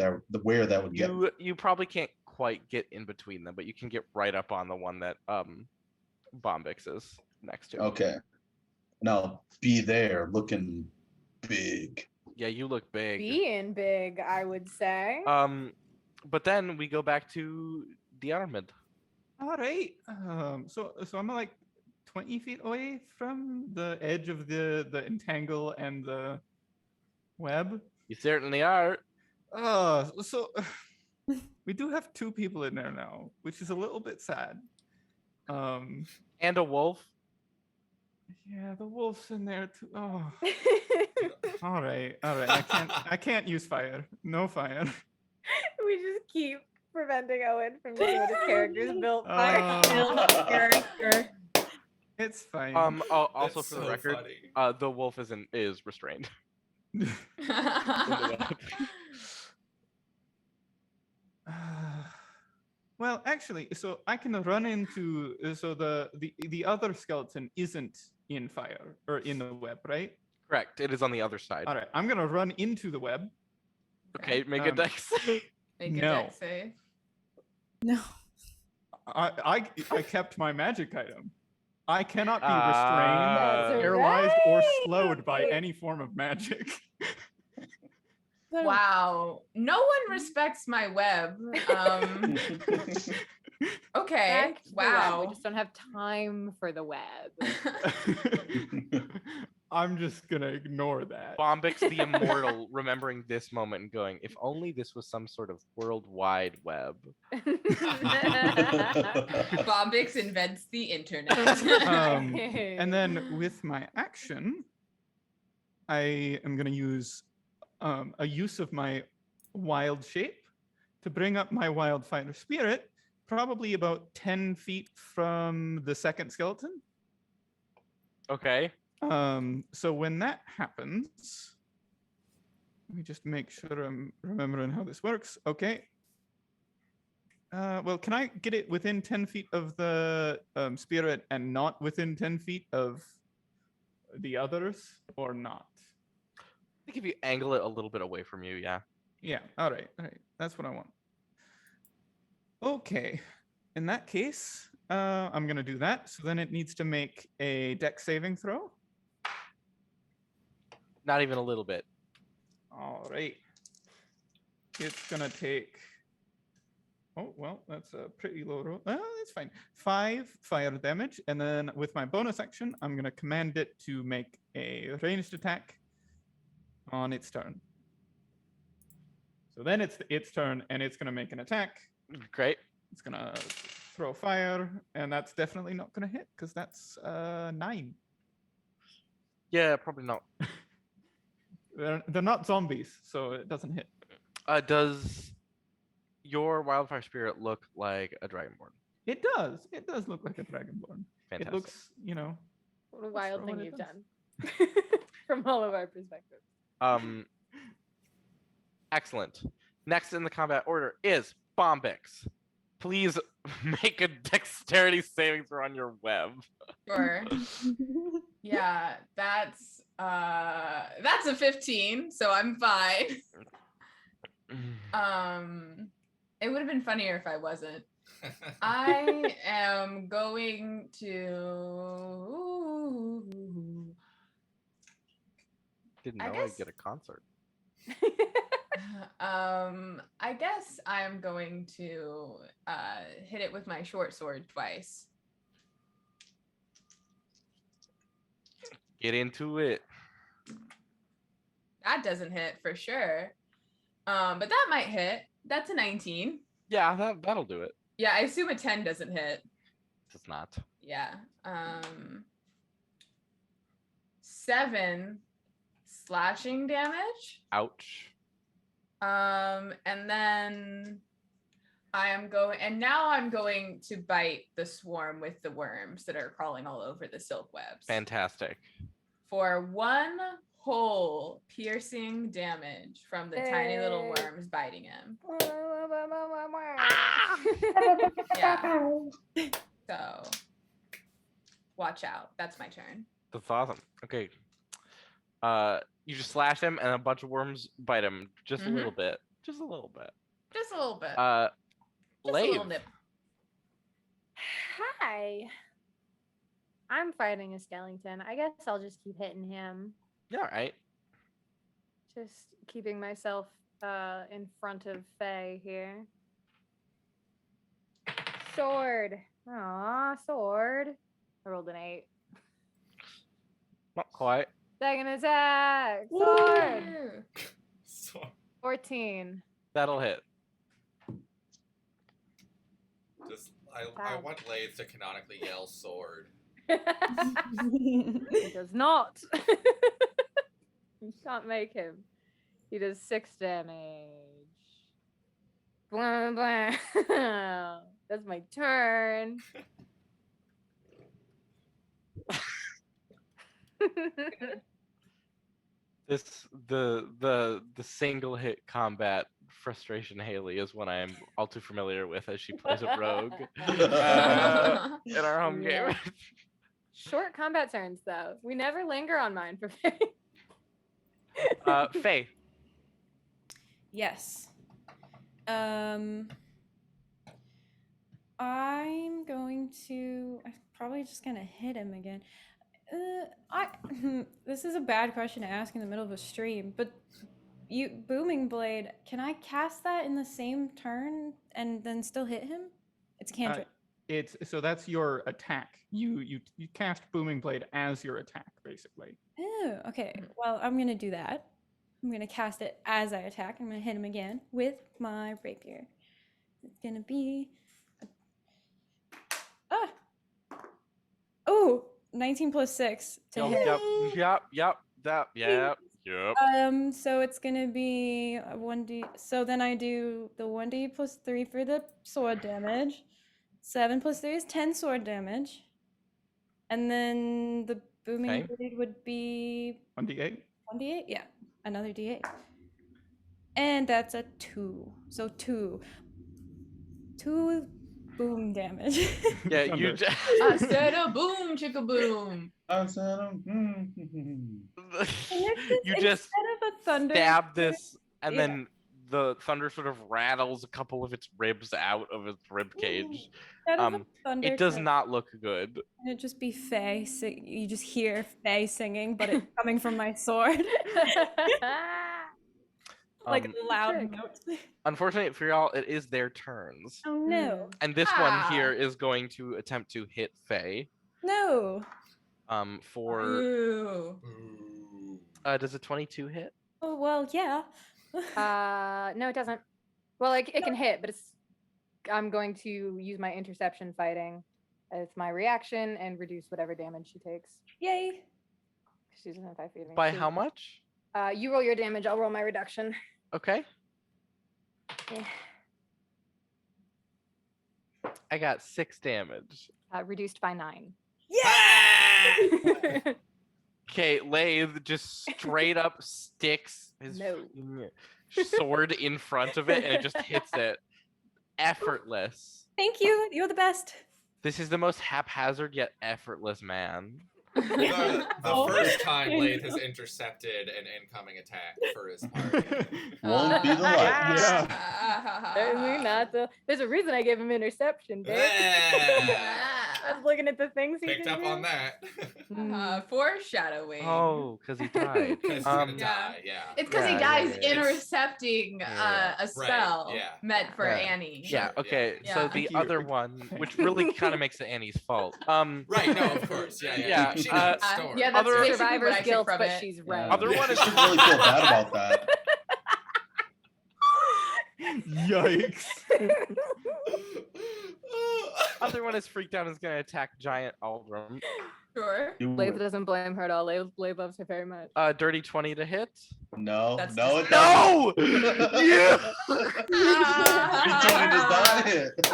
where that would get. You probably can't quite get in between them, but you can get right up on the one that Bombix is next to. Okay. And I'll be there looking big. Yeah, you look big. Being big, I would say. But then we go back to the Armid. All right. So I'm like 20 feet away from the edge of the entangle and the web. You certainly are. So we do have 2 people in there now, which is a little bit sad. And a wolf. Yeah, the wolf's in there too. Oh. All right. I can't use fire. No fire. We just keep preventing Owen from using what his character's built for. Character. It's fine. Also That's for the so record, funny. the wolf is restrained. Well, actually, so I can run into so the other skeleton isn't in fire or in the web, right? Correct. It is on the other side. All right, I'm gonna run into the web. Okay, make a dex. Make No. a dex save. No. I kept my magic item. I cannot be That's restrained, paralyzed, or right. slowed by any form of magic. Wow. No one respects my web. Okay. Back to the web. Wow. We just don't have time for the web. I'm just gonna ignore that. Bombix the Immortal remembering this moment and going, if only this was some sort of worldwide web. Bombix invents the internet. And then with my action, I am going to use a use of my wild shape to bring up my wildfire spirit, probably about 10 feet from the second skeleton. Okay. So when that happens, let me just make sure I'm remembering how this works. Okay. Well, can I get it within 10 feet of the spirit and not within 10 feet of the others, or not? I think if you angle it a little bit away from you, yeah. Yeah, all right. That's what I want. Okay. In that case, I'm going to do that. So then it needs to make a dex saving throw. Not even a little bit. All right. It's going to take... Oh, well, that's a pretty low roll. That's fine. 5 fire damage. And then with my bonus action, I'm going to command it to make a ranged attack on its turn. So then it's its turn, and it's going to make an attack. Great. It's going to throw fire, and that's definitely not going to hit because that's 9. Yeah, probably not. They're not zombies, so it doesn't hit. Does your wildfire spirit look like a dragonborn? It does. It does look like a dragonborn. Fantastic. It looks, you know. What a wild for thing what it you've does. done. From all of our perspectives. Excellent. Next in the combat order is Bombix. Please make a dexterity saving throw on your web. Sure. Yeah, that's a 15, so I'm fine. It would have been funnier if I wasn't. I am going to. Didn't I know guess- I'd get a concert. I guess I'm going to hit it with my short sword twice. Get into it. That doesn't hit for sure. But that might hit. That's a 19. Yeah, that'll do it. Yeah, I assume a 10 doesn't hit. It's not. Yeah. 7 slashing damage. Ouch. And then I'm going to bite the swarm with the worms that are crawling all over the silk webs. Fantastic. For 1 whole piercing damage from the tiny little worms biting him. Yeah. So watch out. That's my turn. That's awesome. Okay. You just slash him, and a bunch of worms bite him just a Mhm. little bit. Just a little bit. Just a little bit. Just a little Lathe. nip. Hi. I'm fighting a skeleton. I guess I'll just keep hitting him. Yeah, all right. Just keeping myself in front of Faye here. Sword. Aw, sword. I rolled an 8. Not quite. Second attack. Sword. Ooh. So, 14. That'll hit. just I Wow. want Lathe to canonically yell sword. He does not. You can't make him. He does 6 damage. Blah, blah. That's my turn. The single hit combat frustration Haley is one I'm all too familiar with as she plays a rogue in our home Yeah. game. Short combat turns, though. We never linger on mine for Faye. Faye. Yes. I'm probably just gonna hit him again. This is a bad question to ask in the middle of a stream, but booming blade, can I cast that in the same turn and then still hit him? It's a cantrip. So that's your attack. You cast booming blade as your attack, basically. Oh, okay. Well, I'm gonna do that. I'm gonna cast it as I attack. I'm gonna hit him again with my rapier. It's gonna be. Oh, 19 plus 6 to hit. Yep. So it's gonna be a 1d. So then I do the 1d plus 3 for the sword damage. 7 plus 3 is 10 sword damage. And then the booming Okay. blade would be 1d8. 1d8? Yeah, another d8. And that's a 2. So 2 boom damage. Yeah, you Thunder. just I said a boom, chicka boom. I said, you just Instead of a thunder, stab this, and Yeah. then the thunder sort of rattles a couple of its ribs out of its rib cage. instead of a thunder, It does turn, not look good. it'd just be Faye. You just hear Faye singing, but it's coming from my sword. Like Um, loud trick. notes. Unfortunately for y'all, it is their turns. Oh no. And this one here is going to attempt to hit Faye. No. For Ooh. Ooh. does a 22 hit? Oh well, yeah. No, it doesn't. Well, like it can hit, but I'm going to use my interception fighting as my reaction and reduce whatever damage she takes. Yay. She doesn't have 5 feet of me. By She- how much? You roll your damage. I'll roll my reduction. Okay. Yeah. I got 6 damage. Reduced by 9. Yeah. Okay, Lathe just straight up sticks his No. fucking sword in front of it and it just hits it. Effortless. Thank you. You're the best. This is the most haphazard yet effortless man. The Oh. first time Lathe has intercepted an incoming attack for his party. won't be the last. Certainly not. There's a reason I gave him interception, babe. I was looking at the things he Picked can up do. on that. Foreshadowing. Oh, because he died. Because he's gonna Um, die, yeah. It's because he Yeah, dies yeah. intercepting Yeah. a spell yeah. meant for Yeah. Annie. yeah, Sure, okay. yeah. So Yeah. the Thank you. other one, which really kind of makes it Annie's fault. Right, no, of course. Yeah, yeah. Yeah, She knows the yeah, story. that's Other- basically Survivor's what I took guilt, from but it. she's Yeah. right. Other one is I should really feel bad about that. Yikes. Other one is freaked out and is going to attack Giant Aldrum. Sure. Do Blade it. doesn't blame her at all. Blade loves her very much. Dirty 20 to hit. No, That's no, it No! doesn't. Yeah! Tony does not hit.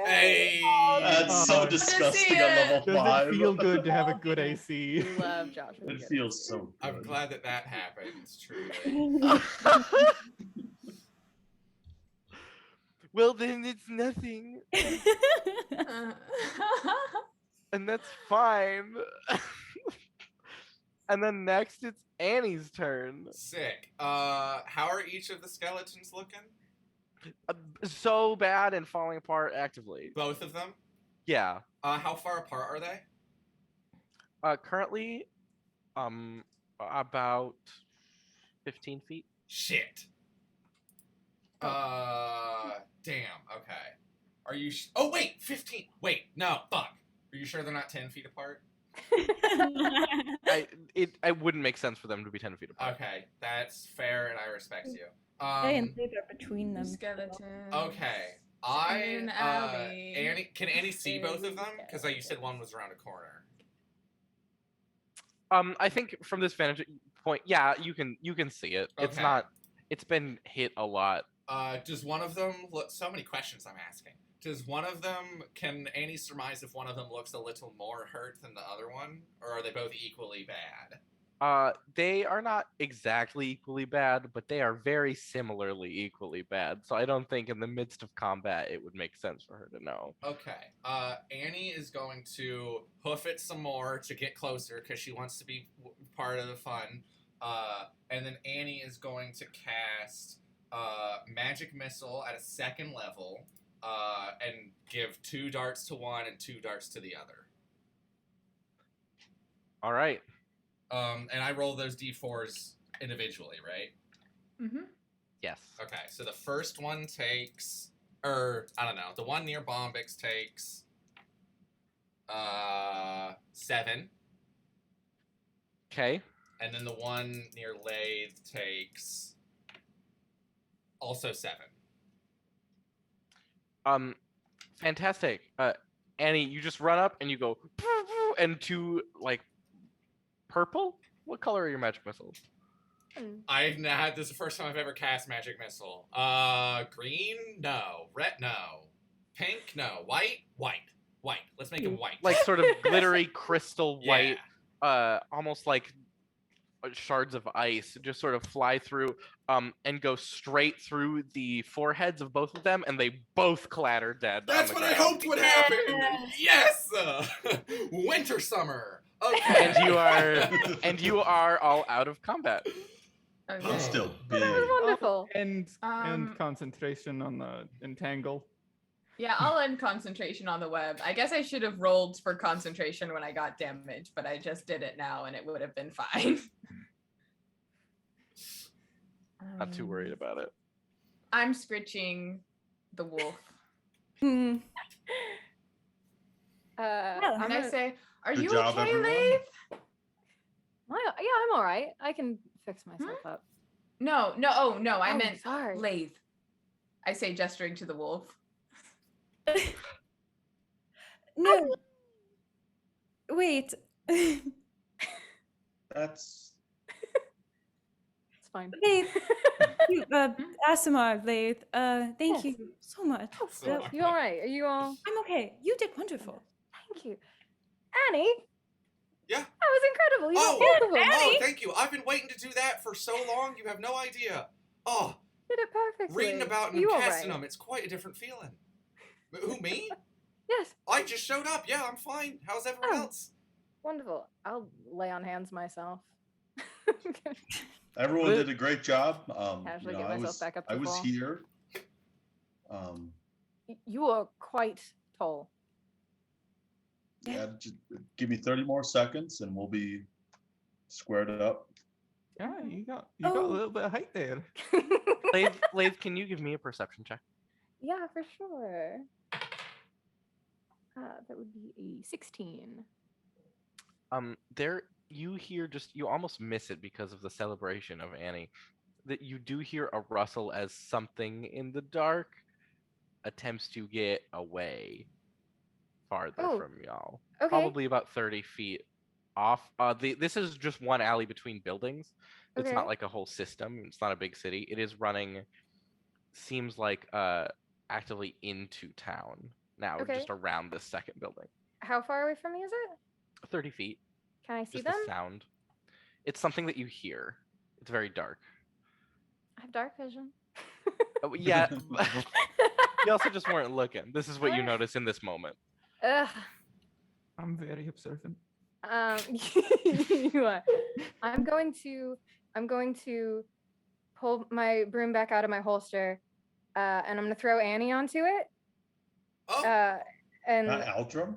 Hey. That's so Oh. disgusting on level Does 5. it feel good to have a good AC? Love Josh. It feels so I'm good. glad that that happens, truly. Well, then it's nothing. And that's fine. And then next it's Annie's turn. Sick. How are each of the skeletons looking? So bad and falling apart actively. Both of them? Yeah. How far apart are they? Currently, about 15 feet. Shit. Damn. Okay. Are you? Oh wait, 15. Wait, no. Fuck. Are you sure they're not 10 feet apart? It wouldn't make sense for them to be 10 feet apart. Okay, that's fair, and I respect you. and they're between them. Skeleton. Okay. In an alley. Annie, can Annie see both of them? Because you said one was around a corner. I think from this vantage point, yeah, you can see it. It's Okay. not. It's been hit a lot. Does one of them look? So many questions I'm asking. Does one of them? Can Annie surmise if one of them looks a little more hurt than the other one, or are they both equally bad? They are not exactly equally bad, but they are very similarly equally bad. So I don't think in the midst of combat it would make sense for her to know. Okay. Annie is going to hoof it some more to get closer because she wants to be part of the fun. And then Annie is going to cast Magic Missile at a 2nd level and give 2 darts to one and 2 darts to the other. All right. And I roll those d4s individually, right? Mm-hmm. Yes. Okay, so the first one takes, or I don't know, the one near Bombix takes 7, Okay. and then the one near Lathe takes also 7. Fantastic. Annie, you just run up and you go, and 2 like purple. What color are your magic missiles? I've not. This is the first time I've ever cast Magic Missile. Green? No. Red? No. Pink? No. White? White. White. Let's make it white. Like sort of glittery crystal Yeah. white, almost like shards of ice, just sort of fly through, and go straight through the foreheads of both of them, and they both clatter dead. That's on what the I ground. hoped would happen. Yes. Winter summer. Okay. And you are all out of combat. Okay. I'm still big. That was wonderful. And Um, concentration on the entangle. Yeah, I'll end concentration on the web. I guess I should have rolled for concentration when I got damage, but I just did it now and it would have been fine. Not too worried about it. I'm scritching the wolf. Hmm. I'm And I gonna- say, are Good you job, okay, everyone. Lathe? yeah, I'm all right. I can fix myself up. No, I Oh, meant sorry. Lathe. I say, gesturing to the wolf. No. Wait. That's It's fine. Lathe. You, Asimar, Lathe. Thank Yes. you so much. So- You all right? Are you all? I'm okay. You did wonderful. Thank you, Annie. Yeah. That was incredible. You Oh, did both of them. Oh, thank you. I've been waiting to do that for so long. You have no idea. Oh, Did it perfectly. reading about them you and all casting right? them, it's quite a different feeling. Who, me? Yes. I just showed up. Yeah, I'm fine. How's everyone Oh. else? Wonderful. I'll lay on hands myself. everyone did a great job. Casually You know, get I myself was back up I to was full. here. You are quite tall. Yeah, just give me 30 more seconds and we'll be squared up. Yeah, you got a Oh. little bit of height there. Lathe, can you give me a perception check? Yeah, for sure. That would be a 16. There you hear you almost miss it because of the celebration of Annie. That you do hear a rustle as something in the dark attempts to get away farther Oh, from y'all. Okay. Probably about 30 feet off. This is just one alley between buildings. It's Okay. not like a whole system. It's not a big city. It is running, seems like actively into town now, Okay. just around this second building. How far away from me is it? 30 feet. Can I see Just them? the sound. It's something that you hear. It's very dark. I have dark vision. Oh, yeah. You also just weren't looking. This is what you notice in this moment. Ugh. I'm very observant. You are. I'm going to pull my broom back out of my holster, and I'm gonna throw Annie onto it. Oh, And Not Aldrum?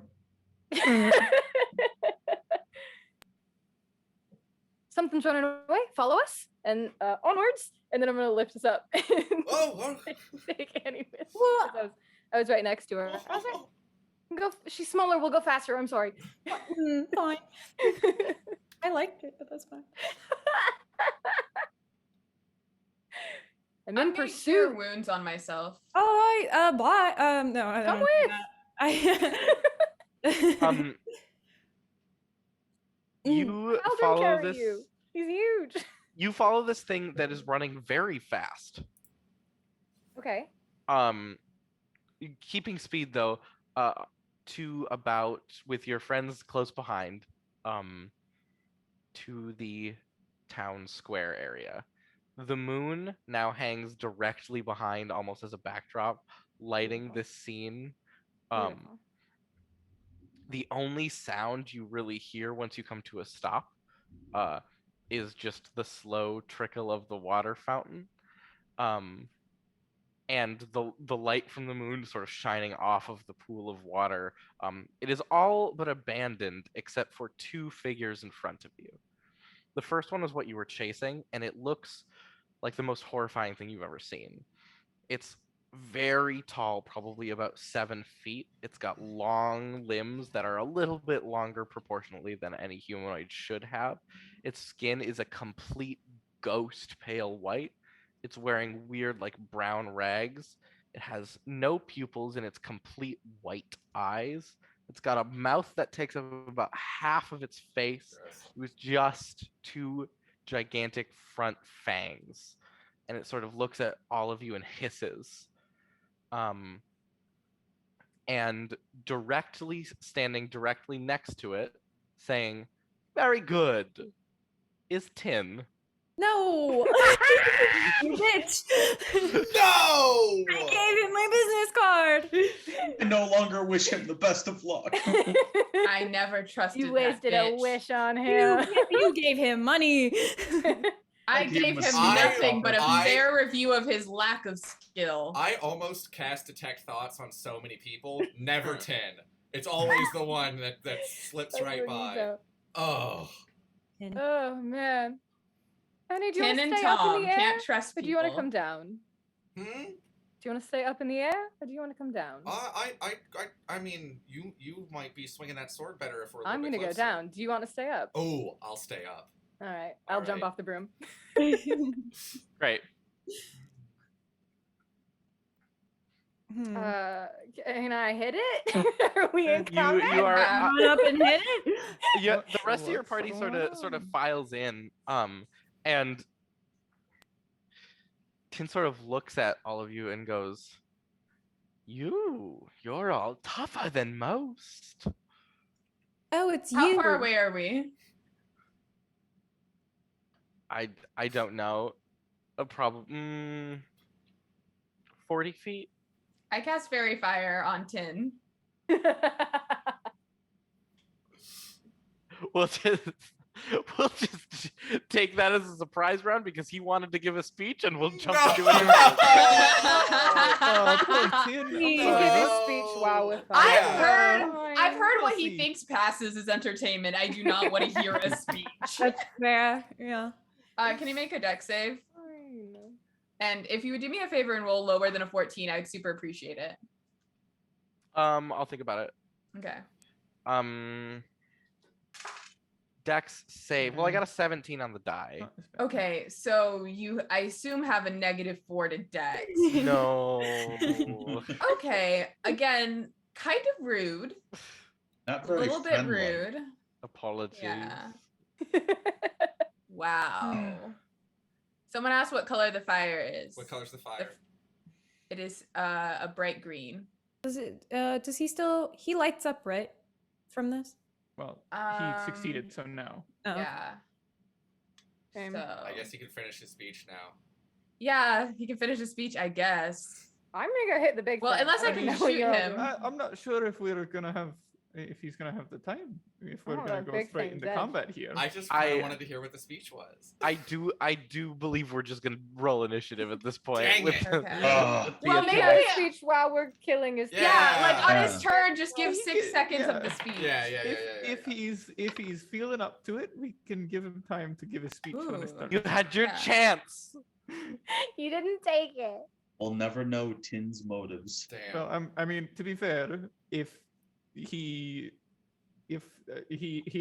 something's running away. Follow us and onwards. And then I'm gonna lift us up. And oh, take Annie with me, Well- 'cause I was right next to her. I was like, go. She's smaller. We'll go faster. I'm sorry. Fine. I liked it, but that's fine. I'm I'm in gonna cure pursuit. wounds on myself. Oh, bye. No, I Come don't. with. You I'll follow carry this. you. He's huge. You follow this thing that is running very fast. Okay. Keeping speed though, to about with your friends close behind, to the town square area. The moon now hangs directly behind, almost as a backdrop, lighting Beautiful. this scene. Beautiful. The only sound you really hear once you come to a stop, is just the slow trickle of the water fountain. And the light from the moon sort of shining off of the pool of water. It is all but abandoned except for two figures in front of you. The first one is what you were chasing, and it looks like the most horrifying thing you've ever seen. It's very tall, probably about 7 feet. It's got long limbs that are a little bit longer proportionately than any humanoid should have. Its skin is a complete ghost pale white. It's wearing weird, like, brown rags. It has no pupils in its complete white eyes. It's got a mouth that takes up about half of its face with just two gigantic front fangs. And it sort of looks at all of you and hisses. And standing directly next to it, saying, "Very good," is Tin. No! You bitch! no! I gave him my business card! I no longer wish him the best of luck. I never trusted You wasted that a bitch. wish on You, him. you gave him money! I gave gave him a him secret nothing but a offer. fair review of his lack of skill. I almost cast detect thoughts on so many people. Never 10. It's always the one that slips That's right when you by. know. Oh. Oh man. Annie, do you Tin want to and stay up in Tom the air? can't trust Or people. do you want to come down? Hmm? Do you want to stay up in the air, or do you want to come down? I mean, you might be swinging that sword better if we're. I'm gonna go down. Do you want to stay up? Oh, I'll stay up. All right, I'll jump Alright. off the broom. Great. Can I hit it? Are we in You combat? are Run up and hit it? yeah, What- the rest of your what's party going sort of on? files in, and Tin sort of looks at all of you and goes, "You're all tougher than most." Oh, it's How you. far away are we? I don't know, probably 40 feet. I cast Fairy Fire on Tin. We'll just take that as a surprise round because he wanted to give a speech, and we'll jump into it. Poor Tin. I'm He He sorry, give his that's- speech while with I've Yeah. heard I've heard what he Pussy. thinks passes as entertainment. I do not want to hear a speech. That's fair, yeah. Can you make a deck save? And if you would do me a favor and roll lower than a 14, I would super appreciate it. I'll think about it. Okay. Dex save. Well, I got a 17 on the die. Not as bad. Okay, so I assume have a -4 to dex. No. Okay, again, kind of rude. Not A very little bit friendly. rude. Apologies. Yeah. Wow. Someone asked what color the fire is. What color's the fire? It is a bright green. Does he lights up, right? From this? Well, he succeeded, so no. Oh. Yeah. Same. So I guess he can finish his speech now. yeah, he can finish his speech, I guess. I'm gonna go hit the big Well, thing. unless I don't can know what shoot you're all him. doing. I'm not sure if we're gonna have if he's gonna have the time. If we're Oh, gonna that go big straight thing's into dead. combat here. I just I- wanted to hear what the speech was. I do believe we're just gonna roll initiative at this point. Dang with it. the- Okay. Oh. the Well, Maybe attack. maybe- a speech while we're killing his. Yeah, like on Yeah. his turn, just give He 6 can- seconds of yeah. the speech. Yeah. If he's feeling up to it, we can give him time to give his speech on his Ooh. turn. You had your Yeah. chance. You didn't take it. We'll never know Tin's motives. Damn. Well, I mean, to be fair, if he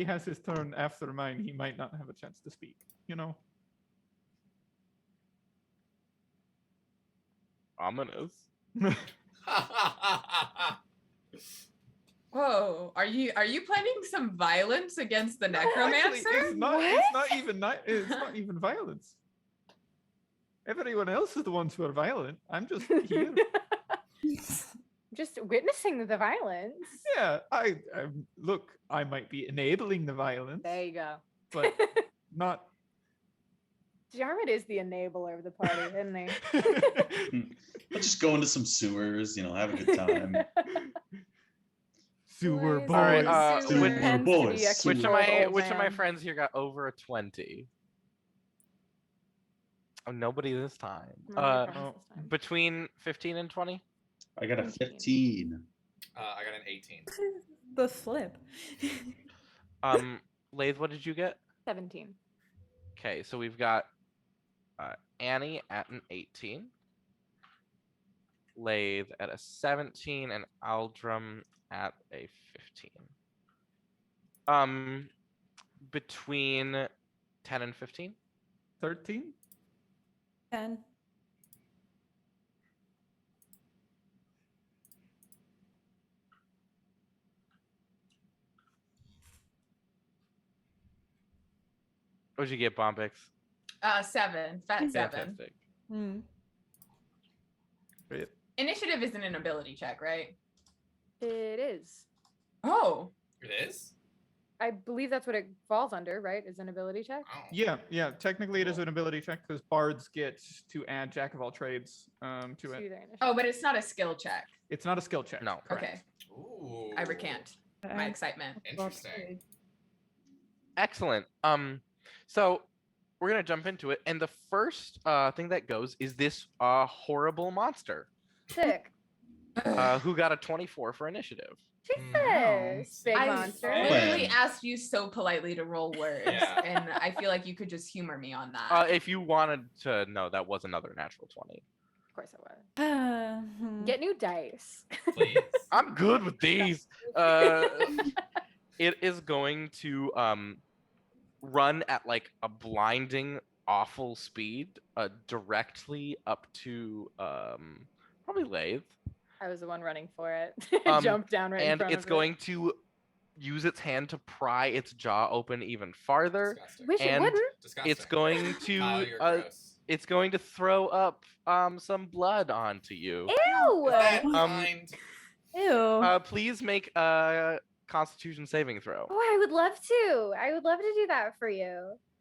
has his turn after mine, he might not have a chance to speak. You know. Ominous. Whoa, are you planning some violence against the No, necromancer? actually, it's not. It's not even. It's not even violence. Everyone else is the ones who are violent. I'm just here. Just witnessing the violence. Yeah, I look. I might be enabling the violence, There you go. but not. Jarmid is the enabler of the party, isn't he? Let's just go into some sewers, have a good time. Sewer Boys boy. All right, and which- sewer tends to be a boys. Which of controlled my old which of my man. friends here got over a 20? Oh, nobody this time. No, my friends Oh, this time. Between 15 and 20? I got a 15. I got an 18. The flip. Lathe, what did you get? 17. Okay, so we've got Annie at an 18, Lathe at a 17, and Aldrum at a 15. Between 10 and 15? 13. 10. What'd you get, Bombix? 7. Fat 7. Fantastic. Mm. Great. Initiative isn't an ability check, right? It is. Oh. It is? I believe that's what it falls under, right? Is an ability check. Oh. Yeah. Technically, it is Cool. an ability check because bards get to add jack of all trades to To it. their initiative. Oh, but it's not a skill check. It's not a skill check. No. correct. Okay. Ooh. I recant my excitement. Interesting. Excellent. So we're gonna jump into it, and the first thing that goes is this horrible monster Sick. who got a 24 for initiative. Jesus. Big I monster. literally Man. asked you so politely to roll words, Yeah. and I feel like you could just humor me on that. If you wanted to know, that was another natural 20. Of course I was. Get new dice. Please. I'm good with these. It is going to run at like a blinding, awful speed, directly up to probably Lathe, I was the one running for it. Um, Jumped down right in and front it's of going to use its hand to pry its jaw open even farther. Disgusting. it. Wish it and wouldn't. Disgusting. It's going Kyle, to you're gross. it's going to throw up some blood onto you. Ew. Is that Um, kind? Ew. Please make a Constitution saving throw. Oh, I would love to. I would love to do that for you.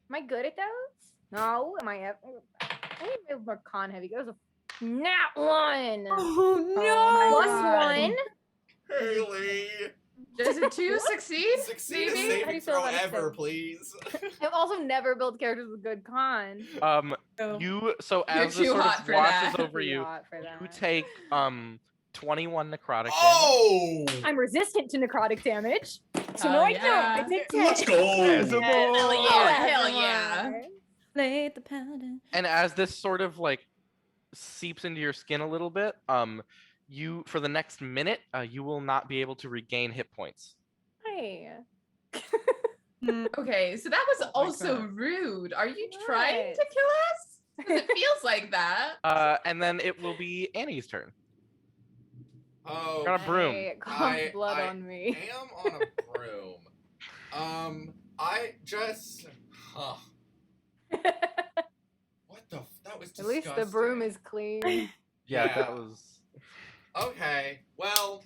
Am I good at those? No. Am I? I need to be more con heavy. That was a nat 1. Oh Plus no. 1. Haley. Does a 2 succeed? Succeed a Maybe? How do saving you feel throw about it, ever, Sid? please. I've also never built characters with good con. Oh. You so You're as this too sort hot of for washes that. over Too you, hot for you that. take 21 necrotic damage. Oh! I'm resistant to necrotic damage. So Oh, no, I yeah. don't. I take 10. Let's go. As a Hell boy. yeah. Hell yeah. Play the paladin. And as this sort of like seeps into your skin a little bit, you for the next minute, you will not be able to regain hit points. Hey. Okay, so that was Like also that. rude. Are you trying What? to kill us? Because it feels like that. And then it will be Annie's turn. Oh, Got a broom. Hey, calm I- blood I on me. am on a broom. I just. Huh. What the? That was At disgusting. least the broom is clean. Yeah, Yeah. that was. Okay, well,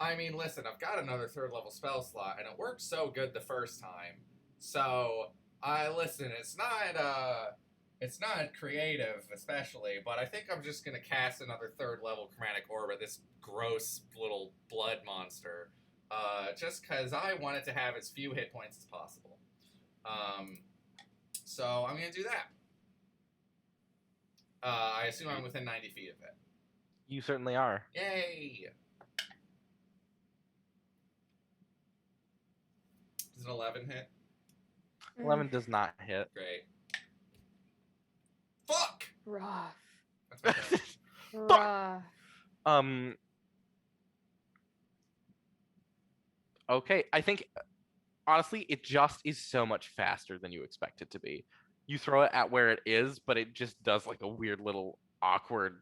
I mean, listen, I've got another 3rd level spell slot, and it worked so good the first time. So, listen, it's not creative, especially, but I think I'm just gonna cast another 3rd level chromatic orb at this gross little blood monster. just because I want it to have as few hit points as possible. So I'm going to do that. I assume I'm within 90 feet of it. You certainly are. Yay! Does an 11 hit? 11 does not hit. Great. Fuck! Rough. That's okay. Rough. Okay, I think honestly it just is so much faster than you expect it to be. You throw it at where it is, but it just does like a weird little awkward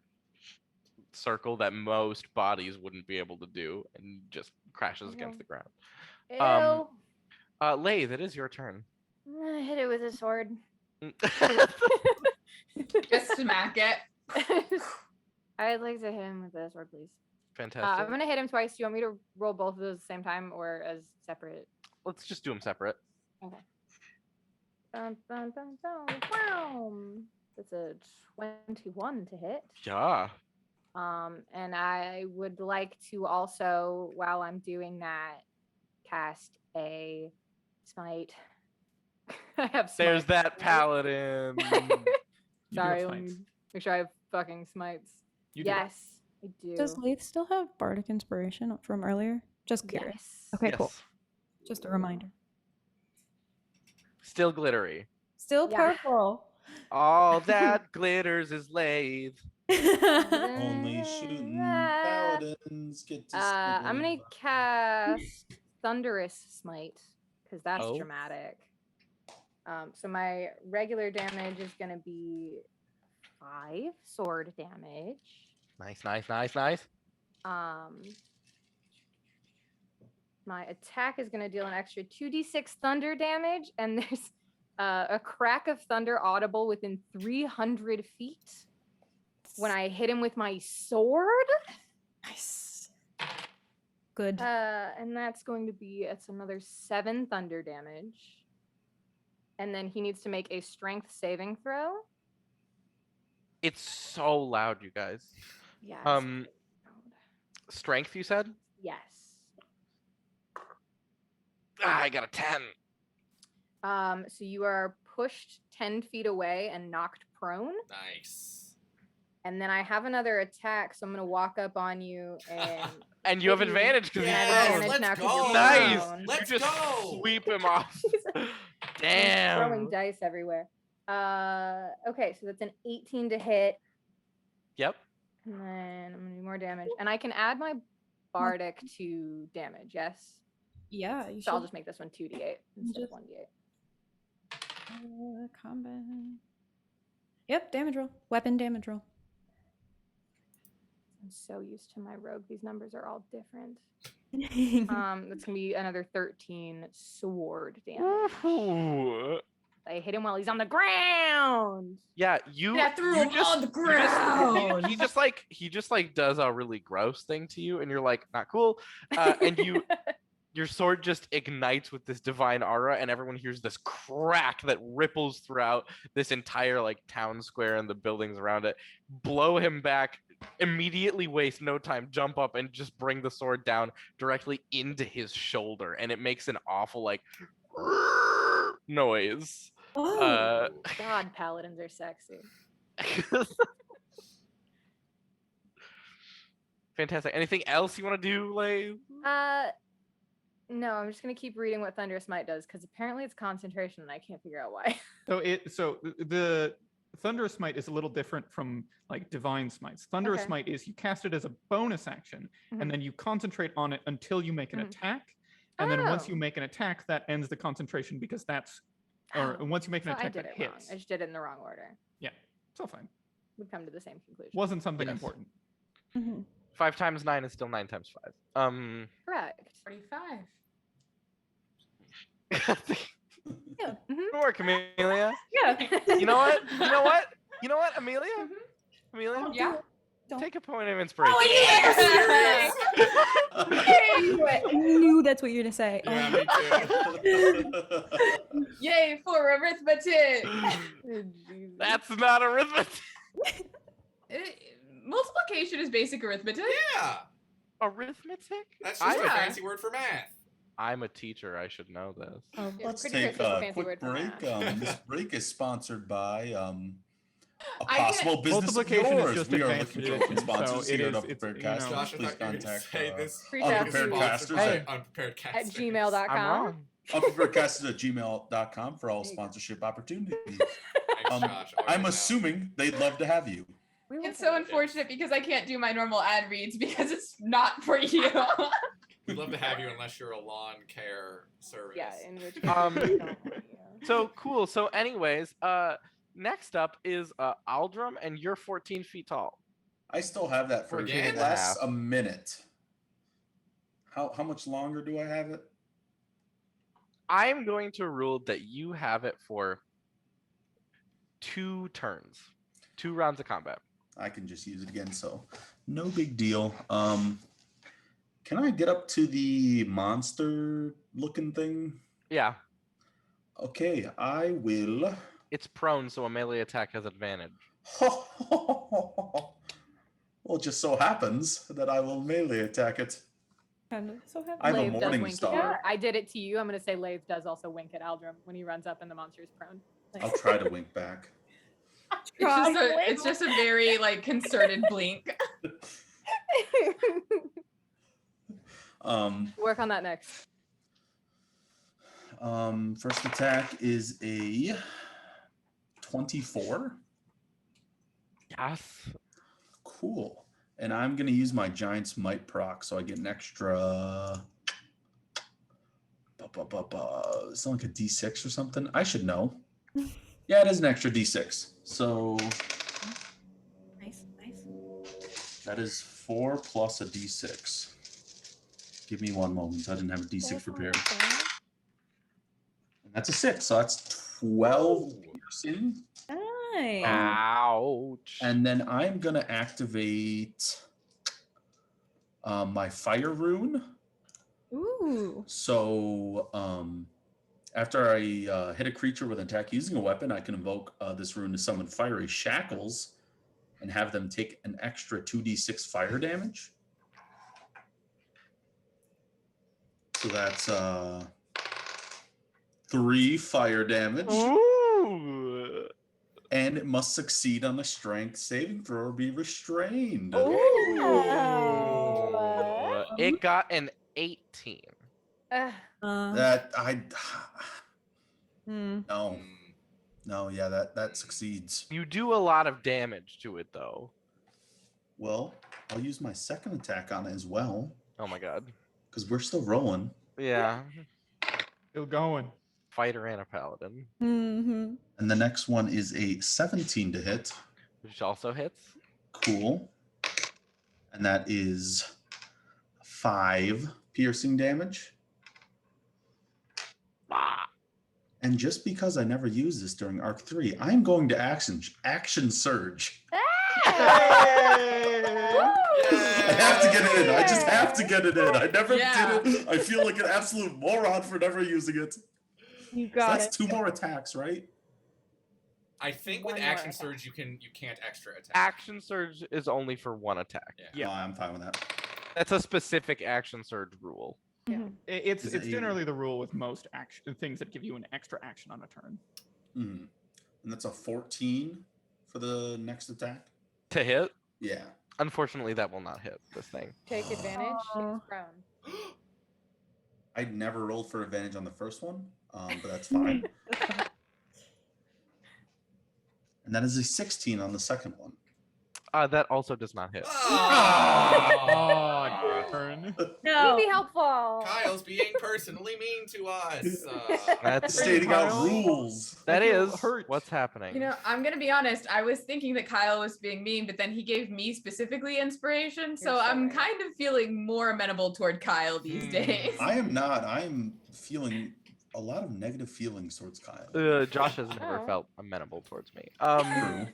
circle that most bodies wouldn't be able to do and just crashes against the ground. Ew. Lathe, it is your turn. I'm gonna hit it with a sword. Just smack it. I'd like to hit him with a sword, please. Fantastic. I'm gonna hit him twice. Do you want me to roll both of those at the same time or as separate? Let's just do them separate. Okay. Dun, dun, dun, dun, wow. That's a 21 to hit. Yeah. And I would like to also, while I'm doing that, cast a smite. I have smite. There's that paladin. You do have Sorry, let me smites. make sure I have fucking smites. You do. Yes, I do. Does Lathe still have bardic inspiration from earlier? Just curious. Yes. Okay, Yes. cool. Just a reminder. Still glittery. Still Yeah. purple. All that glitters is Lathe. Only shooting paladins get to I'm gonna sleep. cast Thunderous Smite because that's Oh. dramatic. So my regular damage is gonna be 5 sword damage. Nice. My attack is gonna deal an extra 2d6 thunder damage, and there's a crack of thunder audible within 300 feet when I hit him with my sword. Nice. Good. And that's going to be, it's another 7 thunder damage. And then he needs to make a strength saving throw. It's so loud, you guys. Yes. Strength, you said? Yes. I got a 10. So you are pushed 10 feet away and knocked prone. Nice. And then I have another attack, so I'm gonna walk up on you and And you have Hit you. advantage because Yeah, he's advantage prone. let's now 'cause go. you're Nice. prone. Let's you just go. sweep him off. I'm Damn. throwing dice everywhere. Okay, so that's an 18 to hit. Yep. And then I'm gonna do more damage. And I can add my bardic to damage, yes? Yeah, you So I'll should. just make this one 2d8 instead of just- 1d8. Combat. Yep, damage roll. Weapon damage roll. I'm so used to my rogue. These numbers are all different. That's gonna be another 13 sword damage. Ooh. I hit him while he's on the ground. Yeah, you. Yeah, threw you him just, on the you just- ground. he just like does a really gross thing to you, and you're like, not cool. And your sword just ignites with this divine aura, and everyone hears this crack that ripples throughout this entire like town square and the buildings around it. Blow him back, immediately waste no time, jump up and just bring the sword down directly into his shoulder, and it makes an awful like noise. Oh, God, paladins are sexy. Fantastic. Anything else you want to do, Lathe? No, I'm just gonna keep reading what Thunderous Might does because apparently it's concentration and I can't figure out why. So the Thunderous Smite is a little different from like Divine Smites. Thunderous Okay. Smite is you cast it as a bonus action, Mhm. and then you concentrate on it until you make an Mhm. attack. And then once you Oh. make an attack, that ends the concentration because that's, or Oh, once you make an so I attack, did that it wrong. hits. I just did it in the wrong order. Yeah, it's all fine. We'd come to the same conclusion. Wasn't something Yes. important. mhm. 5 times 9 is still 9 times 5. Correct. 45. Yeah. Mhm. Good work, Amelia. Yeah. You know what? Amelia? Mhm. Amelia, Oh, yeah. Don't- take a point of inspiration. Oh, yes! I knew that's what you're gonna say. Yeah, Oh, me too. Yay for arithmetic. Jesus. That's not arithmetic. Multiplication is basic arithmetic. Yeah. Arithmetic? That's just a Yeah. fancy word for math. I'm a teacher. I should know this. Yeah, Let's pretty sure take it's just a a fancy quick word for break. math. This break is sponsored by a I can- possible business of Multiplication is yours. just We are advanced looking for open addition, so sponsors it here is- at it's, Unprepared you know- Casters. Josh, I Please thought you were gonna contact say this. Reach out Unprepared to- Casters Hey. at Unprepared At casters. I'm gmail.com. wrong. unpreparedcasters@gmail.com for all There you go. sponsorship opportunities. Thanks, Josh. Always I'm know. assuming they'd love to have you. We will It's take so it. unfortunate because I can't do my normal ad reads because it's not for you. We'd love to have you unless you're a lawn care service. Yeah, in which case Um, we don't want you. So cool. So, anyways, next up is Aldrum, and you're 14 feet tall. I still have that for Again? less a minute. How much longer do I have it? I'm going to rule that you have it for 2 turns, 2 rounds of combat. I can just use it again, so no big deal. Can I get up to the monster looking thing? Yeah, Okay, I will. it's prone, so a melee attack has advantage. Well, it just so happens that I will melee attack it. Kind of. So happy. I'm a Lathe does morning wink at star. you. I did it to you. I'm going to say Lathe does also wink at Aldrum when he runs up and the monster is prone. I'll try to wink back. It's just a very like concerted blink. Work on that next. First attack is a 24. Yes. Cool. And I'm going to use my Giant's Might proc, so I get an extra. It's like a D6 or something. I should know. Yeah, it is an extra D6. So Nice, nice. that is 4 plus a D6. Give me one moment. I didn't have a D6 prepared. And that's a 6, so that's 12 piercing. Nice. Ouch. And then I'm going to activate my Fire Rune. Ooh. So after I hit a creature with an attack using a weapon, I can invoke this rune to summon fiery shackles and have them take an extra 2d6 fire damage. So that's 3 fire damage. Ooh. And it must succeed on a strength saving throw or be restrained. Ooh. It got an 18. That I Hmm. no. No, yeah, that succeeds. You do a lot of damage to it, though. Well, I'll use my second attack on it as well, Oh my god. because we're still rolling. Yeah. Still going. Fighter and a paladin, Mm-hmm. And the next one is a 17 to hit. which also hits. Cool. And that is 5 piercing damage. Ah. And just because I never used this during Arc 3, I'm going to action surge. I have to get it in. I just have to get it in. I never Yeah. did it. I feel like an absolute moron for never using it. You So got that's it. 2 more attacks, right? I think with One more action attack. surge you can't extra attack. Action surge is only for 1 attack. Yeah. Oh, I'm fine with that. That's a specific action surge rule. It's Is it generally the rule with most action things that give you an extra action on a turn. Mhm. And that's a 14 for the next attack? To hit, Yeah. unfortunately, that will not hit this thing. Take advantage. Oh. She's prone. I never rolled for advantage on the first one, but that's fine. And that is a 16 on the second one. That also does not hit. Oh, Turn. No. Be helpful. Kyle's being personally mean to us. That's Stating out Kyle. rules. that I feel is hurt. what's happening. You know, I'm gonna be honest. I was thinking that Kyle was being mean, but then he gave me specifically inspiration, so You're so I'm right. kind of feeling more amenable toward Kyle these days. I am not. I am feeling a lot of negative feelings towards Kyle. Josh has never Oh. felt amenable towards me. True.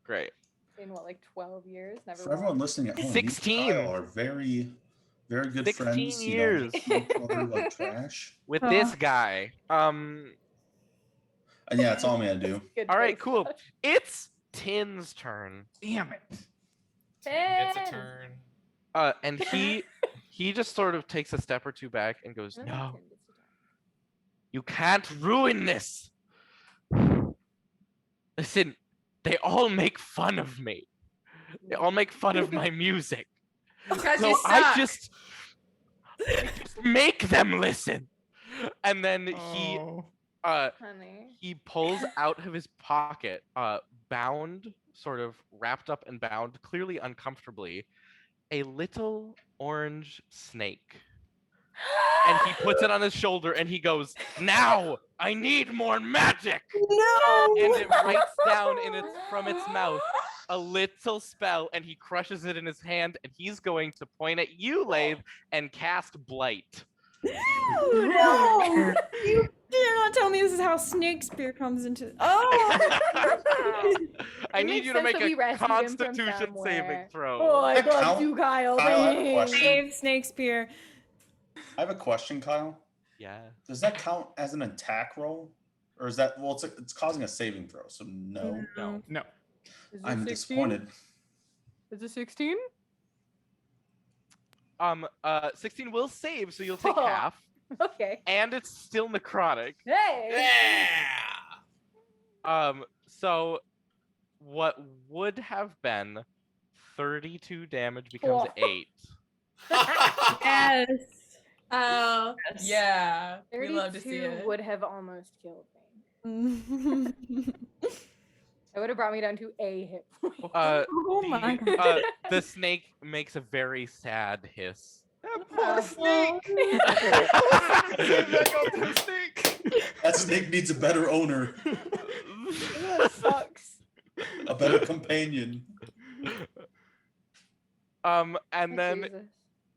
Great. In what, like 12 years? Never For everyone won. listening at home, 16. me and Kyle are very, very good 16 friends. years. You know, treat each other like trash. With Aw. this guy. And yeah, that's all I'm gonna do. Good All right, choice, cool. Josh. It's Tin's turn. Damn it. Gets a 10. turn. And he just sort of takes a step or two back and goes, "No, you can't ruin this. Listen, they all make fun of me. They all make fun of my music. Because So you I suck. just make them listen." And then Oh. Honey. he pulls out of his pocket, bound, sort of wrapped up and bound, clearly uncomfortably, a little orange snake. And he puts it on his shoulder and he goes, "Now I need more magic." No. And it writes down from its mouth a little spell, and he crushes it in his hand, and he's going to point at you, Lathe, and cast Blight. No. You dare not tell me this is how snake spear comes into. Oh. I It need makes you to sense make that we a rescued him from Constitution saving somewhere. throw. Oh, I Hey, got Kyle- you, Kyle. Kyle, I have a Thanks. question. Save snake spear. I have a question, Kyle. Yeah. Does that count as an attack roll, or is that it's causing a saving throw? So no. No. No. Is it I'm 16? disappointed. Is it 16? 16 will save, so you'll take Oh. half, Okay. and it's still necrotic. Hey. Yeah. So what would have been 32 damage becomes Oh. 8. Yes. Oh, Yes. yeah. We love to see 32 it. would have almost killed me. It would have brought me down to a hit point. Oh my god. The snake makes a very sad hiss. That poor Uh, snake. Save that goddamn snake. That snake needs a better owner, That sucks. a better companion. And Oh, then Jesus.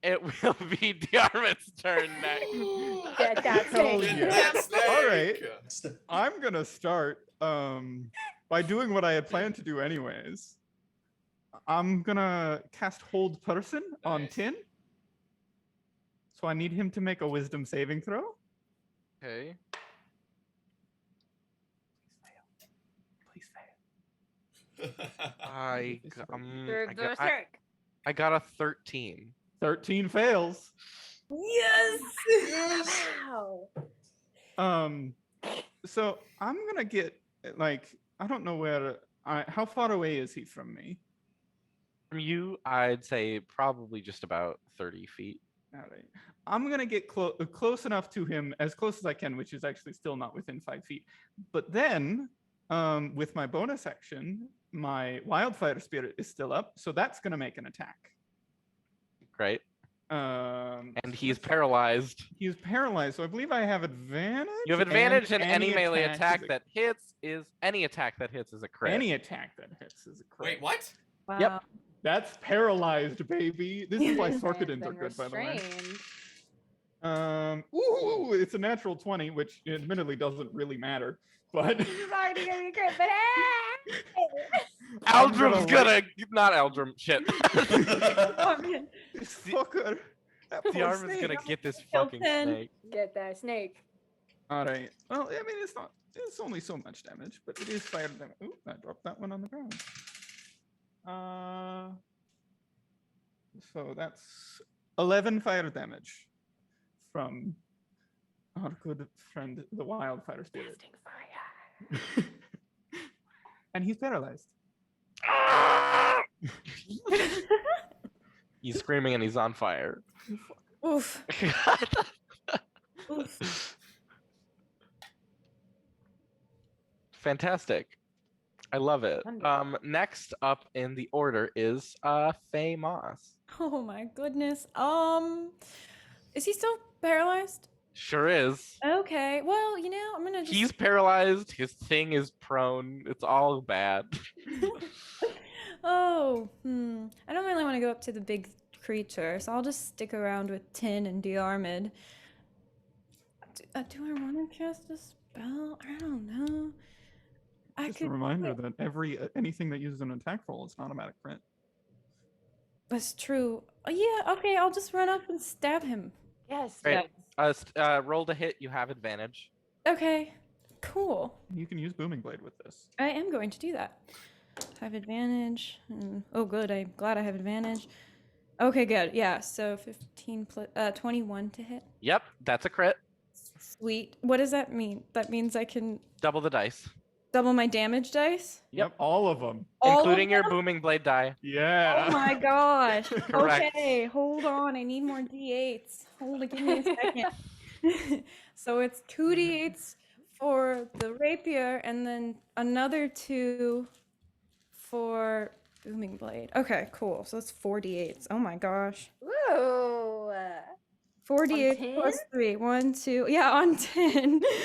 it will be Diarmid's turn next. Get that Hell snake. yeah. That snake. All right. I'm gonna start by doing what I had planned to do anyways. I'm gonna cast Hold Person on Nice. Tin. So I need him to make a Wisdom saving throw. Okay. Please fail. I They're the snake. I got a 13. 13 fails. Yes. Wow. So I'm gonna get like I don't know where how far away is he from me? From you, I'd say probably just about 30 feet. All right. I'm gonna get close enough to him, as close as I can, which is actually still not within 5 feet. But then, with my bonus action, my Wildfire Spirit is still up, so that's gonna make an attack. Great. And And he's paralyzed. He's paralyzed, so I believe I have advantage. You have advantage in and any melee attack is a- that hits is any attack that hits is a crit. any attack that hits is a crit. Wait, what? Wow. Yep. That's paralyzed, baby. This is why Man's Sorkadins are been good, by the way. restrained. Ooh, it's a natural 20, which admittedly doesn't really matter. But He's already gonna be crit, but hey! Eldrim's gonna not Eldrim. Shit. Oh, man. this fucker. That poor Diarmid's snake. gonna get this Kill fucking 10. snake. Get that snake. All right. Well, I mean, it's not. It's only so much damage, but it is fire damage. Ooh, I dropped that one on the ground. So that's 11 fire damage from our good friend, the Wildfire Spirit, Casting fire. and he's paralyzed. He's screaming and he's on fire. Oof. Oof. Fantastic. I love it. Wonderful. Next up in the order is Faye Moss. Oh my goodness. Is he still paralyzed? Sure is. Okay. Well, you know, I'm gonna just. He's paralyzed. His thing is prone. It's all bad. Oh, I don't really want to go up to the big creature, so I'll just stick around with Tin and Diarmid. Do I want to cast a spell? I don't know. Just a reminder that anything that uses an attack roll is an automatic crit. That's true. Oh, yeah. Okay, I'll just run up and stab him. Yes. Great. yes. Roll to hit. You have advantage. Okay. Cool. You can use Booming Blade with this. I am going to do that. Have advantage. Oh, good. I'm glad I have advantage. Okay, good. Yeah, so 15 plus 21 to hit. Yep, that's a crit. Sweet. What does that mean? That means I can Double the dice, double my damage dice? Yep, all of them. All of including your them? booming blade die. Yeah. Oh my gosh. Correct. Okay, hold on. I need more d8s. Hold on, give me a second. So it's 2d8s for the rapier and then another 2 for booming blade. Okay, cool. So that's 4d8s. Oh my gosh. Woo! 4d8 plus 3. 1, 2. Yeah, on 10. what it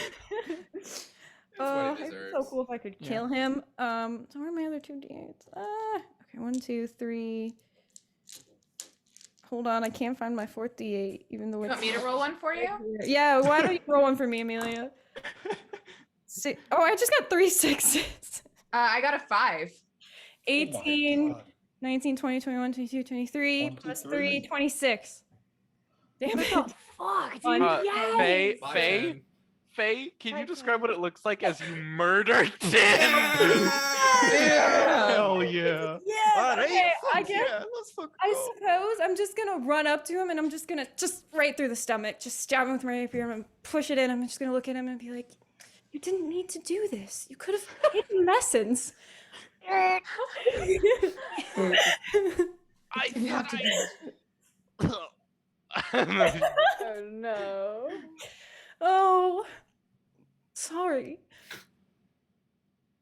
It'd be so deserves. cool if I could Yeah. kill him. So where are my other 2d8s? Okay, 1, 2, 3. Hold on, I can't find my 4th d8, even though You it's want me to roll one for you? Yeah, why don't you roll one for me, Amelia? Oh, I just got 3 6s. I got a 5. 18, God. 19, 20, 21, 22, 23, 1, 2, plus 3, 3. 26. Damn it. Fuck, dude. On Yes! Faye, Bye, Faye, Jen. Faye, can Bye, you describe what Jen. it looks like as you murder Tin? Hell yeah. Yes, All right, okay, I fuck guess yeah, let's fucking I go. suppose I'm just gonna run up to him and I'm just gonna right through the stomach, just stab him with my rapier and I'm gonna push it in. I'm just gonna look at him and be like, "You didn't need to do this. You could have taken lessons." I You thought have I. Oh no. Oh, sorry.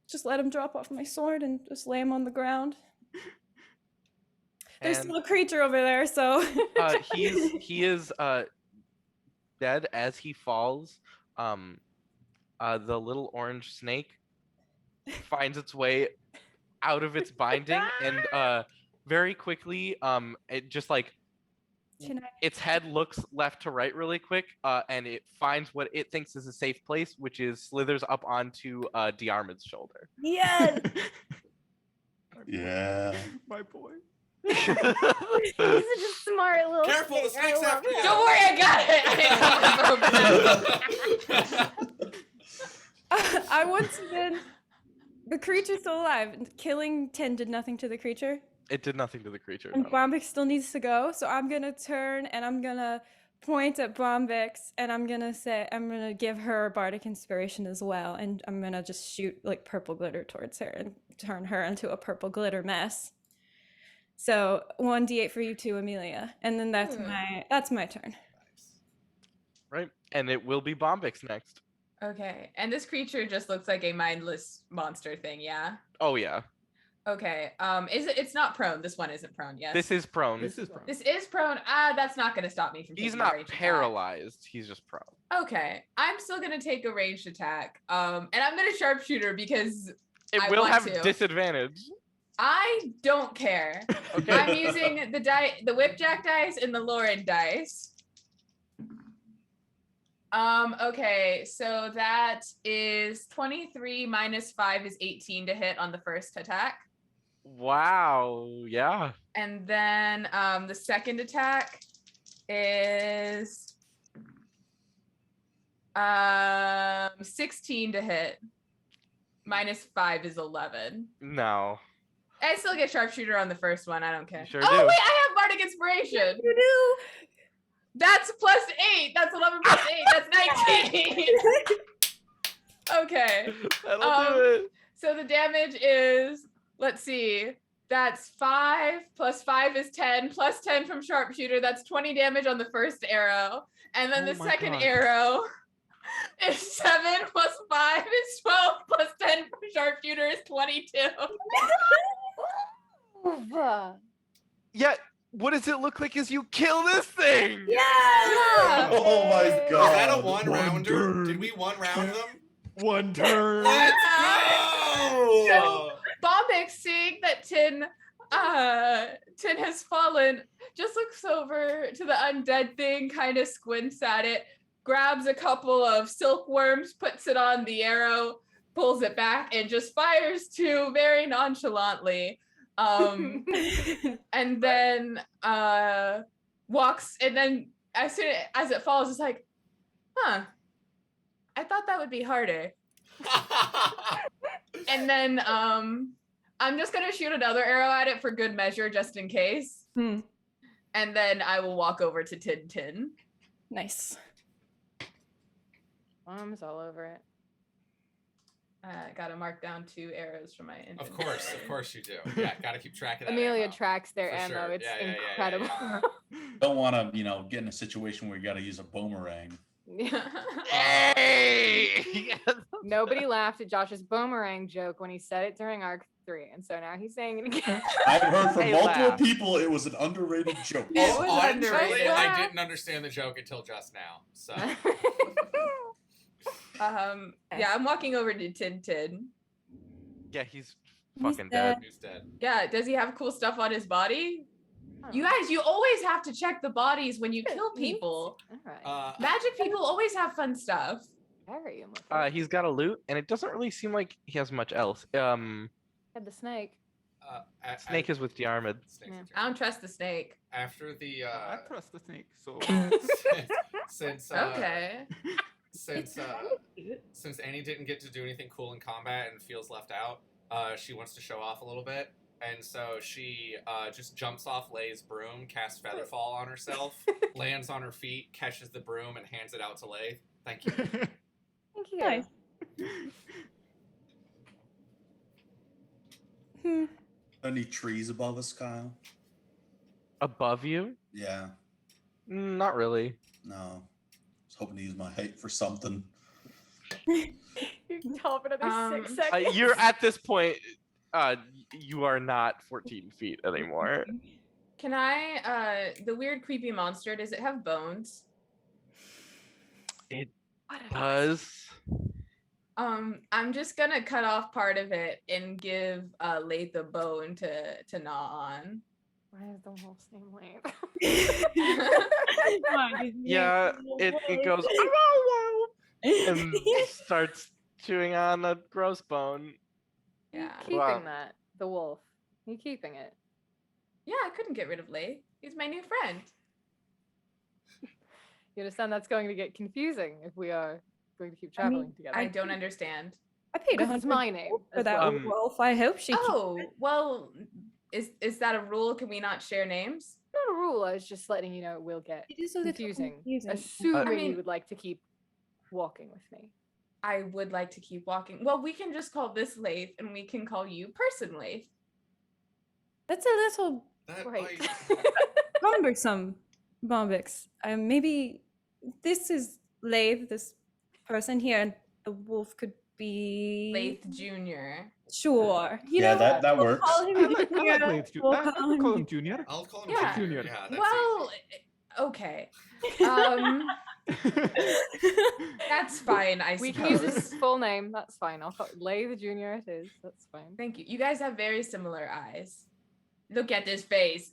Just let him drop off my sword and just lay him on the ground. There's And, still a creature over there, so. he is dead as he falls. The little orange snake finds its way out of its binding and very quickly it just like Can I? its head looks left to right really quick and it finds what it thinks is a safe place, which is slithers up onto Diarmid's shoulder. Yes. Yeah. My boy. He's such a smart little Careful, the snake. I snake's love after you. it. Don't worry, I got it. I once again. The creature's still alive. Killing 10 did nothing to the creature. It did nothing to the creature. And No. Bombix still needs to go. So I'm going to turn and I'm going to point at Bombix and I'm going to give her Bardic Inspiration as well. And I'm going to just shoot like purple glitter towards her and turn her into a purple glitter mess. So 1d8 for you too, Amelia. And then that's my turn. Right? And it will be Bombix next. Okay, and this creature just looks like a mindless monster thing, yeah? Oh yeah. Okay, it's not prone. This one isn't prone, yes? This is prone. This is prone. This is prone. That's not going to stop me from He's taking a not ranged attack. paralyzed. He's just prone. Okay, I'm still going to take a ranged attack. And I'm going to sharpshooter because It I will want have to. disadvantage. I don't care. Okay. I'm using the whipjack dice and the Lauren dice. Okay, so that is 23 minus 5 is 18 to hit on the first attack. Wow. Yeah. And then the second attack is 16 to hit. Minus 5 is 11. No. I still get sharpshooter on the first one. I don't care. You sure oh, do. wait, I have Bardic Inspiration. You do. That's plus 8. That's 11 plus 8. That's 19. Okay. That'll do it. So the damage is, let's see, that's 5 plus 5 is 10 plus 10 from sharpshooter. That's 20 damage on the first arrow. And then Oh the my second God. arrow is 7 plus 5 is 12 plus 10 from sharpshooter is 22. Yeah. What does it look like as you kill this thing? Yeah. Oh my Is god. that a one-rounder? turn. Did we one-round them? One turn. Let's go! Bombix, seeing that Tin has fallen, just looks over to the undead thing, kind of squints at it, grabs a couple of silkworms, puts it on the arrow, pulls it back, and just fires two very nonchalantly. And then walks, and then as soon as it falls, it's like, huh, I thought that would be harder. And then I'm just gonna shoot another arrow at it for good measure, just in case. And then I will walk over to Tintin. Nice. Bombs all over it. Gotta mark down 2 arrows from my inventory. Of course you do. Yeah, gotta keep track of that. Amelia ammo. tracks their For ammo. sure. It's Yeah, incredible. Don't want to, get in a situation where you got to use a boomerang. Hey! Nobody laughed at Josh's boomerang joke when he said it during Arc 3, and so now he's saying it again. I've heard from They multiple laugh. people it was an underrated joke. It was Honestly, underrated. I didn't understand the joke until just now. So Yeah, I'm walking over to Tintin. Yeah, he's He's fucking dead. dead. who's dead? Yeah, does he have cool stuff on his body? You guys, you always have to check the bodies when you kill people. All right. Magic people always have fun stuff. Harry, I'm looking. He's got a loot, and it doesn't really seem like he has much else. Had the snake. Snake is with Diarmid. Snake's Yeah. a I don't trust the snake. After the I trust the snake, so since Okay. since Annie didn't get to do anything cool in combat and feels left out, she wants to show off a little bit, and so she just jumps off Lay's broom, casts Featherfall on herself, lands on her feet, catches the broom, and hands it out to Lay. Thank you. Thank you. Nice. Any trees above us, Kyle? Above you? Yeah. Not really. No. I was hoping to use my height for something. You can tell for another 6 seconds. You're at this point. You are not 14 feet anymore. Can I, the weird creepy monster, does it have bones? What a- Does I'm just gonna cut off part of it and give Lathe a bone to gnaw on. Why is the wolf's name Lathe? yeah? It goes and starts chewing on a gross bone. Yeah. Keeping Wow. that, the wolf. You keeping it? Yeah, I couldn't get rid of Lathe. He's my new friend. You understand that's going to get confusing if we are going to keep I mean, traveling together. I don't understand. I paid This is 100 my name for as that well. old wolf. I hope she. Oh, well, is that a rule? Can we not share names? Not a rule. I was just letting you know it will get It is a little confusing. confusing. Assuming I mean- you would like to keep walking with me. I would like to keep walking. Well, we can just call this Lathe and we can call you Person Lathe. That's a little That Right. cumbersome, Bombix. Maybe this is Lathe, this person here, and the wolf could be Lathe Jr. Sure. You Yeah, know that- what? that We'll works. call him I like Junior. Lathe We'll I call would him call him Junior. I'll call him Yeah. Junior. Junior. Yeah, that's Well, okay. That's fine, I We can use suppose. his full name. That's fine. I'll call Lathe Junior. It is. That's fine. Thank you. You guys have very similar eyes. Look at this face.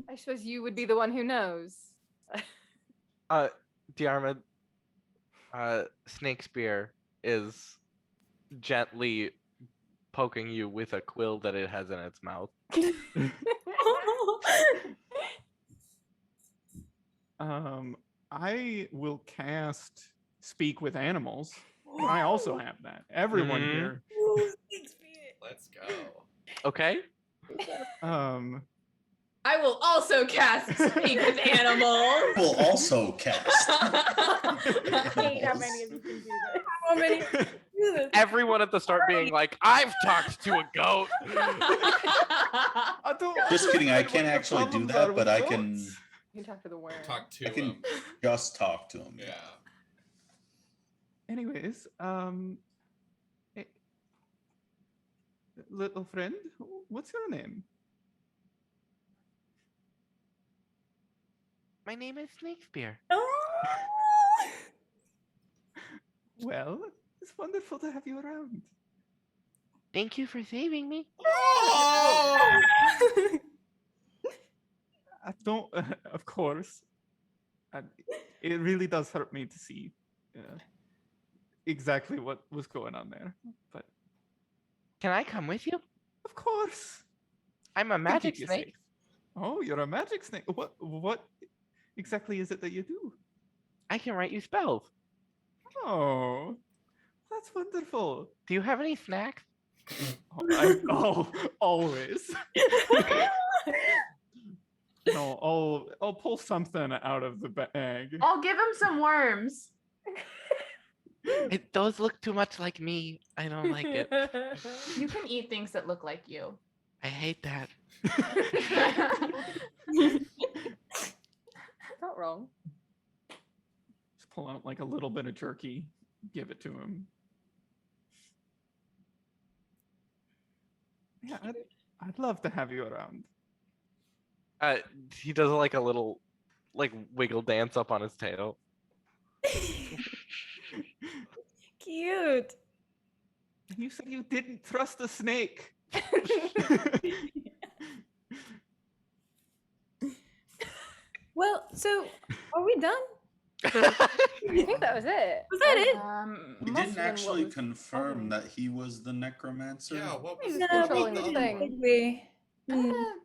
I suppose you would be the one who knows. Diarmid, Snake Spear is gently poking you with a quill that it has in its mouth. I will cast Speak with Animals. I also have that. Everyone Mhm. here. Let's go. Okay. I will also cast Speak with Animals. Will also cast. I hate how many of you can do this. How many? Everyone at the start being like, "I've talked to a goat." I don't Just kidding, I understand can't what the actually do problems that, are but with I can goats. You can talk to the worm. Talk to I can him. just talk to him. Yeah. Anyways, eh, little friend, what's your name? My name is Snake Spear. Well, it's wonderful to have you around. Thank you for saving me. I don't, of course. It really does hurt me to see exactly what was going on there. But Can I come with you? of course, I'm a I can magic keep you snake. safe. Oh, you're a magic snake. What exactly is it that you do? I can write you spells. Oh, that's wonderful. Do you have any snacks? Always. I'll pull something out of the bag. I'll give him some worms. Those look too much like me. I don't like it. You can eat things that look like you. I hate that. Not wrong. Just pull out like a little bit of jerky, give it to him. Yeah, I'd love to have you around. He does like a little like wiggle dance up on his tail. Cute. You said you didn't trust a snake. Well, so are we done? I think that was it. Was that it? We must didn't have been what actually was confirm happening. that he was the necromancer. Yeah, what He's was No, controlling we the didn't, thing. did we?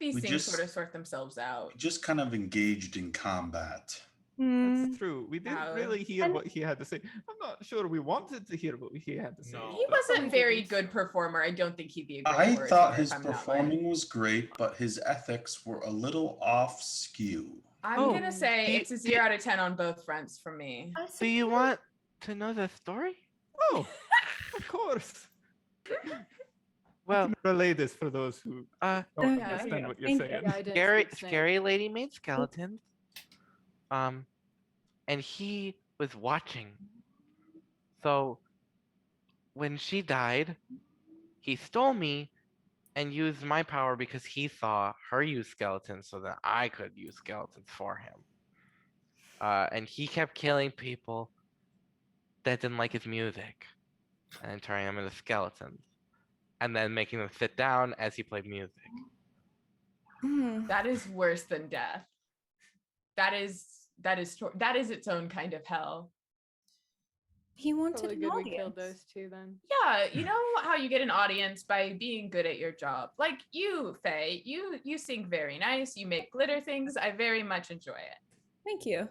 These We things just- sort of sort themselves out. We just kind of engaged in combat. That's true. We didn't Valid. really hear And- what he had to say. I'm not sure we wanted to hear what he had to say. No. He but- wasn't a very good performer. I don't think he'd be a great I orator thought if his I'm that way. performing was great, but his ethics were a little off skew. I'm Oh, gonna say do- it's a 0 out of 10 on both fronts for me. Do you want to know the story? Oh, of course. Well, Can relay this for those who don't Okay. understand what you're Thank you. saying. Yeah, I didn't scary, speak snake. scary lady made skeletons. And he was watching. So when she died, he stole me and used my power because he saw her use skeletons so that I could use skeletons for him. And he kept killing people that didn't like his music and turning them into skeletons. And then making them sit down as he played music. That is worse than death. That is its own kind of hell. He wanted Totally an good we audience. killed those two then. Yeah, you know how you get an audience by being good at your job. Like you, Faye, you sing very nice. You make glitter things. I very much enjoy it. Thank you.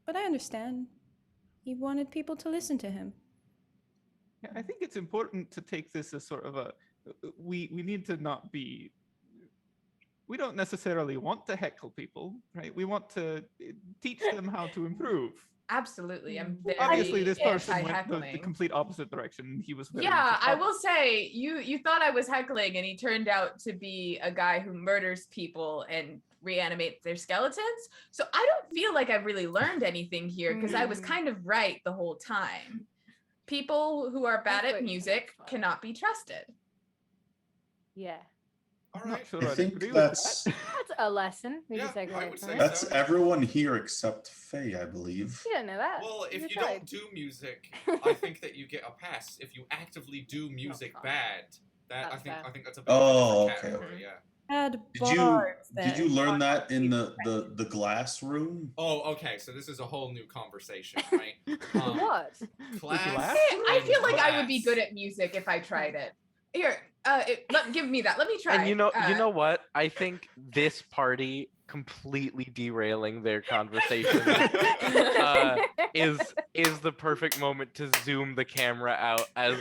But I understand. He wanted people to listen to him. Yeah, I think it's important to take this as sort of a we need to not be. We don't necessarily want to heckle people, right? We want to teach them how to improve. Absolutely, I'm very Obviously, this person went the anti-heckling. complete opposite direction. He was very Yeah, I into will say you thought I was heckling, and he turned out to be a guy who murders people and reanimates their skeletons. So I don't feel like I've really learned anything here because I was kind of right the whole time. People who are bad That's at what- music that's fine. cannot be trusted. Yeah. All I'm not right. sure I I'd think agree with that's that. That's a lesson. We Yeah, just take I away would from say it. so. That's everyone here except Faye, I believe. You didn't know that. Well, if you tried. don't do music, I think that you get a pass. If you actively do music fine. bad, that That's fair. I think that's a bit Oh, of a different okay. category, yeah. Had Did you bards did you then. learn that in the glass room? Oh, okay. So this is a whole new conversation, right? What? Class. glass? I and feel like I would be class. good at music if I tried it. Here, give me that. Let me try. And you know what? I think this party completely derailing their conversation is the perfect moment to zoom the camera out as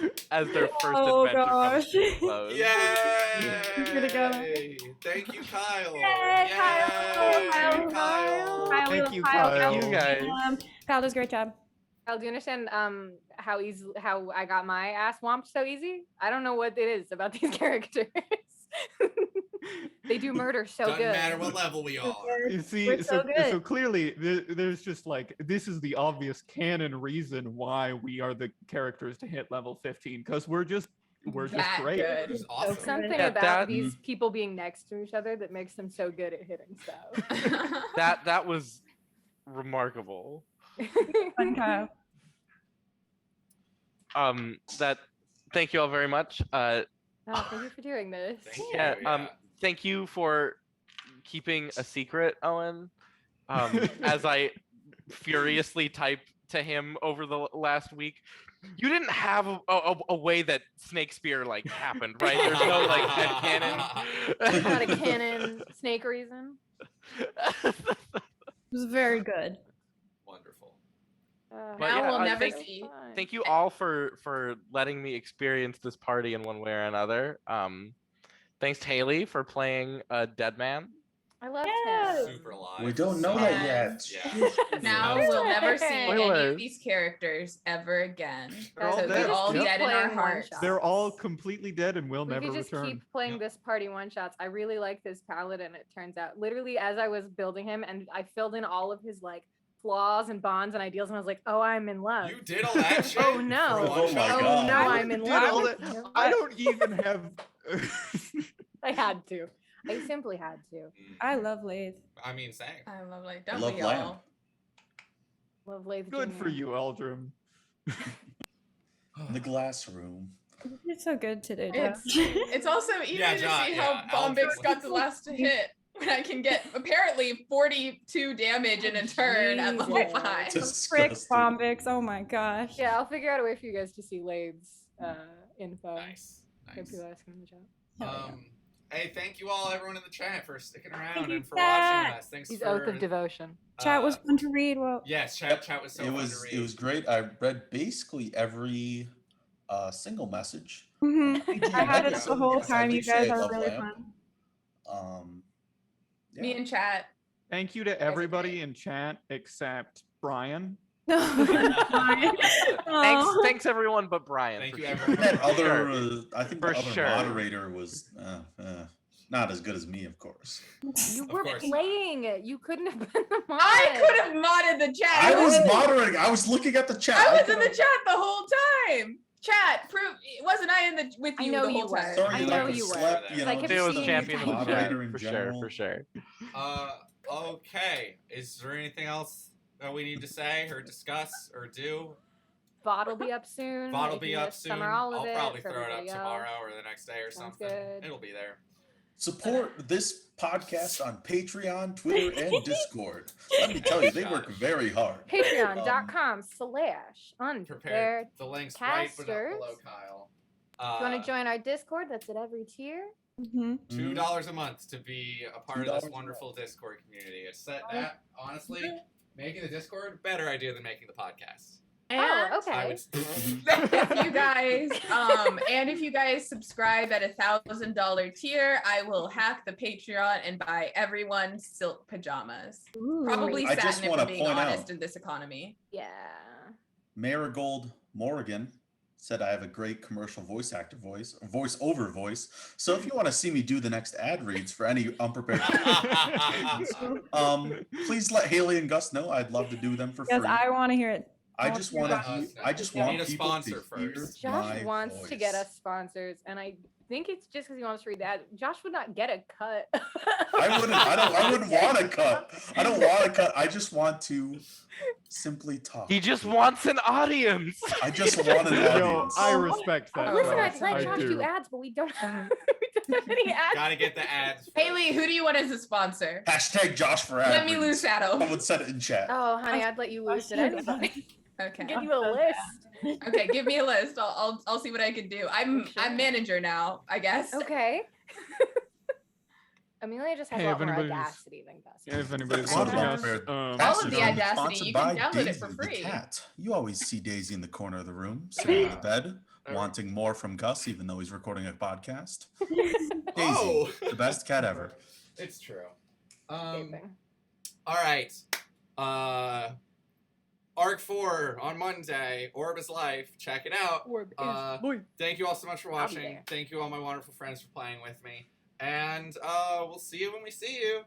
their first Oh, adventure comes gosh. to a close. Yay! Here to go. Thank you, Kyle. Yay, Kyle. Kyle. Kyle, Thank we you, love Kyle. Kyle. You guys. Kyle does a great job. Kyle, do you understand how I got my ass whomped so easy? I don't know what it is about these characters. They do murder so Doesn't good. matter what level we are. You see, We're so good. so clearly there's just like this is the obvious canon reason why we are the characters to hit level 15 because we're just That great. good. It's So awesome. something Yeah, about that- these people being next to each other that makes them so good at hitting stuff. That was remarkable. Fun, Kyle. That thank you all very much. Oh, thank you for doing this. Thank you. Yeah, thank you for keeping a secret, Owen. As I furiously typed to him over the last week, you didn't have a way that Snake Spear like happened, right? There's no like head Not a canon snake reason. It was very good. Wonderful. But Now yeah, we'll never thank- see. Thank you all for letting me experience this party in one way or another. Thanks to Haley for playing Dead Man. I loved Yes. him. Super alive. We don't know that Yes. yet. Yeah. Now Spoilers. we'll never see any Spoilers. of these characters ever again. They're all So dead. they're all Yep. dead in our Playing hearts. one-shot. They're all completely dead and will We never could just return. keep playing Yep. this party one-shots. I really like this paladin, it turns out. Literally, as I was building him, and I filled in all of his like flaws and bonds and ideals, and I was like, oh, I'm in love. You did all that shit. Oh, for no. one Oh my shot? God. No, I I'm in did love all with that- him. I don't even have. I had to. I simply had to. Mm. I love Lathe. I mean, same. I love like I don't love we lamb. all? Love Lathe Good Jr. for you, Eldrim. The glass room. You did so good today, It's Josh. it's also easy Yeah, to John, see yeah, how Bombix Aldrin got the last hit when I can get apparently 42 damage in a turn at level Jesus. 5. Frick Disgusting. Bombix. Oh my gosh. Yeah, I'll figure out a way for you guys to see Lathe's info. Nice. Hope Nice. people asking in the chat. Hell yeah. Hey, thank you all, everyone in the chat, for sticking around Thank you, and for chat. watching us. Thanks He's for Oath of Devotion. Chat was fun to read. Well, Yes, chat was so it fun was to read. it was great. I read basically every single message. mhm. I had it Yes, the whole yes, I time. do You say guys I are love really lamb. fun. Me Yeah. in chat. Thank you to everybody in chat except Brian. Thanks everyone but Brian. Thank for you, sure. everyone. That For other, sure. I think For the other sure. moderator was not as good as me, of course. You Of were course. playing it. You couldn't have been the mod. I could have modded the chat. I was moderating. I was looking at the chat. I was in could've- the chat the whole time. Chat, prove wasn't I in the with I you know the you whole were. time? Sorry, I you know like you were. slept, you Because know, I kept It was seeing champion you of the type. chat Moderator in for sure, general. for sure. Okay. Is there anything else that we need to say or discuss or do? VOD will be up soon. VOD will If be you up missed soon. some or all of I'll it probably for throw it up everybody tomorrow else. or the next day or Sounds something. good. It'll be there. Support this podcast on Patreon, Twitter, and Discord. Let me tell you, they work very hard. Patreon.com/unprepared. Prepared. The link's right Casters. below Kyle. If you want to join our Discord, that's at every tier. Mhm. $2 a month to be a part of $2 this a wonderful Discord community. It's that honestly, making the Discord better idea than making the podcast. And Oh, I okay. would. if you guys and if you guys subscribe at $1,000 tier, I will hack the Patreon and buy everyone silk pajamas. Ooh. Probably I just satin if wanna we're being point honest out- in this economy. Yeah. Marigold Morgan said I have a great commercial voice-over voice. So if you want to see me do the next ad reads for any unprepared, please let Haley and Gus know. I'd love to do them for Yes, free. I want to hear it. I just want Us, to. no. I just We want need a people sponsor to hear first. Josh my wants to voice. get us sponsors, and I think it's just because he wants to read that. Josh would not get a cut. I wouldn't. I wouldn't want to cut. I don't want to cut. I just want to simply talk. He just wants an audience. I just want an Yo, audience. I respect that. Listen, Josh. I'd let I Josh do do. ads, but we don't have, we don't have any ads. Gotta get the ads. first. Haley, who do you want as a sponsor? Hashtag Josh for ad Let me reads. lose Shadow. Someone said it in chat. Oh, honey, I'd let you lose at anybody. Okay. Give you a list. Okay, give me a list. I'll see what I can do. I'm Sure. manager now, I guess. Okay. Amelia just has Hey, a if lot more anybody's- audacity than Gus. Yeah, if anybody's Episode watching us, unprepared. All of Pastor the John, audacity, sponsored you by can download it Daisy for the free. cat. You always see Daisy in the corner of the room, sitting in the bed, wanting more from Gus, even though he's recording a podcast. Daisy, Oh, the best cat ever. it's true. Escaping. All right. Arc 4 on Monday. Orb is Life. Check it out. Thank you all so much for I'll be watching. there. Thank you all my wonderful friends for playing with me. And we'll see you when we see you.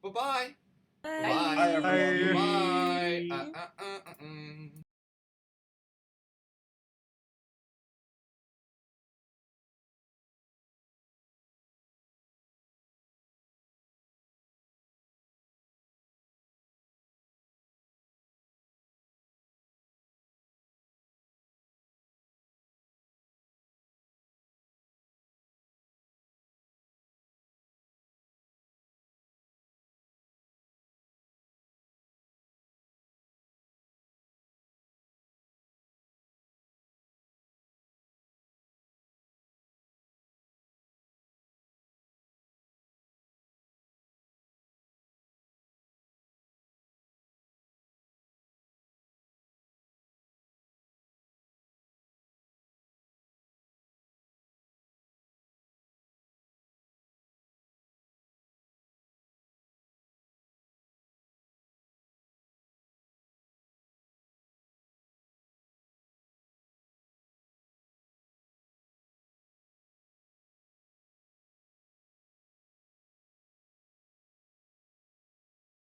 Bye-bye. Bye. Bye. Bye, everyone. Bye.